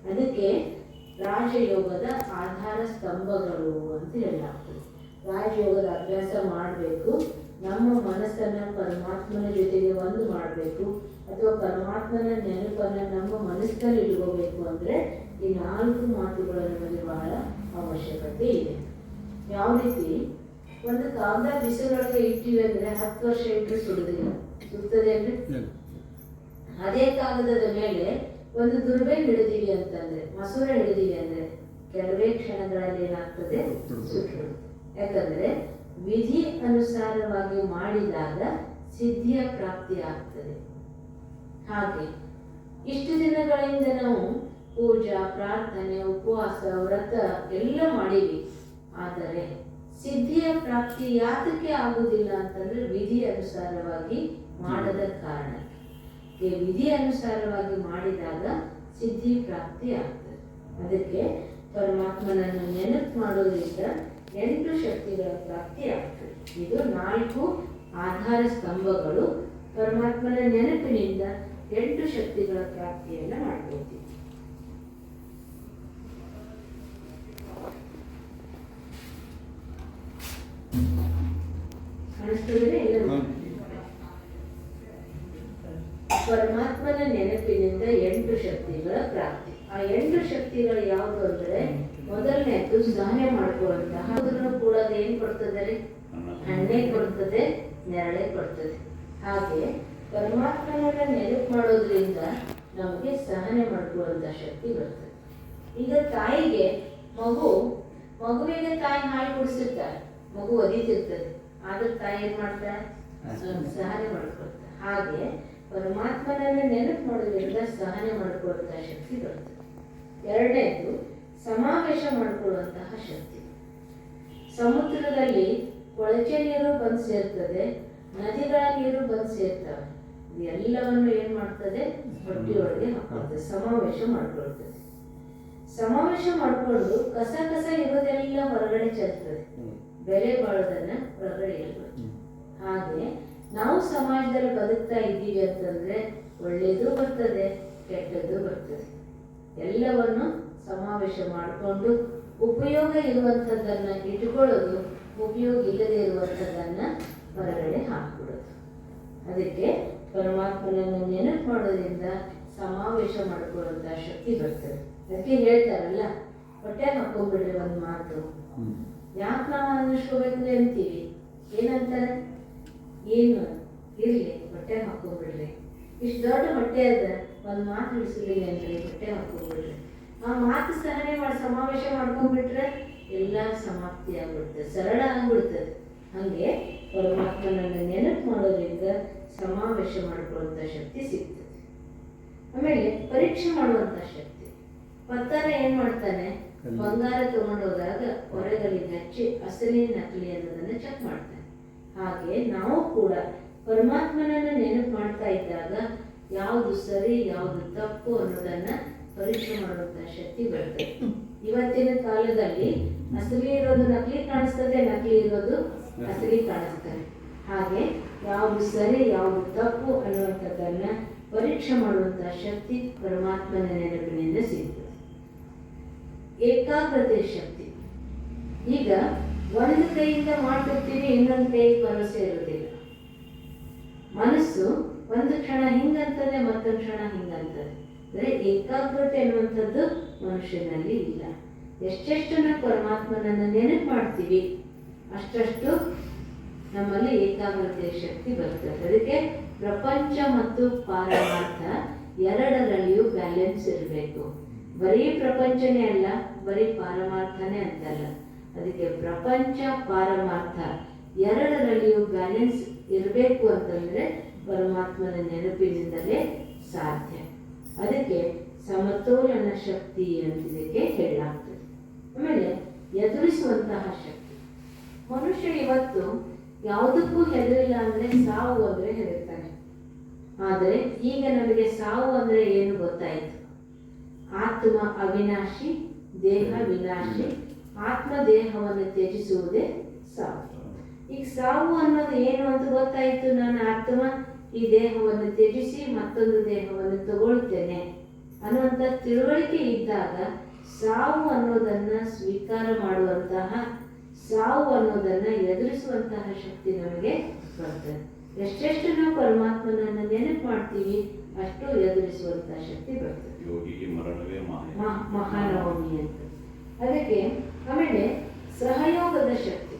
ಅದಕ್ಕೆ ರಾಜಯೋಗದ ಆಧಾರ ಸ್ತಂಭಗಳು ಅಂತ ಹೇಳಲಾಗ್ತದೆ. ರಾಜಯೋಗದ ಅಭ್ಯಾಸ ಮಾಡಬೇಕು. ನಮ್ಮ ಮನಸ್ಸನ್ನು ಪರಮಾತ್ಮನ ಜೊತೆಗೆ ಒಂದು ಮಾಡಬೇಕು, ಅಥವಾ ಪರಮಾತ್ಮನ ನೆನಪನ್ನು ನಮ್ಮ ಮನಸ್ಸಲ್ಲಿ ಇಟ್ಕೋಬೇಕು ಅಂದರೆ ಈ 4 ಮಾತುಗಳ ನಮಗೆ ಬಹಳ ಅವಶ್ಯಕತೆ ಇದೆ. ಯಾವ ರೀತಿ ಒಂದು ಕಾಗದ ಬಿಸಿಲೊಳಗೆ ಇಟ್ಟಿವಿ ಅಂದರೆ 10 ವರ್ಷ ಇಟ್ಟರೆ ಸುಡುದಿಲ್ಲ, ಸುಡ್ತದೆ ಅಂದರೆ. ಅದೇ ಕಾಗದದ ಮೇಲೆ ಒಂದು ದುರ್ಬೆ ಹಿಡಿದೀವಿ ಅಂತಂದ್ರೆ, ಮಸೂರ ಹಿಡಿದೀವಿ ಅಂದ್ರೆ ಕೆಲವೇ ಕ್ಷಣಗಳಲ್ಲಿ ಏನಾಗ್ತದೆ, ಸುಟ್ಟು. ಯಾಕಂದ್ರೆ ವಿಧಿ ಅನುಸಾರವಾಗಿ ಮಾಡಿದಾಗ ಸಿದ್ಧಿಯ ಪ್ರಾಪ್ತಿ ಆಗ್ತದೆ. ಹಾಗೆ ಇಷ್ಟು ದಿನಗಳಿಂದ ನಾವು ಪೂಜಾ, ಪ್ರಾರ್ಥನೆ, ಉಪವಾಸ, ವ್ರತ ಎಲ್ಲ ಮಾಡೀವಿ. ಆದರೆ ಸಿದ್ಧಿಯ ಪ್ರಾಪ್ತಿ ಯಾತಕ್ಕೆ ಆಗುವುದಿಲ್ಲ ಅಂತಂದ್ರೆ ವಿಧಿ ಅನುಸಾರವಾಗಿ ಮಾಡದ ಕಾರಣ. ವಿಧಿ ಅನುಸಾರವಾಗಿ ಮಾಡಿದಾಗ ಸಿದ್ಧಿ ಪ್ರಾಪ್ತಿ ಆಗ್ತದೆ. ಅದಕ್ಕೆ ಪರಮಾತ್ಮನನ್ನು ನೆನಪು ಮಾಡೋದ್ರಿಂದ 8 ಶಕ್ತಿಗಳ ಪ್ರಾಪ್ತಿ ಆಗ್ತದೆ. ಇದು 4 ಆಧಾರ ಸ್ತಂಭಗಳು. ಪರಮಾತ್ಮನ ನೆನಪಿನಿಂದ 8 ಶಕ್ತಿಗಳ ಪ್ರಾಪ್ತಿಯನ್ನು ಮಾಡ್ಕೊಳ್ತೀವಿ. ಕಾಣಿಸ್ತದೆ ಎಲ್ಲ. ಪರಮಾತ್ಮನ ನೆನಪಿನಿಂದ 8 ಶಕ್ತಿಗಳ ಪ್ರಾಪ್ತಿ. ಆ 8 ಶಕ್ತಿಗಳು ಯಾವುದು ಅಂದ್ರೆ, ಮೊದಲನೇದು ಸಹನೆ ಮಾಡ್ಕೊಳ್ಳುವಂತಹ. ಅದನ್ನು ಕೂಡ ಏನ್ ಕೊಡ್ತದೆ ರೀ? ಹಣ್ಣೆ ಕೊಡ್ತದೆ, ನೆರಳೆ ಕೊಡ್ತದೆ. ಹಾಗೆ ಪರಮಾತ್ಮನನ್ನ ನೆನಪು ಮಾಡೋದ್ರಿಂದ ನಮಗೆ ಸಹನೆ ಮಾಡ್ಕೊಳ್ಳುವಂತ ಶಕ್ತಿ ಬರ್ತದೆ. ಈಗ ತಾಯಿಗೆ ಮಗುವಿಗೆ ತಾಯಿ ಹಾಲು ಕುಡಿಸಿರ್ತಾರೆ, ಮಗು ಒದಿತಿರ್ತದೆ, ಆದ್ರೆ ತಾಯಿ ಏನ್ ಮಾಡ್ತಾರೆ? ಸಹನೆ ಮಾಡ್ಕೊಳ್ತಾರೆ. ಹಾಗೆ ಪರಮಾತ್ಮನನ್ನ ನೆನಪು ಮಾಡೋದ್ರಿಂದ ಸಹನೆ ಮಾಡ್ಕೊಳ್ಳುವಂತಹ ಶಕ್ತಿ ಬರ್ತದೆ. ಎರಡನೇದು ಸಮಾವೇಶ ಮಾಡಿಕೊಳ್ಳುವಂತಹ ಶಕ್ತಿ. ಸಮುದ್ರದಲ್ಲಿ ಕೊಳಚೆ ನೀರು ಬಂದು ಸೇರ್ತದೆ, ನದಿಗಳ ನೀರು ಬಂದು ಸೇರ್ತವೆ. ಎಲ್ಲವನ್ನು ಏನ್ ಮಾಡ್ತದೆ? ಹೊಟ್ಟೆಯೊಳಗೆ ಹಾಕೊಳ್ತದೆ, ಸಮಾವೇಶ ಮಾಡ್ಕೊಳ್ತದೆ. ಸಮಾವೇಶ ಮಾಡಿಕೊಂಡು ಕಸ ಇರೋದೆಲ್ಲ ಹೊರಗಡೆ ಚೆಲ್ತದೆ, ಬೆಲೆ ಬಾಳೋದನ್ನ ಹೊರಗಡೆ ಇರ್ಬೋದು. ಹಾಗೆ ನಾವು ಸಮಾಜದಲ್ಲಿ ಬದುಕ್ತಾ ಇದ್ದೀವಿ ಅಂತಂದ್ರೆ ಒಳ್ಳೇದು ಬರ್ತದೆ, ಕೆಟ್ಟದ್ದು ಬರ್ತದೆ. ಎಲ್ಲವನ್ನು ಸಮಾವೇಶ ಮಾಡಿಕೊಂಡು ಉಪಯೋಗ ಇರುವಂಥದ್ದನ್ನು ಇಟ್ಕೊಳ್ಳೋದು, ಉಪಯೋಗ ಇಲ್ಲದೆ ಇರುವಂಥದ್ದನ್ನು ಹೊರಗಡೆ ಹಾಕ್ಬಿಡೋದು. ಅದಕ್ಕೆ ಪರಮಾತ್ಮನನ್ನು ನೆನಪು ಮಾಡೋದ್ರಿಂದ ಸಮಾವೇಶ ಮಾಡ್ಕೊಳ್ಳುವಂಥ ಶಕ್ತಿ ಬರ್ತದೆ. ಅದಕ್ಕೆ ಹೇಳ್ತಾರಲ್ಲ, ಹೊಟ್ಟೆ ಹಾಕೊಂಡ್ಬಿಡ್ರಿ ಒಂದು ಮಾತು. ಯಾಕೆ ನಾವು ಅನ್ನಿಸ್ಕೋಬೇಕು ಅಂತೀವಿ, ಏನಂತಾರೆ, ಏನು ಇರಲಿ ಹೊಟ್ಟೆ ಹಾಕೊಂಡ್ಬಿಡ್ರಿ, ಇಷ್ಟು ದೊಡ್ಡ ಹೊಟ್ಟೆ ಅದ, ಒಂದು ಮಾತು ಇಳಿಸಲಿಲ್ಲ ಅಂದ್ರೆ ಹೊಟ್ಟೆ ಹಾಕೊಂಡ್ಬಿಡ್ರಿ. ಆ ಮಾತು ಸಹನೆ ಮಾಡಿ ಸಮಾವೇಶ ಮಾಡ್ಕೊಂಡ್ಬಿಟ್ರೆ ಎಲ್ಲ ಸಮಾಪ್ತಿ ಆಗ್ಬಿಡ್ತದೆ, ಸರಳ ಆಗ್ಬಿಡ್ತದೆ. ಹಾಗೆ ಪರಮಾತ್ಮನನ್ನು ನೆನಪು ಮಾಡೋದ್ರಿಂದ ಸಮಾವೇಶ ಮಾಡ್ಕೊಳ್ಳುವಂಥ ಶಕ್ತಿ ಸಿಗ್ತದೆ. ಆಮೇಲೆ ಪರೀಕ್ಷೆ ಮಾಡುವಂಥ ಶಕ್ತಿ. ಪತ್ತಾರ ಏನು ಮಾಡ್ತಾನೆ, ಬಂಗಾರ ತಗೊಂಡೋದಾಗ ಹೊರಗಲಿಗೆ ಹಚ್ಚಿ ಅಸಲಿ ನಕಲಿ ಅನ್ನೋದನ್ನು ಚೆಕ್ ಮಾಡ್ತಾನೆ. ಹಾಗೆ ನಾವು ಕೂಡ ಪರಮಾತ್ಮನನ್ನು ನೆನಪು ಮಾಡ್ತಾ ಇದ್ದಾಗ ಯಾವುದು ಸರಿ ಯಾವುದು ತಪ್ಪು ಅನ್ನೋದನ್ನ ಪರೀಕ್ಷೆ ಮಾಡುವಂಥ ಶಕ್ತಿ ಬರ್ತದೆ. ಇವತ್ತಿನ ಕಾಲದಲ್ಲಿ ಅಸಲಿ ಇರೋದು ನಕಲಿ ಕಾಣಿಸ್ತದೆ, ನಕಲಿ ಇರೋದು ಅಸಲಿ ಕಾಣಿಸ್ತದೆ. ಹಾಗೆ ಯಾವುದು ಸರಿ ಯಾವುದು ತಪ್ಪು ಅನ್ನುವಂಥದ್ದನ್ನ ಪರೀಕ್ಷೆ ಮಾಡುವಂಥ ಶಕ್ತಿ ಪರಮಾತ್ಮನ ನೆನಪಿನಿಂದ ಸಿಗ್ತದೆ. ಏಕಾಗ್ರತೆ ಶಕ್ತಿ. ಈಗ ಒಂದು ಕೈಯಿಂದ ಮಾಡ್ತಿರ್ತೀವಿ, ಇನ್ನೊಂದು ಕೈ ಭರವಸೆ ಇರೋದಿಲ್ಲ. ಮನಸ್ಸು ಒಂದು ಕ್ಷಣ ಹಿಂಗಂತದೆ, ಮತ್ತೊಂದು ಕ್ಷಣ ಹಿಂಗಂತದೆ. ಅಂದರೆ ಏಕಾಗ್ರತೆ ಅನ್ನುವಂಥದ್ದು ಮನುಷ್ಯನಲ್ಲಿ ಇಲ್ಲ. ಎಷ್ಟೆಷ್ಟು ನಾವು ಪರಮಾತ್ಮನನ್ನು ನೆನಪು ಮಾಡ್ತೀವಿ ಅಷ್ಟಷ್ಟು ನಮ್ಮಲ್ಲಿ ಏಕಾಗ್ರತೆಯ ಶಕ್ತಿ ಬರ್ತದೆ. ಅದಕ್ಕೆ ಪ್ರಪಂಚ ಮತ್ತು ಪಾರಮಾರ್ಥ ಎರಡರಲ್ಲಿಯೂ ಬ್ಯಾಲೆನ್ಸ್ ಇರಬೇಕು. ಬರೀ ಪ್ರಪಂಚನೇ ಅಲ್ಲ, ಬರೀ ಪಾರಮಾರ್ಥನೇ ಅಂತಲ್ಲ. ಅದಕ್ಕೆ ಪ್ರಪಂಚ ಪಾರಮಾರ್ಥ ಎರಡರಲ್ಲಿಯೂ ಬ್ಯಾಲೆನ್ಸ್ ಇರಬೇಕು ಅಂತಂದ್ರೆ ಪರಮಾತ್ಮನ ನೆನಪಿನಿಂದಲೇ ಸಾಧ್ಯ. ಅದಕ್ಕೆ ಸಮತೋಲನ ಶಕ್ತಿ ಅಂತ ಇದಕ್ಕೆ ಹೇಳಲಾಗ್ತದೆ. ಆಮೇಲೆ ಎದುರಿಸುವಂತಹ ಶಕ್ತಿ. ಮನುಷ್ಯ ಇವತ್ತು ಯಾವುದಕ್ಕೂ ಹೆದರಿಲ್ಲ ಅಂದ್ರೆ ಸಾವು ಅಂದ್ರೆ ಹೆದರ್ತಾನೆ. ಆದರೆ ಈಗ ನಮಗೆ ಸಾವು ಅಂದ್ರೆ ಏನು ಗೊತ್ತಾಯಿತು. ಆತ್ಮ ಅವಿನಾಶಿ, ದೇಹ ವಿನಾಶಿ. ಆತ್ಮ ದೇಹವನ್ನು ತ್ಯಜಿಸುವುದೇ ಸಾವು. ಈಗ ಸಾವು ಅನ್ನೋದು ಏನು ಅಂತ ಗೊತ್ತಾಯಿತು. ನಾನು ಆತ್ಮ ಈ ದೇಹವನ್ನು ತ್ಯಜಿಸಿ ಮತ್ತೊಂದು ದೇಹವನ್ನು ತಗೊಳ್ತೇನೆ ಅನ್ನುವಂಥ ತಿಳುವಳಿಕೆ ಇದ್ದಾಗ ಸಾವು ಅನ್ನೋದನ್ನ ಸ್ವೀಕಾರ ಮಾಡುವಂತಹ, ಸಾವು ಅನ್ನೋದನ್ನ ಎದುರಿಸುವಂತಹ ಶಕ್ತಿ ನಮಗೆ ಬರ್ತದೆ. ಎಷ್ಟೆಷ್ಟು ನಾವು ಪರಮಾತ್ಮನನ್ನು ನೆನಪು ಮಾಡ್ತೀವಿ ಅಷ್ಟು ಎದುರಿಸುವಂತಹ ಶಕ್ತಿ ಬರ್ತದೆ. ಮಹಾನವಮಿ ಅಂತ. ಅದಕ್ಕೆ ಆಮೇಲೆ ಸಹಯೋಗದ ಶಕ್ತಿ.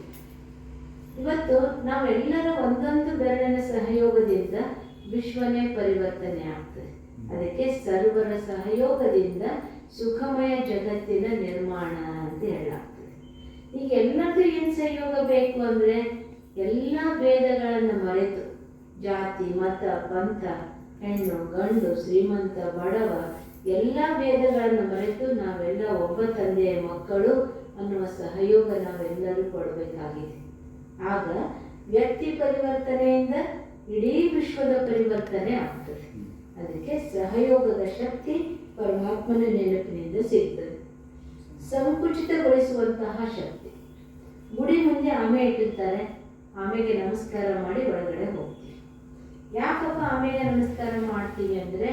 ಇವತ್ತು ನಾವೆಲ್ಲರ ಒಂದೊಂದು ಬೆರಳಿನ ಸಹಯೋಗದಿಂದ ವಿಶ್ವನೇ ಪರಿವರ್ತನೆ ಆಗ್ತದೆ. ಅದಕ್ಕೆ ಸರ್ವರ ಸಹಯೋಗದಿಂದ ಸುಖಮಯ ಜಗತ್ತಿನ ನಿರ್ಮಾಣ ಅಂತ ಹೇಳಲಾಗ್ತದೆ. ಈಗ ಎಲ್ಲರದ್ದು ಏನು ಸಹಯೋಗ ಬೇಕು ಅಂದ್ರೆ, ಎಲ್ಲ ಭೇದಗಳನ್ನು ಮರೆತು ಜಾತಿ ಮತ ಪಂಥ, ಹೆಣ್ಣು ಗಂಡು, ಶ್ರೀಮಂತ ಬಡವ, ಎಲ್ಲ ಭೇದಗಳನ್ನು ಮರೆತು ನಾವೆಲ್ಲ ಒಬ್ಬ ತಂದೆಯ ಮಕ್ಕಳು ಅನ್ನುವ ಸಹಯೋಗ ನಾವೆಲ್ಲರೂ ಕೊಡಬೇಕಾಗಿದೆ. ಆಗ ವ್ಯಕ್ತಿ ಪರಿವರ್ತನೆಯಿಂದ ಇಡೀ ವಿಶ್ವದ ಪರಿವರ್ತನೆ ಆಗ್ತದೆ. ಅದಕ್ಕೆ ಸಹಯೋಗದ ಶಕ್ತಿ ಪರಮಾತ್ಮನ ನೆನಪಿನಿಂದ ಸಿಗ್ತದೆ. ಸಂಕುಚಿತಗೊಳಿಸುವಂತಹ ಶಕ್ತಿ. ಗುಡಿ ಮುಂದೆ ಆಮೆ ಇಟ್ಟಿರ್ತಾರೆ, ಆಮೆಗೆ ನಮಸ್ಕಾರ ಮಾಡಿ ಒಳಗಡೆ ಹೋಗ್ತೀವಿ. ಯಾಕಪ್ಪ ಆಮೆಗೆ ನಮಸ್ಕಾರ ಮಾಡ್ತೀವಿ ಅಂದ್ರೆ,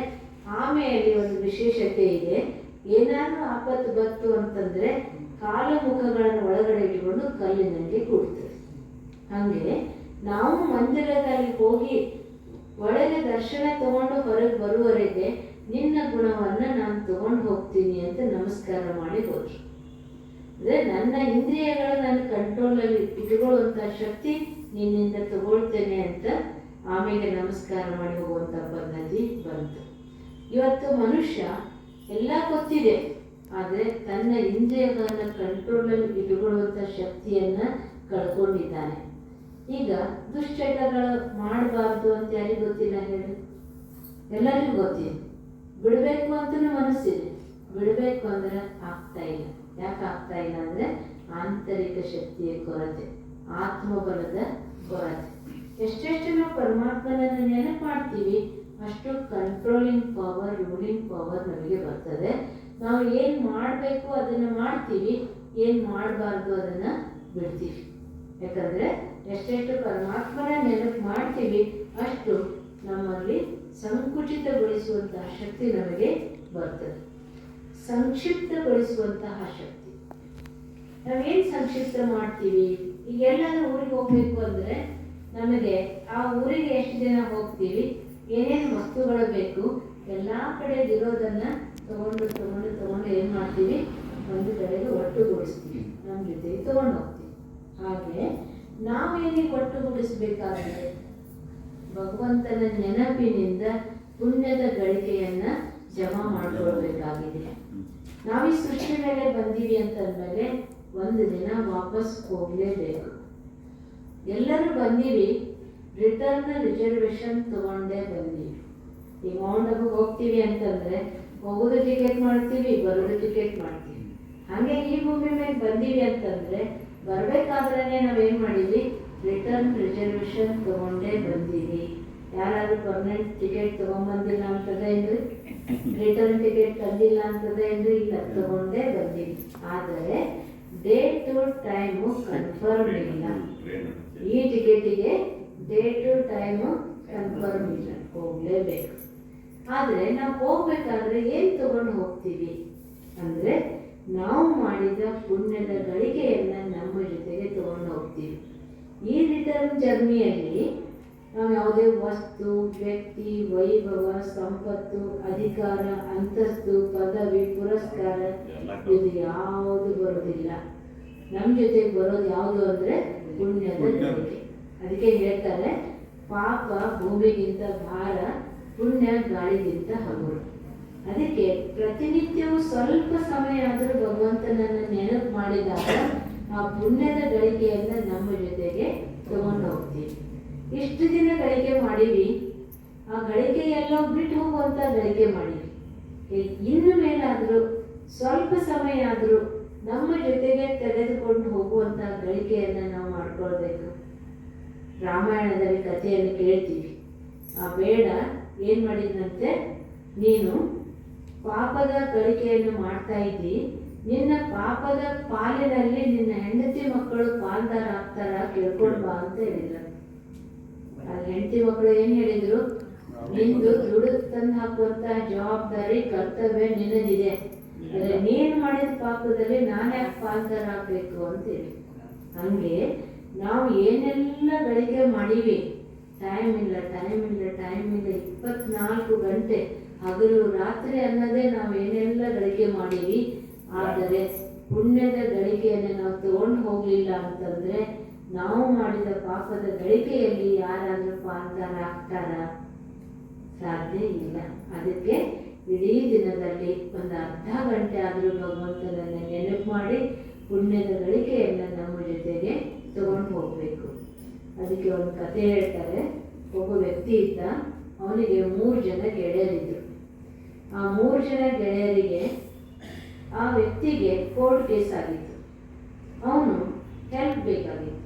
ಆಮೆಯಲ್ಲಿ ಒಂದು ವಿಶೇಷತೆ ಇದೆ. ಏನಾದ್ರೂ ಆಪತ್ತು ಬಂತು ಅಂತಂದ್ರೆ ಕಾಲು ಮುಖಗಳನ್ನು ಒಳಗಡೆ ಇಟ್ಟುಕೊಂಡು ಕಲ್ಲಿನಂಗೆ ಕೂಡ್ತದೆ. ಹಾಗೆ ನಾವು ಮಂದಿರದಲ್ಲಿ ಹೋಗಿ ಒಳಗೆ ದರ್ಶನ ತಗೊಂಡು ಹೊರಗೆ ಬರುವವರೆಗೆ ನಿನ್ನ ಗುಣವನ್ನ ನಾನು ತಗೊಂಡು ಹೋಗ್ತೀನಿ ಅಂತ ನಮಸ್ಕಾರ ಮಾಡಿ ಹೋದ್ರು. ಅಂದ್ರೆ ನನ್ನ ಇಂದ್ರಿಯಗಳು ನನ್ನ ಕಂಟ್ರೋಲಲ್ಲಿ ಇಟ್ಕೊಳ್ಳುವಂಥ ಶಕ್ತಿ ನಿನ್ನಿಂದ ತಗೊಳ್ತೇನೆ ಅಂತ ಆಮೇಲೆ ನಮಸ್ಕಾರ ಮಾಡಿ ಹೋಗುವಂಥ ಪದ್ಧತಿ ಬಂತು. ಇವತ್ತು ಮನುಷ್ಯ ಎಲ್ಲ ಗೊತ್ತಿದೆ, ಆದರೆ ತನ್ನ ಇಂದ್ರಿಯಗಳನ್ನು ಕಂಟ್ರೋಲಲ್ಲಿ ಇಟ್ಕೊಳ್ಳುವಂಥ ಶಕ್ತಿಯನ್ನ ಕಳ್ಕೊಂಡಿದ್ದಾನೆ. ಈಗ ದುಶ್ಚಟಗಳು ಮಾಡಬಾರ್ದು ಅಂತ ಯಾರಿಗೂ ಗೊತ್ತಿಲ್ಲ ಹೇಳಿ, ಎಲ್ಲರಿಗೂ ಗೊತ್ತಿದೆ. ಬಿಡಬೇಕು ಅಂತಲೂ ಮನಸ್ಸಿದೆ, ಬಿಡಬೇಕು ಅಂದ್ರೆ ಆಗ್ತಾ ಇಲ್ಲ. ಯಾಕೆ ಆಗ್ತಾ ಇಲ್ಲ ಅಂದ್ರೆ ಆಂತರಿಕ ಶಕ್ತಿಯ ಕೊರತೆ, ಆತ್ಮಬಲದ ಕೊರತೆ. ಎಷ್ಟೆಷ್ಟು ನಾವು ಪರಮಾತ್ಮನನ್ನು ನೆನಪು ಮಾಡ್ತೀವಿ ಅಷ್ಟು ಕಂಟ್ರೋಲಿಂಗ್ ಪವರ್, ರೂಲಿಂಗ್ ಪವರ್ ನಮಗೆ ಬರ್ತದೆ. ನಾವು ಏನು ಮಾಡಬೇಕು ಅದನ್ನು ಮಾಡ್ತೀವಿ, ಏನು ಮಾಡಬಾರ್ದು ಅದನ್ನು ಬಿಡ್ತೀವಿ. ಯಾಕಂದರೆ ಎಷ್ಟೆಷ್ಟು ಪರಮಾತ್ಮನ ನೆನಪು ಮಾಡ್ತೀವಿ ಅಷ್ಟು ನಮ್ಮಲ್ಲಿ ಸಂಕುಚಿತಗೊಳಿಸುವಂತಹ ಶಕ್ತಿ ನಮಗೆ ಬರ್ತದೆ. ಸಂಕ್ಷಿಪ್ತಗೊಳಿಸುವಂತಹ ಶಕ್ತಿ. ನಾವೇನು ಸಂಕ್ಷಿಪ್ತ ಮಾಡ್ತೀವಿ? ಈಗ ಎಲ್ಲಾದ್ರೂ ಊರಿಗೆ ಹೋಗ್ಬೇಕು ಅಂದರೆ ನಮಗೆ ಆ ಊರಿಗೆ ಎಷ್ಟು ದಿನ ಹೋಗ್ತೀವಿ, ಏನೇನು ವಸ್ತುಗಳು ಬೇಕು, ಎಲ್ಲ ಕಡೆ ಇರೋದನ್ನು ತಗೊಂಡು ಏನು ಮಾಡ್ತೀವಿ, ಒಂದು ಕಡೆಗೆ ಒಟ್ಟುಗೂಡಿಸ್ತೀವಿ, ನಮ್ಮ ಜೊತೆಗೆ ತಗೊಂಡು ಹೋಗ್ತೀವಿ. ಹಾಗೆ ನಾವೇನಿಗೆ ಒಟ್ಟುಗೂಡಿಸ್ಬೇಕಾದ್ರೆ ಭಗವಂತನ ನೆನಪಿನಿಂದ ಪುಣ್ಯದ ಗಳಿಕೆಯನ್ನು ಜಮಾ ಮಾಡಿಕೊಳ್ಬೇಕಾಗಿದೆ. ನಾವೀ ಸೃಷ್ಟಿ ಮೇಲೆ ಬಂದೀವಿ ಅಂತಂದಮೇಲೆ ಒಂದು ದಿನ ವಾಪಸ್ ಹೋಗಲೇಬೇಕು. ಎಲ್ಲರೂ ಬಂದೀವಿ, ರಿಟರ್ನ್ ರಿಸರ್ವೇಷನ್ ತಗೊಂಡೇ ಬಂದೀವಿ. ಈಗ ಮೌಂಟ್ ಹೋಗ್ತೀವಿ ಅಂತಂದರೆ ಹೋಗೋದು ಟಿಕೆಟ್ ಮಾಡ್ತೀವಿ, ಬರೋದು ಟಿಕೆಟ್ ಮಾಡ್ತೀವಿ. ಹಾಗೆ ಈ ಭೂಮಿ ಮೇಲೆ ಬಂದೀವಿ ಅಂತಂದರೆ ಬರಬೇಕಾದ್ರೆ ನಾವೇನು ಮಾಡೀವಿ, ರಿಟರ್ನ್ ರಿಸರ್ವೇಷನ್ ತಗೊಂಡೇ ಬಂದೀವಿ. ಯಾರಾದರೂ ಪರ್ಮನೆಂಟ್ ಟಿಕೆಟ್ ತೊಗೊಂಬಂದಿಲ್ಲ ಅಂತದೆ ಏನ್ರಿ, ರಿಟರ್ನ್ ಟಿಕೆಟ್ ತಂದಿಲ್ಲ ಅಂತದೆ ಏನ್ರಿ, ಇಲ್ಲ, ತಗೊಂಡೇ ಬಂದೀವಿ. ಆದರೆ ಡೇಟು ಟೈಮು ಕನ್ಫರ್ಮ್ ಇಲ್ಲ. ಈ ಟಿಕೆಟಿಗೆ ಡೇಟು ಟೈಮು ಕನ್ಫರ್ಮ್ ಇಲ್ಲ, ಹೋಗಲೇಬೇಕು. ಆದರೆ ನಾವು ಹೋಗ್ಬೇಕಾದ್ರೆ ಏನು ತಗೊಂಡು ಹೋಗ್ತೀವಿ ಅಂದರೆ ನಾವು ಮಾಡಿದ ಪುಣ್ಯದ ಗಳಿಕೆಯನ್ನು ನಮ್ಮ ಜೊತೆಗೆ ತಗೊಂಡು ಹೋಗ್ತೀವಿ. ಈ ರಿಟರ್ನ್ ಜರ್ನಿಯಲ್ಲಿ ನಾವು ಯಾವುದೇ ವಸ್ತು, ವ್ಯಕ್ತಿ, ವೈಭವ, ಸಂಪತ್ತು, ಅಧಿಕಾರ, ಅಂತಸ್ತು, ಪದವಿ, ಪುರಸ್ಕಾರ ಇದು ಯಾವುದು ಬರೋದಿಲ್ಲ. ನಮ್ಮ ಜೊತೆಗೆ ಬರೋದು ಯಾವುದು ಅಂದರೆ ಪುಣ್ಯದ ಗಳಿಕೆ. ಅದಕ್ಕೆ ಹೇಳ್ತಾರೆ, ಪಾಪ ಭೂಮಿಗಿಂತ ಭಾರ, ಪುಣ್ಯ ಗಾಳಿಗಿಂತ ಹಗುರು. ಅದಕ್ಕೆ ಪ್ರತಿನಿತ್ಯವೂ ಸ್ವಲ್ಪ ಸಮಯ ಆದರೂ ಭಗವಂತನನ್ನು ನೆನಪು ಮಾಡಿದಾಗ ಆ ಪುಣ್ಯದ ಗಳಿಕೆಯನ್ನು ನಮ್ಮ ಜೊತೆಗೆ ತಗೊಂಡು ಹೋಗ್ತೀವಿ. ಇಷ್ಟು ದಿನ ಗಳಿಕೆ ಮಾಡೀವಿ, ಆ ಗಳಿಕೆ ಎಲ್ಲೋ ಬಿಟ್ಟು ಹೋಗುವಂಥ ಗಳಿಕೆ ಮಾಡೀವಿ. ಇನ್ನು ಮೇಲಾದರೂ ಸ್ವಲ್ಪ ಸಮಯ ಆದರೂ ನಮ್ಮ ಜೊತೆಗೆ ತೆಗೆದುಕೊಂಡು ಹೋಗುವಂಥ ಗಳಿಕೆಯನ್ನು ನಾವು ಮಾಡ್ಕೊಳ್ಬೇಕು. ರಾಮಾಯಣದಲ್ಲಿ ಕಥೆಯನ್ನು ಕೇಳ್ತೀವಿ. ಆ ಬೇಡ ಏನು ಮಾಡಿದಂತೆ, ನೀನು ಪಾಪದ ಗಳಿಕೆಯನ್ನು ಮಾಡ್ತಾ ಇದ್ದಿ, ನಿನ್ನ ಪಾಪದ ಪಾಲಿನಲ್ಲಿ ನಿನ್ನ ಹೆಂಡತಿ ಮಕ್ಕಳು ಪಾಲ್ದಾರ ಆಗ್ತಾರ, ಕೇಳ್ಕೊಂಡು ಬಾ ಅಂತ ಹೇಳಿದ್ರು. ಹೆಂಡತಿ ಮಕ್ಕಳು ಏನು ಹೇಳಿದ್ರು, ನಿಂದು ದುಡ್ಡು ತಂದು ಹಾಕುವಂತಹ ಜವಾಬ್ದಾರಿ, ಕರ್ತವ್ಯ ನಿನ್ನದಿದೆ. ಆದರೆ ನೀನು ಮಾಡಿದ ಪಾಪದಲ್ಲಿ ನಾನು ಯಾಕೆ ಪಾಲ್ದಾರ ಆಗಬೇಕು ಅಂತೇಳಿ. ಹಂಗೆ ನಾವು ಏನೆಲ್ಲ ಗಳಿಕೆ ಮಾಡೀವಿ, ಟೈಮ್ ಇಲ್ಲ 24 ಗಂಟೆ ಹಗಲು ರಾತ್ರಿ ಅನ್ನೋದೇ ನಾವು ಏನೆಲ್ಲ ಗಳಿಕೆ ಮಾಡೀವಿ. ಆದರೆ ಪುಣ್ಯದ ಗಳಿಕೆಯನ್ನು ನಾವು ತಗೊಂಡು ಹೋಗಲಿಲ್ಲ ಅಂತಂದರೆ ನಾವು ಮಾಡಿದ ಪಾಪದ ಗಳಿಕೆಯಲ್ಲಿ ಯಾರಾದರೂ ಪಾಲ್ದಾರ ಆಗ್ತಾರ? ಸಾಧ್ಯ ಇಲ್ಲ. ಅದಕ್ಕೆ ಇಡೀ ದಿನದಲ್ಲಿ ಒಂದು ಅರ್ಧ ಗಂಟೆ ಆದರೂ ಭಗವಂತನನ್ನು ನೆನಪು ಮಾಡಿ ಪುಣ್ಯದ ಗಳಿಕೆಯನ್ನು ನಮ್ಮ ಜೊತೆಗೆ ತಗೊಂಡು ಹೋಗಬೇಕು. ಅದಕ್ಕೆ ಒಂದು ಕಥೆ ಹೇಳ್ತಾರೆ. ಒಬ್ಬ ವ್ಯಕ್ತಿ ಇದ್ದ, ಅವನಿಗೆ 3 ಜನ ಗೆಳೆಯರಿದ್ದರು. ಆ 3 ಜನ ಗೆಳೆಯರಿಗೆ ಆ ವ್ಯಕ್ತಿಗೆ ಕೋರ್ಟ್ ಕೇಸ್ ಆಗಿತ್ತು. ಅವನು ಹೆಲ್ಪ್ ಬೇಕಾಗಿತ್ತು.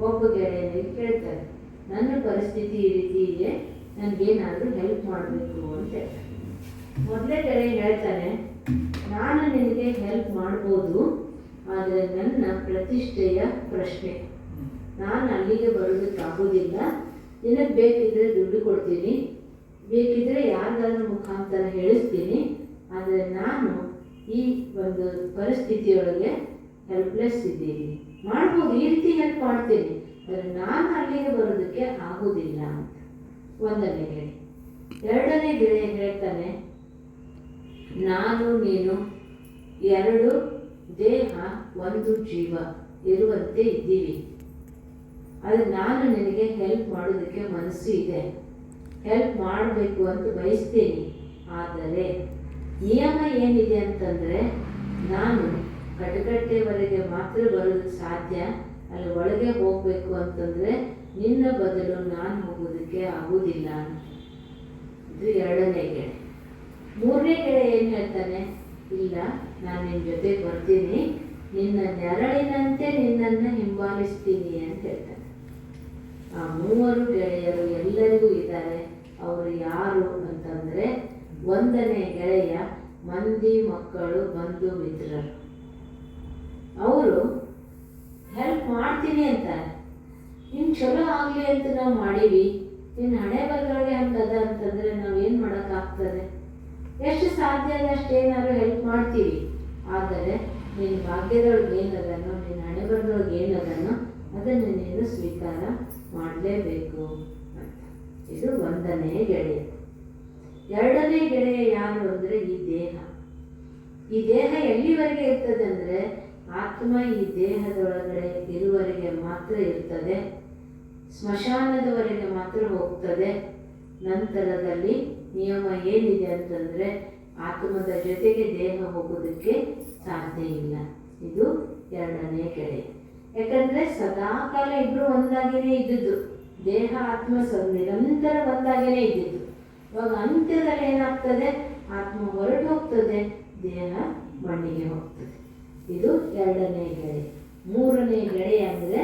ಒಬ್ಬ ಗೆಳೆಯನಿಗೆ ಕೇಳ್ತಾರೆ, ನನ್ನ ಪರಿಸ್ಥಿತಿ ಈ ರೀತಿ ಇದೆ, ನನಗೇನಾದರೂ ಹೆಲ್ಪ್ ಮಾಡಬೇಕು ಅಂತ ಹೇಳ್ತಾನೆ. ಮೊದಲೇ ಗೆಳೆಯ ಹೇಳ್ತಾನೆ, ನಾನು ನಿನಗೆ ಹೆಲ್ಪ್ ಮಾಡ್ಬೋದು, ಆದರೆ ನನ್ನ ಪ್ರತಿಷ್ಠೆಯ ಪ್ರಶ್ನೆ, ನಾನು ಅಲ್ಲಿಗೆ ಬರೋದಕ್ಕಾಗೋದಿಲ್ಲ. ನಿನಗೆ ಬೇಕಿದ್ರೆ ದುಡ್ಡು ಕೊಡ್ತೀನಿ, ಬೇಕಿದ್ರೆ ಯಾರಿಗಾದ್ರೂ ಮುಖಾಂತರ ಹೇಳಿಸ್ತೀನಿ, ಆದರೆ ನಾನು ಈ ಒಂದು ಪರಿಸ್ಥಿತಿಯೊಳಗೆ ಹೆಲ್ಪ್ಲೆಸ್ ಇದ್ದೀನಿ. ಮಾಡ್ಬೋದು, ಈ ರೀತಿ ಹೆಲ್ಪ್ ಮಾಡ್ತೀನಿ, ಆದರೆ ನಾನು ಅಲ್ಲಿಗೆ ಬರೋದಕ್ಕೆ ಆಗೋದಿಲ್ಲ ಅಂತ ಒಂದನೇ ಗೆಳೆಯ. ಎರಡನೇ ಗೆಳೆಯ ಹೇಳ್ತಾನೆ, ನಾನು ನೀನು 2 ದೇಹ 1 ಜೀವ ಇರುವಂತೆ ಇದ್ದೀವಿ. ಆದರೆ ನಾನು ನಿನಗೆ ಹೆಲ್ಪ್ ಮಾಡೋದಕ್ಕೆ ಮನಸ್ಸು ಇದೆ, ಹೆಲ್ಪ್ ಮಾಡಬೇಕು ಅಂತ ಬಯಸ್ತೀನಿ. ಆದರೆ ನಿಯಮ ಏನಿದೆ ಅಂತಂದರೆ, ನಾನು ಕಟಕಟ್ಟೆವರೆಗೆ ಮಾತ್ರ ಬರೋದಕ್ಕೆ ಸಾಧ್ಯ, ಅಲ್ಲಿ ಒಳಗೆ ಹೋಗಬೇಕು ಅಂತಂದರೆ ನಿನ್ನ ಬದಲು ನಾನು ಹೋಗೋದಕ್ಕೆ ಆಗೋದಿಲ್ಲ. ಇದು ಎರಡನೇ ಗೆಳೆ. ಮೂರನೇ ಗೆಳೆ ಏನು ಹೇಳ್ತಾನೆ, ಇಲ್ಲ, ನಾನು ನಿನ್ನ ಜೊತೆಗೆ ಬರ್ತೀನಿ, ನಿನ್ನ ನೆರಳಿನಂತೆ ನಿನ್ನನ್ನು ಹಿಂಬಾಲಿಸ್ತೀನಿ ಅಂತ ಹೇಳ್ತಾನೆ. ಆ 3 ಗೆಳೆಯರು ಎಲ್ಲರಿಗೂ ಇದ್ದಾರೆ. ಅವರು ಯಾರು ಅಂತಂದರೆ, ಒಂದನೇ ಗೆಳೆಯ ಮಂದಿ ಮಕ್ಕಳು, ಬಂಧು ಮಿತ್ರರು. ಅವರು ಹೆಲ್ಪ್ ಮಾಡ್ತೀನಿ ಅಂತಾರೆ. ಇನ್ನು ಚಲೋ ಆಗಲಿ ಅಂತ ನಾವು ಮಾಡೀವಿ, ಇನ್ನು ಹಣೆ ಬರಗಳಿಗೆ ಹಂಗದ ಅಂತಂದರೆ ನಾವೇನು ಮಾಡೋಕ್ಕಾಗ್ತದೆ? ಎಷ್ಟು ಸಾಧ್ಯ ಅಷ್ಟೇನಾದ್ರು ಹೆಲ್ಪ್ ಮಾಡ್ತೀವಿ. ಆದರೆ ನಿನ್ನ ಭಾಗ್ಯದೊಳಗೆ ಏನದನೋ, ನಿನ್ನ ಹಣೆಬರದೊಳಗೆ ಏನದನೋ ಅದನ್ನು ನೀನು ಸ್ವೀಕಾರ ಮಾಡಲೇಬೇಕು ಅಂತ. ಇದು 1ನೇ ಗೆಳೆಯ. 2ನೇ ಗೆಳೆಯ ಯಾರು ಅಂದರೆ ಈ ದೇಹ. ಈ ದೇಹ ಎಲ್ಲಿವರೆಗೆ ಇರ್ತದೆ ಅಂದರೆ ಆತ್ಮ ಈ ದೇಹದೊಳಗಡೆ ಇರುವವರೆಗೆ ಮಾತ್ರ ಇರ್ತದೆ, ಸ್ಮಶಾನದವರೆಗೆ ಮಾತ್ರ ಹೋಗ್ತದೆ. ನಂತರದಲ್ಲಿ ನಿಯಮ ಏನಿದೆ ಅಂತಂದರೆ ಆತ್ಮದ ಜೊತೆಗೆ ದೇಹ ಹೋಗೋದಕ್ಕೆ ಸಾಧ್ಯ ಇಲ್ಲ. ಇದು 2ನೇ ಗೆಳೆಯ. ಯಾಕಂದರೆ ಸದಾಕಾಲ ಇಬ್ಬರು ಒಂದಾಗಿಯೇ ಇದ್ದಿದ್ದು, ದೇಹ ಆತ್ಮ ನಿರಂತರ ಒಂದಾಗಿಯೇ ಇದ್ದಿದ್ದು. ಇವಾಗ ಅಂತ್ಯದಲ್ಲಿ ಏನಾಗ್ತದೆ, ಆತ್ಮ ಹೊರಟು ಹೋಗ್ತದೆ, ದೇಹ ಮಣ್ಣಿಗೆ ಹೋಗ್ತದೆ. ಇದು 2ನೇ ಗೆಳೆಯ. 3ನೇ ಗೆಳೆಯ ಅಂದರೆ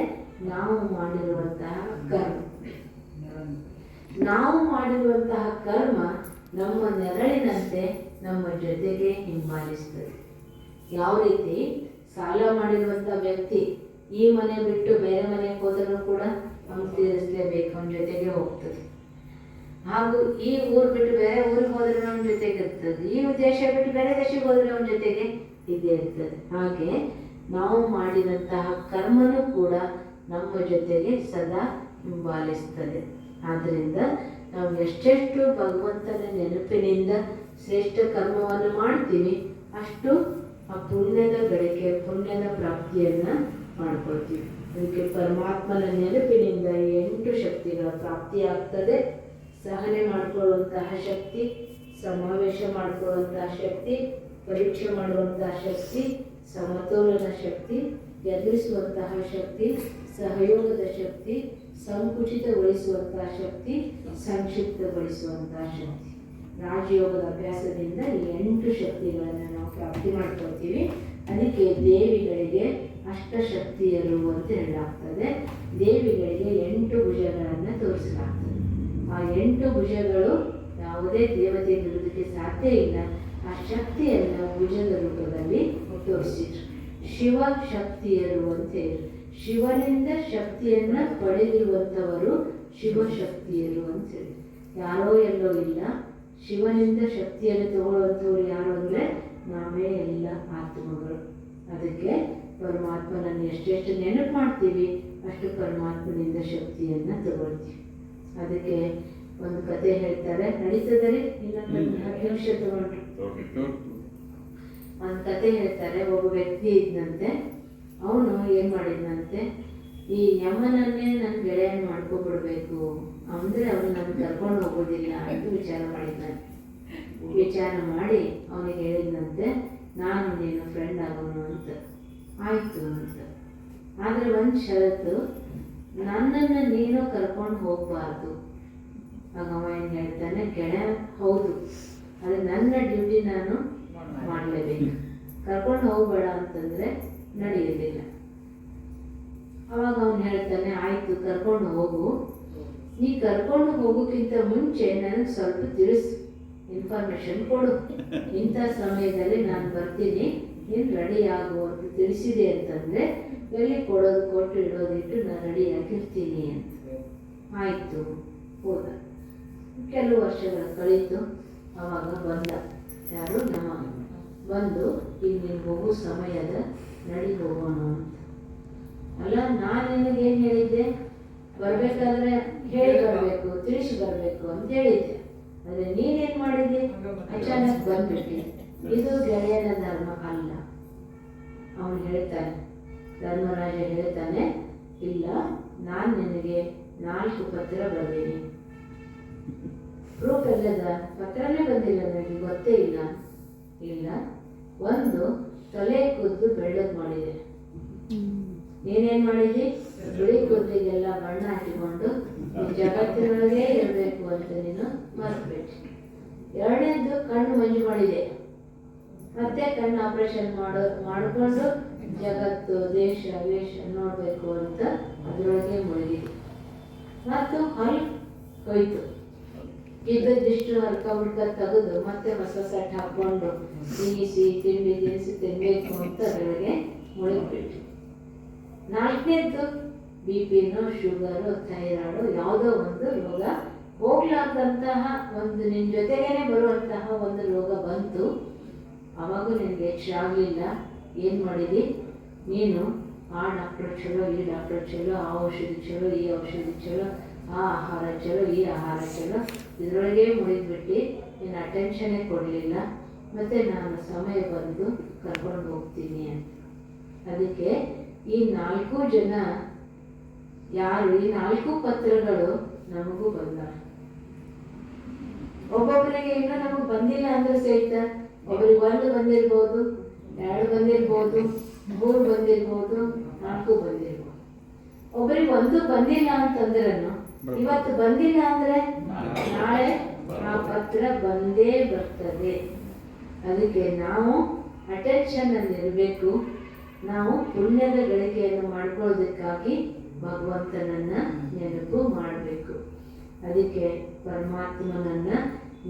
ನಾವು ಮಾಡಿರುವಂತಹ ಕರ್ಮ. ನಾವು ಮಾಡಿರುವಂತಹ ಕರ್ಮ ನಮ್ಮ ನೆರಳಿನಂತೆ ನಮ್ಮ ಜೊತೆಗೆ ಹಿಂಬಾಲಿಸ್ತದೆ. ಯಾವ ರೀತಿ ಸಾಲ ಮಾಡಿರುವಂಥ ವ್ಯಕ್ತಿ ಈ ಮನೆ ಬಿಟ್ಟು ಬೇರೆ ಮನೆಗೆ ಹೋದರೂ ಕೂಡ ಅವನು ತೀರಿಸಲೇಬೇಕು, ಅವನ ಜೊತೆಗೆ ಹೋಗ್ತದೆ. ಹಾಗೂ ಈ ಊರು ಬಿಟ್ಟು ಬೇರೆ ಊರಿಗೆ ಹೋದ್ರೆ ಅವನ ಜೊತೆಗೆ ಇರ್ತದೆ, ಈ ದೇಶ ಬಿಟ್ಟು ಬೇರೆ ದೇಶಕ್ಕೆ ಹೋದ್ರೆ ಅವನ ಜೊತೆಗೆ ಇದ್ದೇ ಇರ್ತದೆ. ಹಾಗೆ ನಾವು ಮಾಡಿದಂತಹ ಕರ್ಮನೂ ಕೂಡ ನಮ್ಮ ಜೊತೆಗೆ ಸದಾ ಹಿಂಬಾಲಿಸ್ತದೆ. ಆದ್ದರಿಂದ ನಾವು ಎಷ್ಟೆಷ್ಟು ಭಗವಂತನ ನೆನಪಿನಿಂದ ಶ್ರೇಷ್ಠ ಕರ್ಮವನ್ನು ಮಾಡ್ತೀವಿ, ಅಷ್ಟು ಆ ಪುಣ್ಯದ ಗಳಿಕೆ, ಪುಣ್ಯದ ಪ್ರಾಪ್ತಿಯನ್ನು ಮಾಡ್ಕೊಳ್ತೀವಿ. ಅದಕ್ಕೆ ಪರಮಾತ್ಮನ ನೆನಪಿನಿಂದ 8 ಶಕ್ತಿಗಳ ಪ್ರಾಪ್ತಿಯಾಗ್ತದೆ. ಸಹನೆ ಮಾಡಿಕೊಳ್ಳುವಂತಹ ಶಕ್ತಿ, ಸಮಾವೇಶ ಮಾಡಿಕೊಳ್ಳುವಂತಹ ಶಕ್ತಿ, ಪರೀಕ್ಷೆ ಮಾಡುವಂತಹ ಶಕ್ತಿ, ಸಮತೋಲನ ಶಕ್ತಿ, ಎದುರಿಸುವಂತಹ ಶಕ್ತಿ, ಸಹಯೋಗದ ಶಕ್ತಿ, ಸಂಕುಚಿತಗೊಳಿಸುವಂತಹ ಶಕ್ತಿ, ಸಂಕ್ಷಿಪ್ತಗೊಳಿಸುವಂತಹ ಶಕ್ತಿ. ರಾಜಯೋಗದ ಅಭ್ಯಾಸದಿಂದ ಈ 8 ಶಕ್ತಿಗಳನ್ನು ನಾವು ಪ್ರಾಪ್ತಿ ಮಾಡ್ಕೊಳ್ತೀವಿ. ಅದಕ್ಕೆ ದೇವಿಗಳಿಗೆ ಅಷ್ಟಶಕ್ತಿಯರು ಅಂತ ಹೇಳಲಾಗ್ತದೆ. ದೇವಿಗಳಿಗೆ 8 ಭುಜಗಳನ್ನು ತೋರಿಸಲಾಗ್ತದೆ. ಆ 8 ಭುಜಗಳು ಯಾವುದೇ ದೇವತೆ ಇರುವುದಕ್ಕೆ ಸಾಧ್ಯ ಇಲ್ಲ. ಆ ಶಕ್ತಿಯನ್ನು ಭುಜದ ರೂಪದಲ್ಲಿ ತೋರಿಸಿದ್ರು. ಶಿವ ಶಕ್ತಿಯರು ಅಂತ ಹೇಳಿ, ಶಿವನಿಂದ ಶಕ್ತಿಯನ್ನು ಪಡೆದಿರುವಂಥವರು ಶಿವಶಕ್ತಿಯರು ಅಂತೇಳಿ. ಯಾರೋ ಎಲ್ಲೋ ಇಲ್ಲ, ಶಿವನಿಂದ ಶಕ್ತಿಯನ್ನು ತಗೊಳ್ಳುವಂಥವ್ರು ಯಾರು ಅಂದರೆ ನಾವೇ ಎಲ್ಲ ಆತ್ಮಗಳು. ಅದಕ್ಕೆ ಪರಮಾತ್ಮನನ್ನು ಎಷ್ಟೆಷ್ಟು ನೆನಪು ಮಾಡ್ತೀವಿ ಅಷ್ಟು ಪರಮಾತ್ಮನಿಂದ ಶಕ್ತಿಯನ್ನು ತಗೊಳ್ತೀವಿ. ಅದಕ್ಕೆ ಒಂದು ಕತೆ ಹೇಳ್ತಾರೆ, ನಡೀತದರೆ ಇನ್ನೊಂದು 10 ನಿಮಿಷ ತಗೊಂಡ್ರು. ಒಂದು ಕತೆ ಹೇಳ್ತಾರೆ. ಒಬ್ಬ ವ್ಯಕ್ತಿ ಇದ್ದಂತೆ, ಅವನು ಏನು ಮಾಡಿದ್ನಂತೆ, ಈ ಯಮನನ್ನೇ ನನ್ನ ಗೆಳೆಯನ್ ಮಾಡ್ಕೊಬಿಡ್ಬೇಕು ಅಂದರೆ ಅವನು ನನ್ನ ಕರ್ಕೊಂಡು ಹೋಗೋದಿಲ್ಲ ಅಂತ ವಿಚಾರ ಮಾಡಿದ್ದಾನೆ. ವಿಚಾರ ಮಾಡಿ ಅವನಿಗೆ ಹೇಳಿದಂತೆ, ನಾನು ನೀನು ಫ್ರೆಂಡ್ ಆಗೋಣ ಅಂತ. ಆಯಿತು ಅಂತ. ಆದರೆ ಒಂದು ಷರತ್ತು, ನನ್ನನ್ನು ನೀನು ಕರ್ಕೊಂಡು ಹೋಗಬಾರ್ದು. ಆಗ ಅವ ಏನು ಹೇಳ್ತಾನೆ, ಗೆಳೆಯ ಹೌದು, ಆದರೆ ನನ್ನ ಡ್ಯೂಟಿ ನಾನು ಮಾಡಲೇಬೇಕು, ಕರ್ಕೊಂಡು ಹೋಗಬೇಡ ಅಂತಂದರೆ ನಡೆಯೋದಿಲ್ಲ. ಅವಾಗ ಅವನು ಹೇಳ್ತಾನೆ, ಆಯಿತು ಕರ್ಕೊಂಡು ಹೋಗು, ನೀ ಕರ್ಕೊಂಡು ಹೋಗೋಕ್ಕಿಂತ ಮುಂಚೆ ನನಗೆ ಸ್ವಲ್ಪ ತಿಳಿಸು, ಇನ್ಫಾರ್ಮೇಷನ್ ಕೊಡು. ಇಂಥ ಸಮಯದಲ್ಲಿ ನಾನು ಬರ್ತೀನಿ, ನೀನು ರೆಡಿ ಆಗು ಅಂತ ತಿಳಿಸಿದೆ ಅಂತಂದರೆ ಎಲ್ಲಿ ಕೊಡೋದು ಕೊಟ್ಟು ಇಡೋದಿಟ್ಟು ನಾನು ರೆಡಿಯಾಗಿರ್ತೀನಿ ಅಂತ. ಆಯಿತು, ಹೋದ. ಕೆಲವು ವರ್ಷಗಳ ಕಳೀತು. ಆವಾಗ ಬಂದ ಯಾರು, ನಮ್ಮ ಬಂದು ಈಗ ನೀನು ಹೋಗೋ ಸಮಯದ ನಡಿ ಹೋಗೋಣ ಅಂತ. ಅಲ್ಲ, ನಾನು ನಿನಗೇನು ಹೇಳಿದ್ದೆ, ಬರಬೇಕಾದ್ರೆ ಹೇಳಿ ಬರಬೇಕು, ತಿಳಿಸಿ ಬರಬೇಕು ಅಂತ ಹೇಳಿದ್ದೆ. ಆದರೆ ನೀನೇನು ಮಾಡಿದ್ದೆ, ಅಚಾನಕ್ ಬಂದ್ಬಿಟ್ಟೆ. ಇದು ಗೆಳೆಯನ ಧರ್ಮ ಅಲ್ಲ. ಅವನು ಹೇಳ್ತಾನೆ, ಧರ್ಮರಾಜ ಹೇಳ್ತಾನೆ, ಇಲ್ಲ, ನಾನು ನಿನಗೆ 4 ಪತ್ರ ಬರೆದೀನಿ. ಪ್ರೂಫ್ ಎಲ್ಲದ? ಪತ್ರನೇ ಬಂದಿಲ್ಲ, ನನಗೆ ಗೊತ್ತೇ ಇಲ್ಲ. ಇಲ್ಲ, ಒಂದು ತಲೆ ಕೂದಲು ಬೆಳ್ಳಗೆ ಮಾಡಿದೆ. ನೀನೇನು ಮಾಡಿದ್ದಿ, ಬಿಳಿ ಕೂದಲಿಗೆಲ್ಲ ಬಣ್ಣ ಹಾಕಿಕೊಂಡು ಜಗತ್ತಿನೊಳಗೆ ಇರಬೇಕು ಅಂತ ನೀನು ಮರೆತುಬಿಟ್ಟು. 2ನೇದು ಕಣ್ಣು ಮಂಜು ಮಾಡಿದೆ. ಮತ್ತೆ ಕಣ್ಣು ಆಪರೇಷನ್ ಮಾಡಿಕೊಂಡು ಜಗತ್ತು ದೇಶ ವೇಷ ನೋಡಬೇಕು ಅಂತ ಅದರೊಳಗೆ ಮುಳುಗಿದೆ. ಮತ್ತು ಹಲ್ ಹೋಯ್ತು. ಇದ್ದದಿಷ್ಟು ಹಲ್ಕ ಹುಡ್ಕ ತೆಗೆದು ಮತ್ತೆ ಹೊಸ ಸೆಟ್ ಹಾಕ್ಕೊಂಡು ತಿನ್ನಿಸಿ ತಿಂಡಿ ತಿನಿಸಿ ತಿನ್ನಬೇಕು ಅಂತ ಅದರೊಳಗೆ ಮುಳುಗಿಬಿಟ್ಟು. 4ನೇದು BP-ನೋ ಶುಗರು ಥೈರಾಯ್ಡು ಯಾವುದೋ ಒಂದು ರೋಗ, ಹೋಗ್ಲಾರ್ದಂತಹ ಒಂದು ನಿನ್ನ ಜೊತೆಗೇನೆ ಬರುವಂತಹ ಒಂದು ರೋಗ ಬಂತು. ಅವಾಗೂ ನಿನಗೆ ಎಚ್ಚರ ಆಗಲಿಲ್ಲ. ಏನು ಮಾಡಿದಿ, ನೀನು ಆ ಡಾಕ್ಟ್ರ್ ಚಲೋ, ಈ ಡಾಕ್ಟ್ರ್ ಚಲೋ, ಆ ಔಷಧಿ ಚಲೋ, ಈ ಔಷಧಿ ಚಲೋ, ಆ ಆಹಾರ ಚಲೋ, ಈ ಆಹಾರ ಚಲೋ, ಇದರೊಳಗೆ ಮುಗಿದ್ಬಿಟ್ಟು ನೀನು ಅಟೆನ್ಷನ್ನೇ ಕೊಡಲಿಲ್ಲ. ಮತ್ತು ನಾನು ಸಮಯ ಬಂದು ಕರ್ಕೊಂಡು ಹೋಗ್ತೀನಿ ಅಂತ. ಅದಕ್ಕೆ ಈ 4 ಜನ ಯಾರು, ಈ 4 ಪತ್ರಗಳು ನಮಗೂ ಬಂದ. ಒಬ್ಬೊಬ್ಬರಿಗೆ ಇನ್ನೂ ನಮಗೆ ಬಂದಿಲ್ಲ ಅಂದ್ರೆ ಸಹಿತ ಒಬ್ಬರಿಗೆ 1 ಬಂದಿರ್ಬೋದು, 2 ಬಂದಿರ್ಬೋದು, 3 ಬಂದಿರ್ಬೋದು, 4 ಬಂದಿರ್ಬೋದು. ಒಬ್ಬರಿಗೆ 1 ಬಂದಿಲ್ಲ ಅಂತಂದ್ರೂ ಇವತ್ತು ಬಂದಿಲ್ಲ ಅಂದ್ರೆ ನಾಳೆ ಆ ಪತ್ರ ಬಂದೇ ಬರ್ತದೆ. ಅದಕ್ಕೆ ನಾವು ಅಟೆನ್ಷನ್ ಅಲ್ಲಿರಬೇಕು. ನಾವು ಪುಣ್ಯದ ಗಳಿಕೆಯನ್ನು ಮಾಡ್ಕೊಳ್ಳೋದಕ್ಕಾಗಿ ಭಗವಂತನನ್ನ ನೆನಪು ಮಾಡಬೇಕು. ಅದಕ್ಕೆ ಪರಮಾತ್ಮನನ್ನ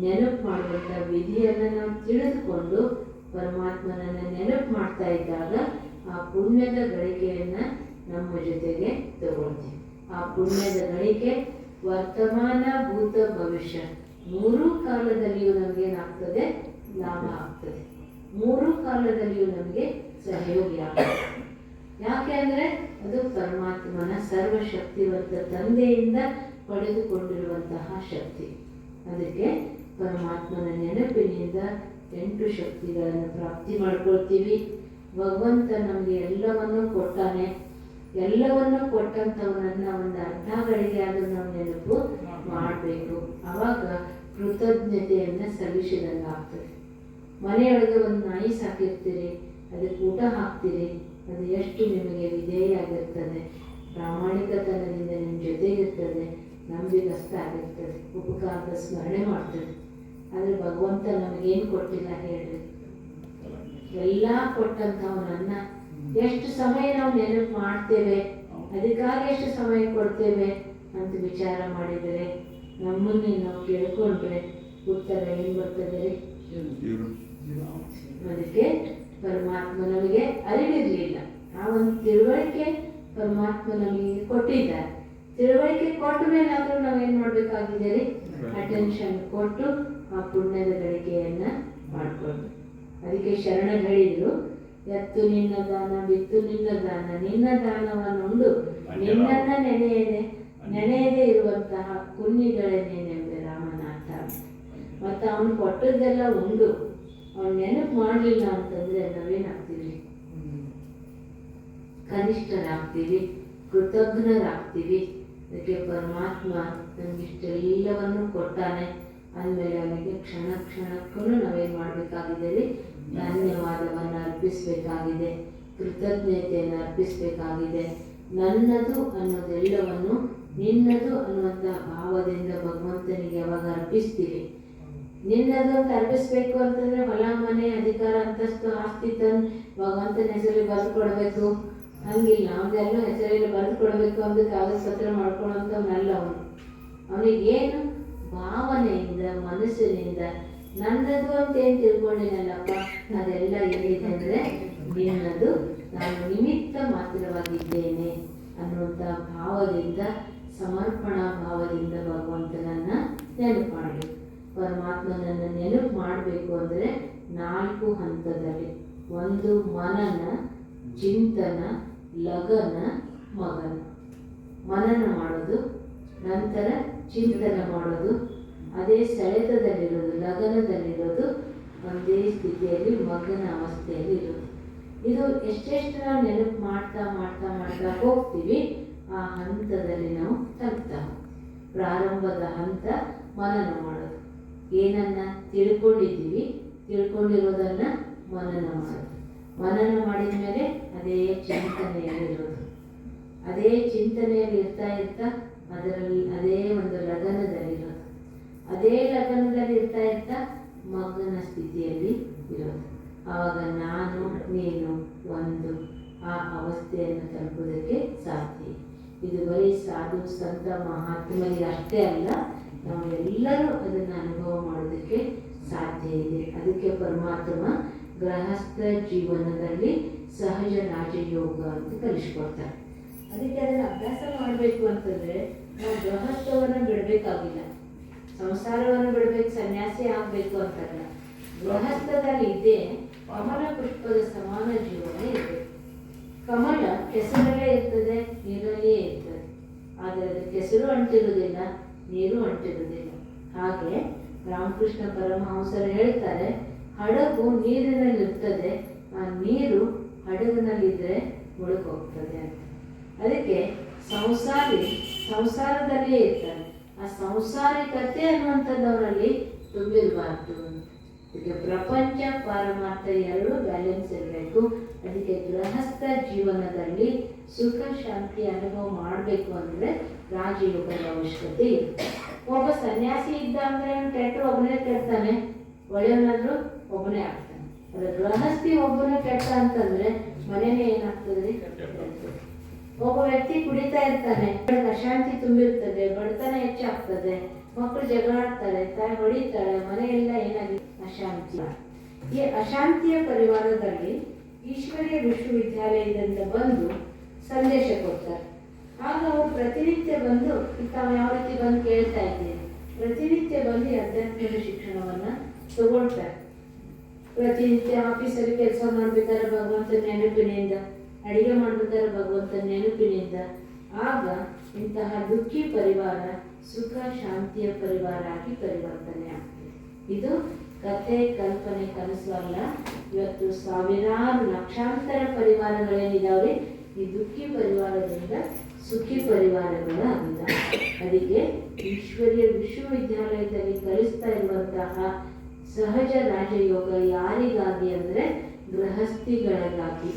ನೆನಪು ಮಾಡುವಂಥ ವಿಧಿಯನ್ನು ನಾವು ತಿಳಿದುಕೊಂಡು ಪರಮಾತ್ಮನನ್ನ ನೆನಪು ಮಾಡ್ತಾ ಇದ್ದಾಗ ಆ ಪುಣ್ಯದ ಗಳಿಕೆಯನ್ನು ನಮ್ಮ ಜೊತೆಗೆ ತಗೊಳ್ತೀವಿ. ಆ ಪುಣ್ಯದ ಗಳಿಕೆ ವರ್ತಮಾನ, ಭೂತ, ಭವಿಷ್ಯ 3 ಕಾಲದಲ್ಲಿಯೂ ನಮಗೇನಾಗ್ತದೆ, ಲಾಭ ಆಗ್ತದೆ. 3 ಕಾಲದಲ್ಲಿಯೂ ನಮಗೆ ಸಹಯೋಗಿ ಆಗ್ತದೆ. ಯಾಕೆ ಅಂದರೆ ಅದು ಪರಮಾತ್ಮನ ಸರ್ವಶಕ್ತಿವಂತ ತಂದೆಯಿಂದ ಪಡೆದುಕೊಂಡಿರುವಂತಹ ಶಕ್ತಿ. ಅದಕ್ಕೆ ಪರಮಾತ್ಮನ ನೆನಪಿನಿಂದ 8 ಶಕ್ತಿಗಳನ್ನು ಪ್ರಾಪ್ತಿ ಮಾಡ್ಕೊಳ್ತೀವಿ. ಭಗವಂತ ನಮಗೆ ಎಲ್ಲವನ್ನೂ ಕೊಟ್ಟಾನೆ. ಎಲ್ಲವನ್ನೂ ಕೊಟ್ಟಂಥವನನ್ನ ಒಂದು ಅರ್ಧ ಗಳಿಗೆ ಆದರೂ ನಾವು ನೆನಪು ಮಾಡಬೇಕು. ಆವಾಗ ಕೃತಜ್ಞತೆಯನ್ನು ಸಲ್ಲಿಸಿದಂಗೆ ಆಗ್ತದೆ. ಮನೆಯೊಳಗೆ ಒಂದು ನಾಯಿ ಸಾಕಿರ್ತೀರಿ, ಅದಕ್ಕೆ ಊಟ ಹಾಕ್ತೀರಿ, ಅದು ಎಷ್ಟು ನಿಮಗೆ ವಿಧೇಯಾಗಿರ್ತದೆ, ಪ್ರಾಮಾಣಿಕತನದಿಂದ ನಿಮ್ಮ ಜೊತೆಗಿರ್ತದೆ, ನಂಬಿಗಸ್ತ ಆಗಿರ್ತದೆ, ಉಪಕಾರದ ಸ್ಮರಣೆ ಮಾಡ್ತದೆ. ಆದರೆ ಭಗವಂತ ನಮಗೇನು ಕೊಟ್ಟಿಲ್ಲ ಹೇಳ್ರಿ, ಎಲ್ಲ ಕೊಟ್ಟಂಥವನನ್ನ ಎಷ್ಟು ಸಮಯ ನಾವು ನೆನಪು ಮಾಡ್ತೇವೆ, ಅದಕ್ಕಾಗಿ ಎಷ್ಟು ಸಮಯ ಕೊಡ್ತೇವೆ ಅಂತ ವಿಚಾರ ಮಾಡಿದರೆ, ನಮ್ಮನ್ನೇ ನಾವು ಕೇಳ್ಕೊಂಡ್ರೆ ಉತ್ತರ ಏನು ಬರ್ತದೆ ರೀ? ಅದಕ್ಕೆ ಪರಮಾತ್ಮ ನಮಗೆ ಅರಿವಿರಲಿಲ್ಲ. ಆ ಒಂದು ತಿಳುವಳಿಕೆ ಪರಮಾತ್ಮ ನಮಗೆ ಕೊಟ್ಟಿದ್ದಾರೆ. ತಿಳುವಳಿಕೆ ಕೊಟ್ಟ ಮೇಲೆ ಆದರೂ ನಾವೇನು ಮಾಡಬೇಕಾಗಿದೆ ರೀ? ಅಟೆನ್ಷನ್ ಕೊಟ್ಟು ಆ ಪುಣ್ಯದ ಗಳಿಕೆಯನ್ನ ಮಾಡಿಕೊಂಡು. ಅದಕ್ಕೆ ಶರಣರು ಹೇಳಿದ್ರು, ಎತ್ತು ನಿನ್ನ ದಾನ, ಬಿತ್ತು ನಿನ್ನ ದಾನ, ನಿನ್ನ ದಾನವನ್ನುಂಡು ನಿನ್ನನ್ನ ನೆನೆಯದೇ ಇರುವಂತಹ ಕುನ್ನಿಗಳನ್ನೇನೆಂಬೆ ರಾಮನಾಥ. ಮತ್ತು ಅವನು ಕೊಟ್ಟದ್ದೆಲ್ಲ ಉಂಡು ಅವನು ನೆನಪು ಮಾಡಲಿಲ್ಲ ಅಂತಂದ್ರೆ ನಾವೇನಾಗ್ತೀವಿ? ಕನಿಷ್ಠರಾಗ್ತೀವಿ, ಕೃತಜ್ಞರಾಗ್ತೀವಿ. ಅದಕ್ಕೆ ಪರಮಾತ್ಮ ನಮಗಿಷ್ಟೆಲ್ಲವನ್ನು ಕೊಟ್ಟಾನೆ ಅಂದಮೇಲೆ ಅವನಿಗೆ ಕ್ಷಣ ಕ್ಷಣಕ್ಕೂ ನಾವೇನು ಮಾಡಬೇಕಾಗಿದೆ ರೀ? ಧನ್ಯವಾದವನ್ನು ಅರ್ಪಿಸಬೇಕಾಗಿದೆ, ಕೃತಜ್ಞತೆಯನ್ನು ಅರ್ಪಿಸಬೇಕಾಗಿದೆ. ನನ್ನದು ಅನ್ನೋದೆಲ್ಲವನ್ನು ನಿನ್ನದು ಅನ್ನುವಂಥ ಭಾವದಿಂದ ಭಗವಂತನಿಗೆ ಯಾವಾಗ ಅರ್ಪಿಸ್ತೀವಿ. ನಿನ್ನದು ಅಂತ ಅರ್ಪಿಸ್ಬೇಕು ಅಂತಂದರೆ ಹೊಲ, ಮನೆ, ಅಧಿಕಾರ, ಅಂತಸ್ತು, ಆಸ್ತಿ ತಂದು ಭಗವಂತನ ಹೆಸರಲ್ಲಿ ಬರೆದು ಕೊಡಬೇಕು ಹಂಗಿಲ್ಲ. ಅವನ್ನೆಲ್ಲ ಹೆಸರಲ್ಲಿ ಬರೆದು ಕೊಡಬೇಕು ಅಂದ್ರೆ ಕಾಗದ ಪತ್ರ ಮಾಡ್ಕೊಳ್ಳೋಂಥವ್ನಲ್ಲ ಅವನು. ಅವನಿಗೇನು ಭಾವನೆಯಿಂದ, ಮನಸ್ಸಿನಿಂದ ನನ್ನದು ಅಂತ ಏನು ತಿಳ್ಕೊಂಡಿನಲ್ಲಪ್ಪ, ಅದೆಲ್ಲ ಏನಿದೆ ಅಂದರೆ ನಿನ್ನದು, ನಾನು ನಿಮಿತ್ತ ಮಾತ್ರವಾಗಿದ್ದೇನೆ ಅನ್ನುವಂಥ ಭಾವದಿಂದ, ಸಮರ್ಪಣಾ ಭಾವದಿಂದ ಭಗವಂತನನ್ನು ನೆನಪು ಮಾಡಬೇಕು. ಪರಮಾತ್ಮನನ್ನು ನೆನಪು ಮಾಡಬೇಕು ಅಂದರೆ 4 ಹಂತದಲ್ಲಿ. 1 ಮನನ, ಚಿಂತನ, ಲಗನ, ಮಗನ. ಮನನ ಮಾಡೋದು, ನಂತರ ಚಿಂತನ ಮಾಡೋದು, ಅದೇ ಸೆಳೆತದಲ್ಲಿರೋದು, ಲಗನದಲ್ಲಿರೋದು, ಒಂದೇ ಸ್ಥಿತಿಯಲ್ಲಿ ಮಗನ ಅವಸ್ಥೆಯಲ್ಲಿ ಇರೋದು. ಇದು ಎಷ್ಟೆಷ್ಟು ನಾವು ನೆನಪು ಮಾಡ್ತಾ ಮಾಡ್ತಾ ಮಾಡ್ತಾ ಹೋಗ್ತೀವಿ, ಆ ಹಂತದಲ್ಲಿ ನಾವು ತಲುಪ್ತಾ. ಪ್ರಾರಂಭದ ಹಂತ ಮನನ ಮಾಡೋದು. ಏನನ್ನ ತಿಳ್ಕೊಂಡಿದ್ದೀವಿ, ತಿಳ್ಕೊಂಡಿರೋದನ್ನು ಮನನ ಮಾಡೋದು. ಮನನ ಮಾಡಿದ ಮೇಲೆ ಅದೇ ಚಿಂತನೆಯಲ್ಲಿರೋದು. ಅದೇ ಚಿಂತನೆಯಲ್ಲಿ ಇರ್ತಾ ಅದರಲ್ಲಿ ಅದೇ ಒಂದು ಲಗನದಲ್ಲಿರೋದು. ಅದೇ ಲಗನದಲ್ಲಿ ಇರ್ತಾ ಮಗನ ಸ್ಥಿತಿಯಲ್ಲಿ ಇರೋದು. ಆವಾಗ ನಾನು ನೀನು ಒಂದು ಆ ಅವಸ್ಥೆಯನ್ನು ತಲುಪೋದಕ್ಕೆ ಸಾಧ್ಯ. ಇದು ಬರೀ ಸಾಧು ಸಂತ ಮಹಾತ್ಮರಿಗೆ ಅಷ್ಟೇ ಅಲ್ಲ, ನಾವು ಎಲ್ಲರೂ ಅದನ್ನು ಅನುಭವ ಮಾಡೋದಕ್ಕೆ ಸಾಧ್ಯ ಇದೆ. ಅದಕ್ಕೆ ಪರಮಾತ್ಮ ಗೃಹಸ್ಥ ಜೀವನದಲ್ಲಿ ಸಹಜ ರಾಜಯೋಗ ಅಂತ ಕಲಿಸ್ಕೊಡ್ತಾರೆ. ಅದಕ್ಕೆ ಅದನ್ನು ಅಭ್ಯಾಸ ಮಾಡಬೇಕು ಅಂತಂದರೆ ನಾವು ಗೃಹಸ್ಥವನ್ನು ಬಿಡಬೇಕಾಗಿಲ್ಲ, ಸಂಸಾರವನ್ನು ಬಿಡಬೇಕು, ಸನ್ಯಾಸಿ ಆಗಬೇಕು ಅಂತಲ್ಲ. ಗೃಹಸ್ಥದಲ್ಲಿ ಇದ್ದೇ ಕಮಲ ಪುಷ್ಪದ ಸಮಾನ ಜೀವನ ಇದೆ. ಕಮಲ ಕೆಸರಲ್ಲೇ ಇರ್ತದೆ, ನೀರಲ್ಲಿಯೇ ಇರ್ತದೆ, ಆದರೆ ಅದು ಕೆಸರು ಅಂಟಿರುವುದಿಲ್ಲ, ನೀರು ಅಂಟಿರುವುದಿಲ್ಲ. ಹಾಗೆ ರಾಮಕೃಷ್ಣ ಪರಮಹಂಸರು ಹೇಳ್ತಾರೆ, ಹಡಗು ನೀರಿನಲ್ಲಿರ್ತದೆ, ಆ ನೀರು ಹಡಗಿನಲ್ಲಿದ್ದರೆ ಮುಳುಗೋಗ್ತದೆ ಅಂತ. ಅದಕ್ಕೆ ಸಂಸಾರದಲ್ಲಿಯೇ ಇರ್ತಾನೆ. ಆ ಸಂಸಾರಿಕತೆ ಅನ್ನುವಂಥದ್ದು ಅವರಲ್ಲಿ ತುಂಬಿರಬಾರ್ದು. ಅದಕ್ಕೆ ಪ್ರಪಂಚ ಪಾರಮಾರ್ಥ ಎರಡೂ ಬ್ಯಾಲೆನ್ಸ್ ಇರಬೇಕು. ಅದಕ್ಕೆ ಗೃಹಸ್ಥ ಜೀವನದಲ್ಲಿ ಸುಖ ಶಾಂತಿ ಅನುಭವ ಮಾಡಬೇಕು ಅಂದರೆ ರಾಜಯೋಗದ ಅವಶ್ಯಕತೆ ಇದೆ. ಒಬ್ಬ ಸನ್ಯಾಸಿ ಇದ್ದ ಅಂದರೆ ಕೆಟ್ಟರು ಒಬ್ಬನೇ ಕೆಡ್ತಾನೆ, ಒಳ್ಳೆಯವನಾದ್ರೂ ಒಬ್ಬನೇ ಆಗ್ತಾನೆ. ಅದ್ರ ಗೃಹಸ್ಥಿ ಒಬ್ಬನೇ ಕೆಟ್ಟ ಅಂತಂದ್ರೆ ಮನೆಯೇ ಏನಾಗ್ತದೆ? ಒಬ್ಬ ವ್ಯಕ್ತಿ ಕುಡಿತಾ ಇರ್ತಾನೆ, ಅಶಾಂತಿ ತುಂಬಿರ್ತದೆ, ಬಡತನ ಹೆಚ್ಚಾಗ್ತದೆ, ಮಕ್ಕಳು ಜಗಳಾಡ್ತಾರೆ, ತಾಯಿ ಹೊಡಿತಾಳೆ, ಮನೆಯೆಲ್ಲ ಏನಾಗಿ ಅಶಾಂತಿ. ಈ ಅಶಾಂತಿಯ ಪರಿವಾರದಲ್ಲಿ ಈಶ್ವರೀಯ ವಿಶ್ವವಿದ್ಯಾಲಯದಿಂದ ಬಂದು ಸಂದೇಶ ಕೊಡ್ತಾರೆ. ಆಗ ಅವರು ಪ್ರತಿನಿತ್ಯ ಬಂದು ತಾವು ಯಾವ ರೀತಿ ಬಂದು ಕೇಳ್ತಾ ಇದ್ದೀರಿ, ಪ್ರತಿನಿತ್ಯ ಬಂದು ಅಧ್ಯಾತ್ಮದ ಶಿಕ್ಷಣವನ್ನ ತಗೊಳ್ತಾರೆ. ಪ್ರತಿನಿತ್ಯ ಆಫೀಸಲ್ಲಿ ಕೆಲಸ ಮಾಡ್ಬೇಕಾದ್ರೆ ಭಗವಂತನ ನೆನಪಿನಿಂದ, ಅಡಿಗೆ ಮಾಡ್ಬೇಕಾದ್ರೆ ಭಗವಂತನ ನೆನಪಿನಿಂದ, ಆಗ ಇಂತಹ ದುಃಖಿ ಪರಿವಾರ ಸುಖ ಶಾಂತಿಯ ಪರಿವಾರ ಆಗಿ ಪರಿವರ್ತನೆ ಆಗ್ತದೆ. ಇದು ಕಥೆ, ಕಲ್ಪನೆ, ಕನಸು ಅಲ್ಲ. ಇವತ್ತು ಸಾವಿರಾರು ಲಕ್ಷಾಂತರ ಪರಿವಾರಗಳೇನಿದಾವೆ, ಈ ದುಃಖಿ ಪರಿವಾರದಿಂದ ಸುಖಿ ಪರಿವಾರಗಳು ಆಗಿಲ್ಲ. ಅದಕ್ಕೆ ಈಶ್ವರೀಯ ವಿಶ್ವವಿದ್ಯಾಲಯದಲ್ಲಿ ಕಲಿಸ್ತಾ ಇರುವಂತಹ ಸಹಜ ರಾಜಯೋಗ ಯಾರಿಗಾಗಿ ಅಂದರೆ ಗೃಹಸ್ಥಿಗಳಿಗಾಗಿ,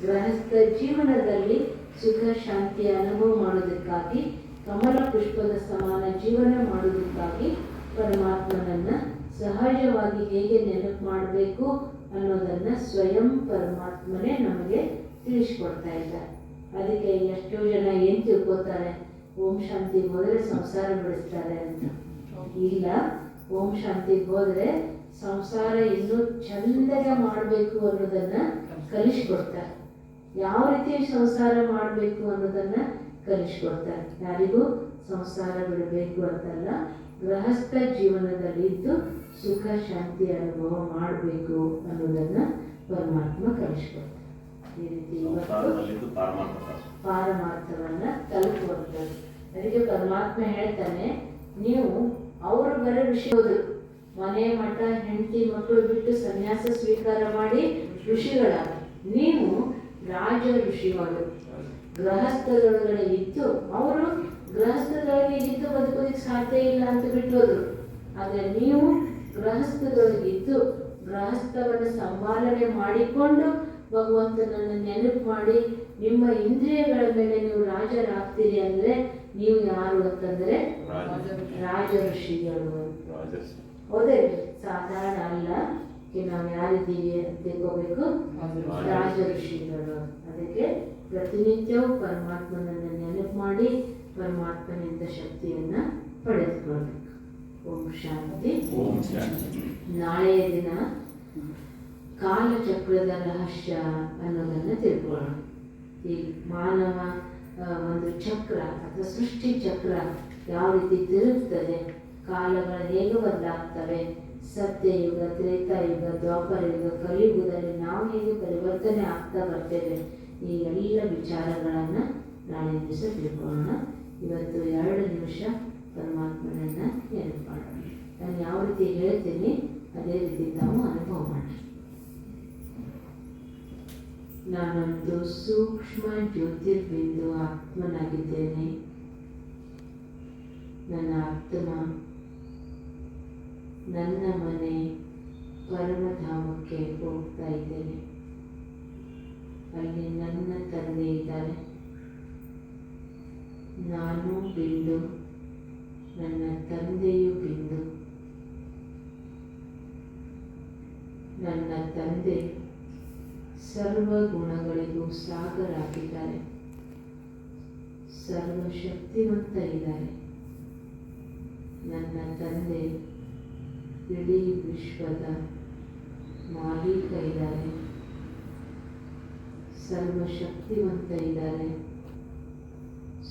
ಗೃಹಸ್ಥ ಜೀವನದಲ್ಲಿ ಸುಖ ಶಾಂತಿಯ ಅನುಭವ ಮಾಡೋದಕ್ಕಾಗಿ, ಕಮಲ ಪುಷ್ಪದ ಸಮಾನ ಜೀವನ ಮಾಡೋದಕ್ಕಾಗಿ ಪರಮಾತ್ಮನನ್ನ ಸಹಜವಾಗಿ ಹೇಗೆ ನೆನಪು ಮಾಡಬೇಕು ಅನ್ನೋದನ್ನ ಸ್ವಯಂ ಪರಮಾತ್ಮನೇ ನಮಗೆ ತಿಳಿಸ್ಕೊಡ್ತಾ ಇದ್ದಾರೆ. ಅದಕ್ಕೆ ಎಷ್ಟೋ ಜನ ಏನು ತಿಳ್ಕೊತಾರೆ, ಓಂ ಶಾಂತಿಗೆ ಹೋದರೆ ಸಂಸಾರ ಬಿಡಿಸ್ತಾರೆ ಅಂತ. ಇಲ್ಲ, ಓಂ ಶಾಂತಿಗೆ ಹೋದರೆ ಸಂಸಾರ ಇನ್ನೂ ಚಂದಗೆ ಮಾಡಬೇಕು ಅನ್ನೋದನ್ನ ಕಲಿಸ್ಕೊಡ್ತಾರೆ. ಯಾವ ರೀತಿ ಸಂಸಾರ ಮಾಡಬೇಕು ಅನ್ನೋದನ್ನ ಕಲಿಸ್ಕೊಡ್ತಾರೆ. ಯಾರಿಗೂ ಸಂಸಾರ ಬಿಡಬೇಕು ಅಂತಲ್ಲ, ಗೃಹಸ್ಥ ಜೀವನದಲ್ಲಿದ್ದು ಸುಖ ಶಾಂತಿ ಅನುಭವ ಮಾಡಬೇಕು ಅನ್ನೋದನ್ನ ಪರಮಾತ್ಮ ಕಲಿಸ್ಕೊಡ್ತಾರೆ. ಈ ರೀತಿ ಪಾರಮಾರ್ಥವನ್ನ ತಲುಪುವಂಥದ್ದು. ಅದಕ್ಕೆ ಪರಮಾತ್ಮ ಹೇಳ್ತಾನೆ, ನೀವು ಅವರು ಬರೋ ವಿಷಯದು ಮನೆ ಮಠ ಹೆಂಡತಿ ಮಕ್ಕಳು ಬಿಟ್ಟು ಸನ್ಯಾಸ ಸ್ವೀಕಾರ ಮಾಡಿ ಋಷಿಗಳಾಗ, ನೀವು ರಾಜ ಋಷಿಗಳು ಗೃಹಸ್ಥದೊಳಗಡೆ ಇದ್ದು, ಅವರು ಗೃಹಸ್ಥದೊಳಗೆ ಇದ್ದು ಬದುಕೋದಕ್ಕೆ ಸಾಧ್ಯ ಇಲ್ಲ ಅಂತ ಬಿಟ್ಟೋದ್ರು. ಆದರೆ ನೀವು ಗೃಹಸ್ಥದೊಳಗಿದ್ದು ಗೃಹಸ್ಥವನ್ನು ಸಂಪಾದನೆ ಮಾಡಿಕೊಂಡು ಭಗವಂತನನ್ನು ನೆನಪು ಮಾಡಿ ನಿಮ್ಮ ಇಂದ್ರಿಯಗಳ ಮೇಲೆ ನೀವು ರಾಜರಾಗ್ತೀರಿ ಅಂದರೆ ನೀವು ಯಾರು ಅಂತಂದರೆ ರಾಜ ಋಷಿಗಳು. ಹೌದೇ? ಸಾಧಾರಣ ಅಲ್ಲ. ನಾವು ಯಾರಿದ್ದೀವಿ ಅಂತ ತಿಳ್ಕೋಬೇಕು, ರಾಜ ಋಷಿಗಳು. ಅದಕ್ಕೆ ಪ್ರತಿನಿತ್ಯವೂ ಪರಮಾತ್ಮನನ್ನು ನೆನಪು ಮಾಡಿ ಪರಮಾತ್ಮನಿಂದ ಶಕ್ತಿಯನ್ನ ಪಡೆದುಕೊಳ್ಬೇಕು. ಓಂ ಶಾಂತಿ. ನಾಳೆಯ ದಿನ ಕಾಲಚಕ್ರದ ರಹಸ್ಯ ಅನ್ನೋದನ್ನು ತಿಳ್ಕೊಳ್ಳೋಣ. ಈ ಮಾನವ ಒಂದು ಚಕ್ರ ಅಥವಾ ಸೃಷ್ಟಿ ಚಕ್ರ ಯಾವ ರೀತಿ ತಿರುಗ್ತದೆ, ಕಾಲಗಳು ಹೇಗೆ ಬದಲಾಗ್ತವೆ, ಸತ್ಯಯುಗ, ತ್ರೇತಾಯುಗ, ದ್ವಾಪರ ಯುಗ, ಕಲಿಯುಗದಲ್ಲಿ ನಾವು ಹೇಗೆ ಪರಿವರ್ತನೆ ಆಗ್ತಾ ಬರ್ತೇವೆ, ಈ ಎಲ್ಲ ವಿಚಾರಗಳನ್ನು ನಾಳೆ ದಿವಸ ತಿಳ್ಕೊಳ್ಳೋಣ. ಇವತ್ತು 2 ನಿಮಿಷ ಪರಮಾತ್ಮನನ್ನ ನೆನಪು ಮಾಡೋಣ. ನಾನು ಯಾವ ರೀತಿ ಹೇಳ್ತೀನಿ ಅದೇ ರೀತಿ ತಾವು ಅನುಭವ ಮಾಡಿ. ನಾನೊಂದು ಸೂಕ್ಷ್ಮ ಜ್ಯೋತಿರ್ಬಿಂದು ಆತ್ಮನಾಗಿದ್ದೇನೆ. ನನ್ನ ಆತ್ಮ ನನ್ನ ಮನೆ ಪರಮಧಾಮಕ್ಕೆ ಹೋಗ್ತಾ ಇದ್ದೇನೆ. ಅಲ್ಲಿ ನನ್ನ ತಂದೆ ಇದ್ದಾರೆ. ನಾನು ಬಿಂದು, ನನ್ನ ತಂದೆಯು ಬಿಂದು. ನನ್ನ ತಂದೆ ಸರ್ವ ಗುಣಗಳಿಗೂ ಸಾಗರ ಆಗಿದ್ದಾರೆ, ಸರ್ವಶಕ್ತಿವಂತ ಇದ್ದಾರೆ. ನನ್ನ ತಂದೆ ಇಡೀ ವಿಶ್ವದ ಮಾಲೀಕ ಇದ್ದಾರೆ, ಸರ್ವಶಕ್ತಿವಂತ ಇದ್ದಾರೆ.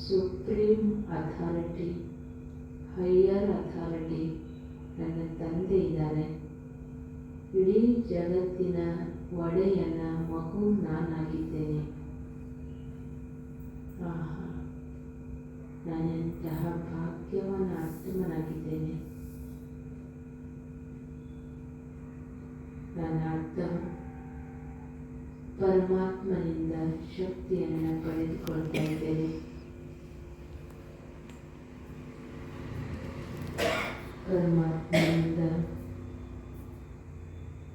ಸುಪ್ರೀಂ ಅಥಾರಿಟಿ, ಹೈಯರ್ ಅಥಾರಿಟಿ ನನ್ನ ತಂದೆ ಇದ್ದಾರೆ. ಇಡೀ ಜಗತ್ತಿನ ಒಡೆಯನ ಮಗು ನಾನಾಗಿದ್ದೇನೆ. ಆಹಾ, ನಾನೆಂತಹ ಭಾಗ್ಯವಾನ ಆತ್ಮನಾಗಿದ್ದೇನೆ. ನನ್ನ ಆತ್ಮ ಪರಮಾತ್ಮನಿಂದ ಶಕ್ತಿಯನ್ನು ಪಡೆದುಕೊಳ್ತಾ ಇದ್ದೇನೆ. ಪರಮಾತ್ಮನಿಂದ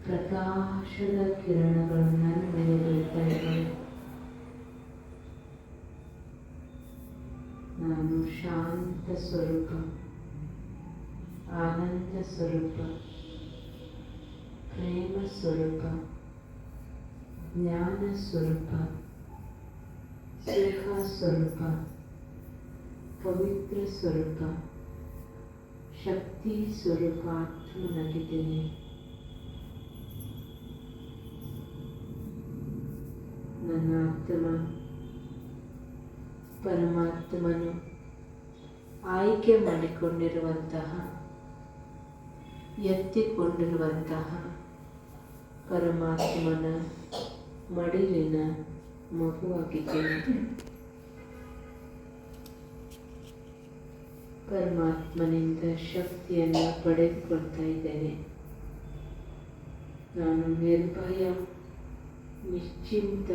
ಪ್ರಕಾಶದ ಕಿರಣಗಳು ನನ್ನ ಮೇಲೆ ಬೀಳ್ತಾ ಇವೆ. ನಾನು ಶಾಂತ ಸ್ವರೂಪ, ಆನಂದ ಸ್ವರೂಪ, ಪ್ರೇಮ ಸ್ವರೂಪ, ಜ್ಞಾನ ಸ್ವರೂಪ, ಸುಖ ಸ್ವರೂಪ, ಪವಿತ್ರ ಸ್ವರೂಪ, ಶಕ್ತಿ ಸ್ವರೂಪ ಆತ್ಮನಾಗಿದ್ದೇನೆ. ನನ್ನ ಆತ್ಮ ಪರಮಾತ್ಮನು ಆಯ್ಕೆ ಮಾಡಿಕೊಂಡಿರುವಂತಹ, ಎತ್ತಿಕೊಂಡಿರುವಂತಹ ಪರಮಾತ್ಮನ ಮಡಿಲಿನ ಮಗುವಾಗಿದ್ದೇನೆ. ಪರಮಾತ್ಮನಿಂದ ಶಕ್ತಿಯನ್ನು ಪಡೆದುಕೊಳ್ತಾ ಇದ್ದೇನೆ. ನಾನು ನಿರ್ಭಯ, ನಿಶ್ಚಿಂತ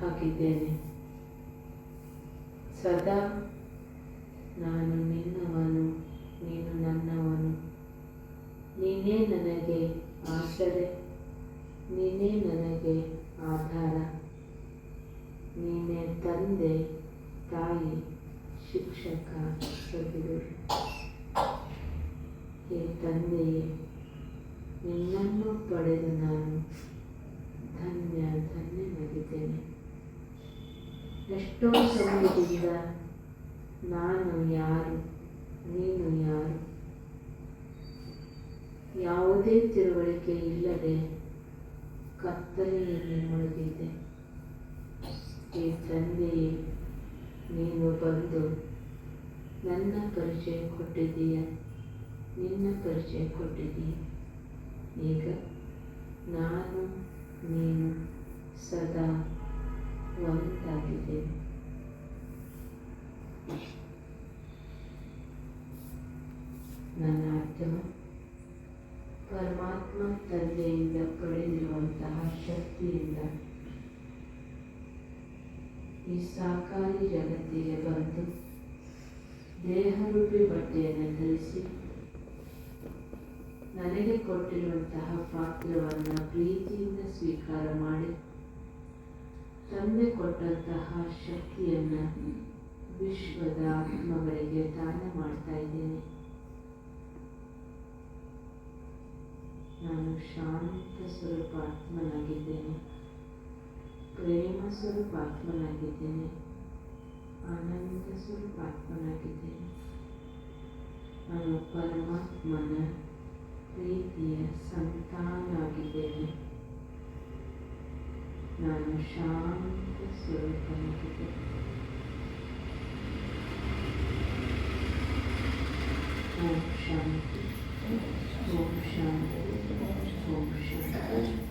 ಆಗಿದ್ದೇನೆ. ಸದಾ ನಾನು ನಿನ್ನವನು, ನೀನು ನನ್ನವನು, ನೀನೇ ನನಗೆ ಆಸರೆ, ನೀನೇ ನನಗೆ ಆಧಾರ, ನೀನೇ ತಂದೆ, ತಾಯಿ, ಶಿಕ್ಷಕ, ಸದ್ಗುರು. ಹೇ ತಂದೆಯೇ, ನಿನ್ನನ್ನು ಪಡೆದು ನಾನು ಧನ್ಯನಾಗಿದ್ದೇನೆ. ಎಷ್ಟೋ ಸಮಯದಿಂದ ನಾನು ಯಾರು, ನೀನು ಯಾರು, ಯಾವುದೇ ತಿಳುವಳಿಕೆ ಇಲ್ಲದೆ ಕತ್ತಲೆಯಲ್ಲಿ ಮುಳುಗಿದ್ದೆ. ಈ ತಂದೆಯೇ, ನೀನು ಬಂದು ನನ್ನ ಪರಿಚಯ ಕೊಟ್ಟಿದ್ದೀಯ, ನಿನ್ನ ಪರಿಚಯ ಕೊಟ್ಟಿದ್ದೀಯ. ಈಗ ನಾನು ನೀನು ಸದಾ ಒಂದಾಗಿದ್ದೇವೆ. ನನ್ನ ಆತ್ಮ ಪರಮಾತ್ಮ ತಂದೆಯಿಂದ ಪಡೆದಿರುವಂತಹ ಶಕ್ತಿಯಿಂದ ಈ ಸಾಕಾರಿ ಜಗತ್ತಿಗೆ ಬಂದು ದೇಹರೂಪಿ ಬಟ್ಟೆಯನ್ನು ಧರಿಸಿ ನನಗೆ ಕೊಟ್ಟಿರುವಂತಹ ಪಾತ್ರವನ್ನು ಪ್ರೀತಿಯಿಂದ ಸ್ವೀಕಾರ ಮಾಡಿ ತಂದೆ ಕೊಟ್ಟಂತಹ ಶಕ್ತಿಯನ್ನು ವಿಶ್ವದ ಆತ್ಮಗಳಿಗೆ ದಾನ ಮಾಡ್ತಾ ಇದ್ದೇನೆ. ನಾನು ಶಾಂತ ಸ್ವರೂಪ ಆತ್ಮನಾಗಿದ್ದೇನೆ, ಪ್ರೇಮ ಸ್ವರೂಪ ಆತ್ಮನಾಗಿದ್ದೇನೆ, ಆನಂದ ಸ್ವರೂಪ ಆತ್ಮನಾಗಿದ್ದೇನೆ. ನಾನು ಪರಮಾತ್ಮನ ಪ್ರೀತಿಯ ಸಂತಾನ ಆಗಿದ್ದೇನೆ. ನಾನು ಶಾಂತ ಸ್ವರೂಪನಾಗಿದ್ದೇನೆ. ಓಂ ಶಾಂತಿ, ಓಂ ಶಾಂತಿ, ಓಂ ಶಾಂತಿ.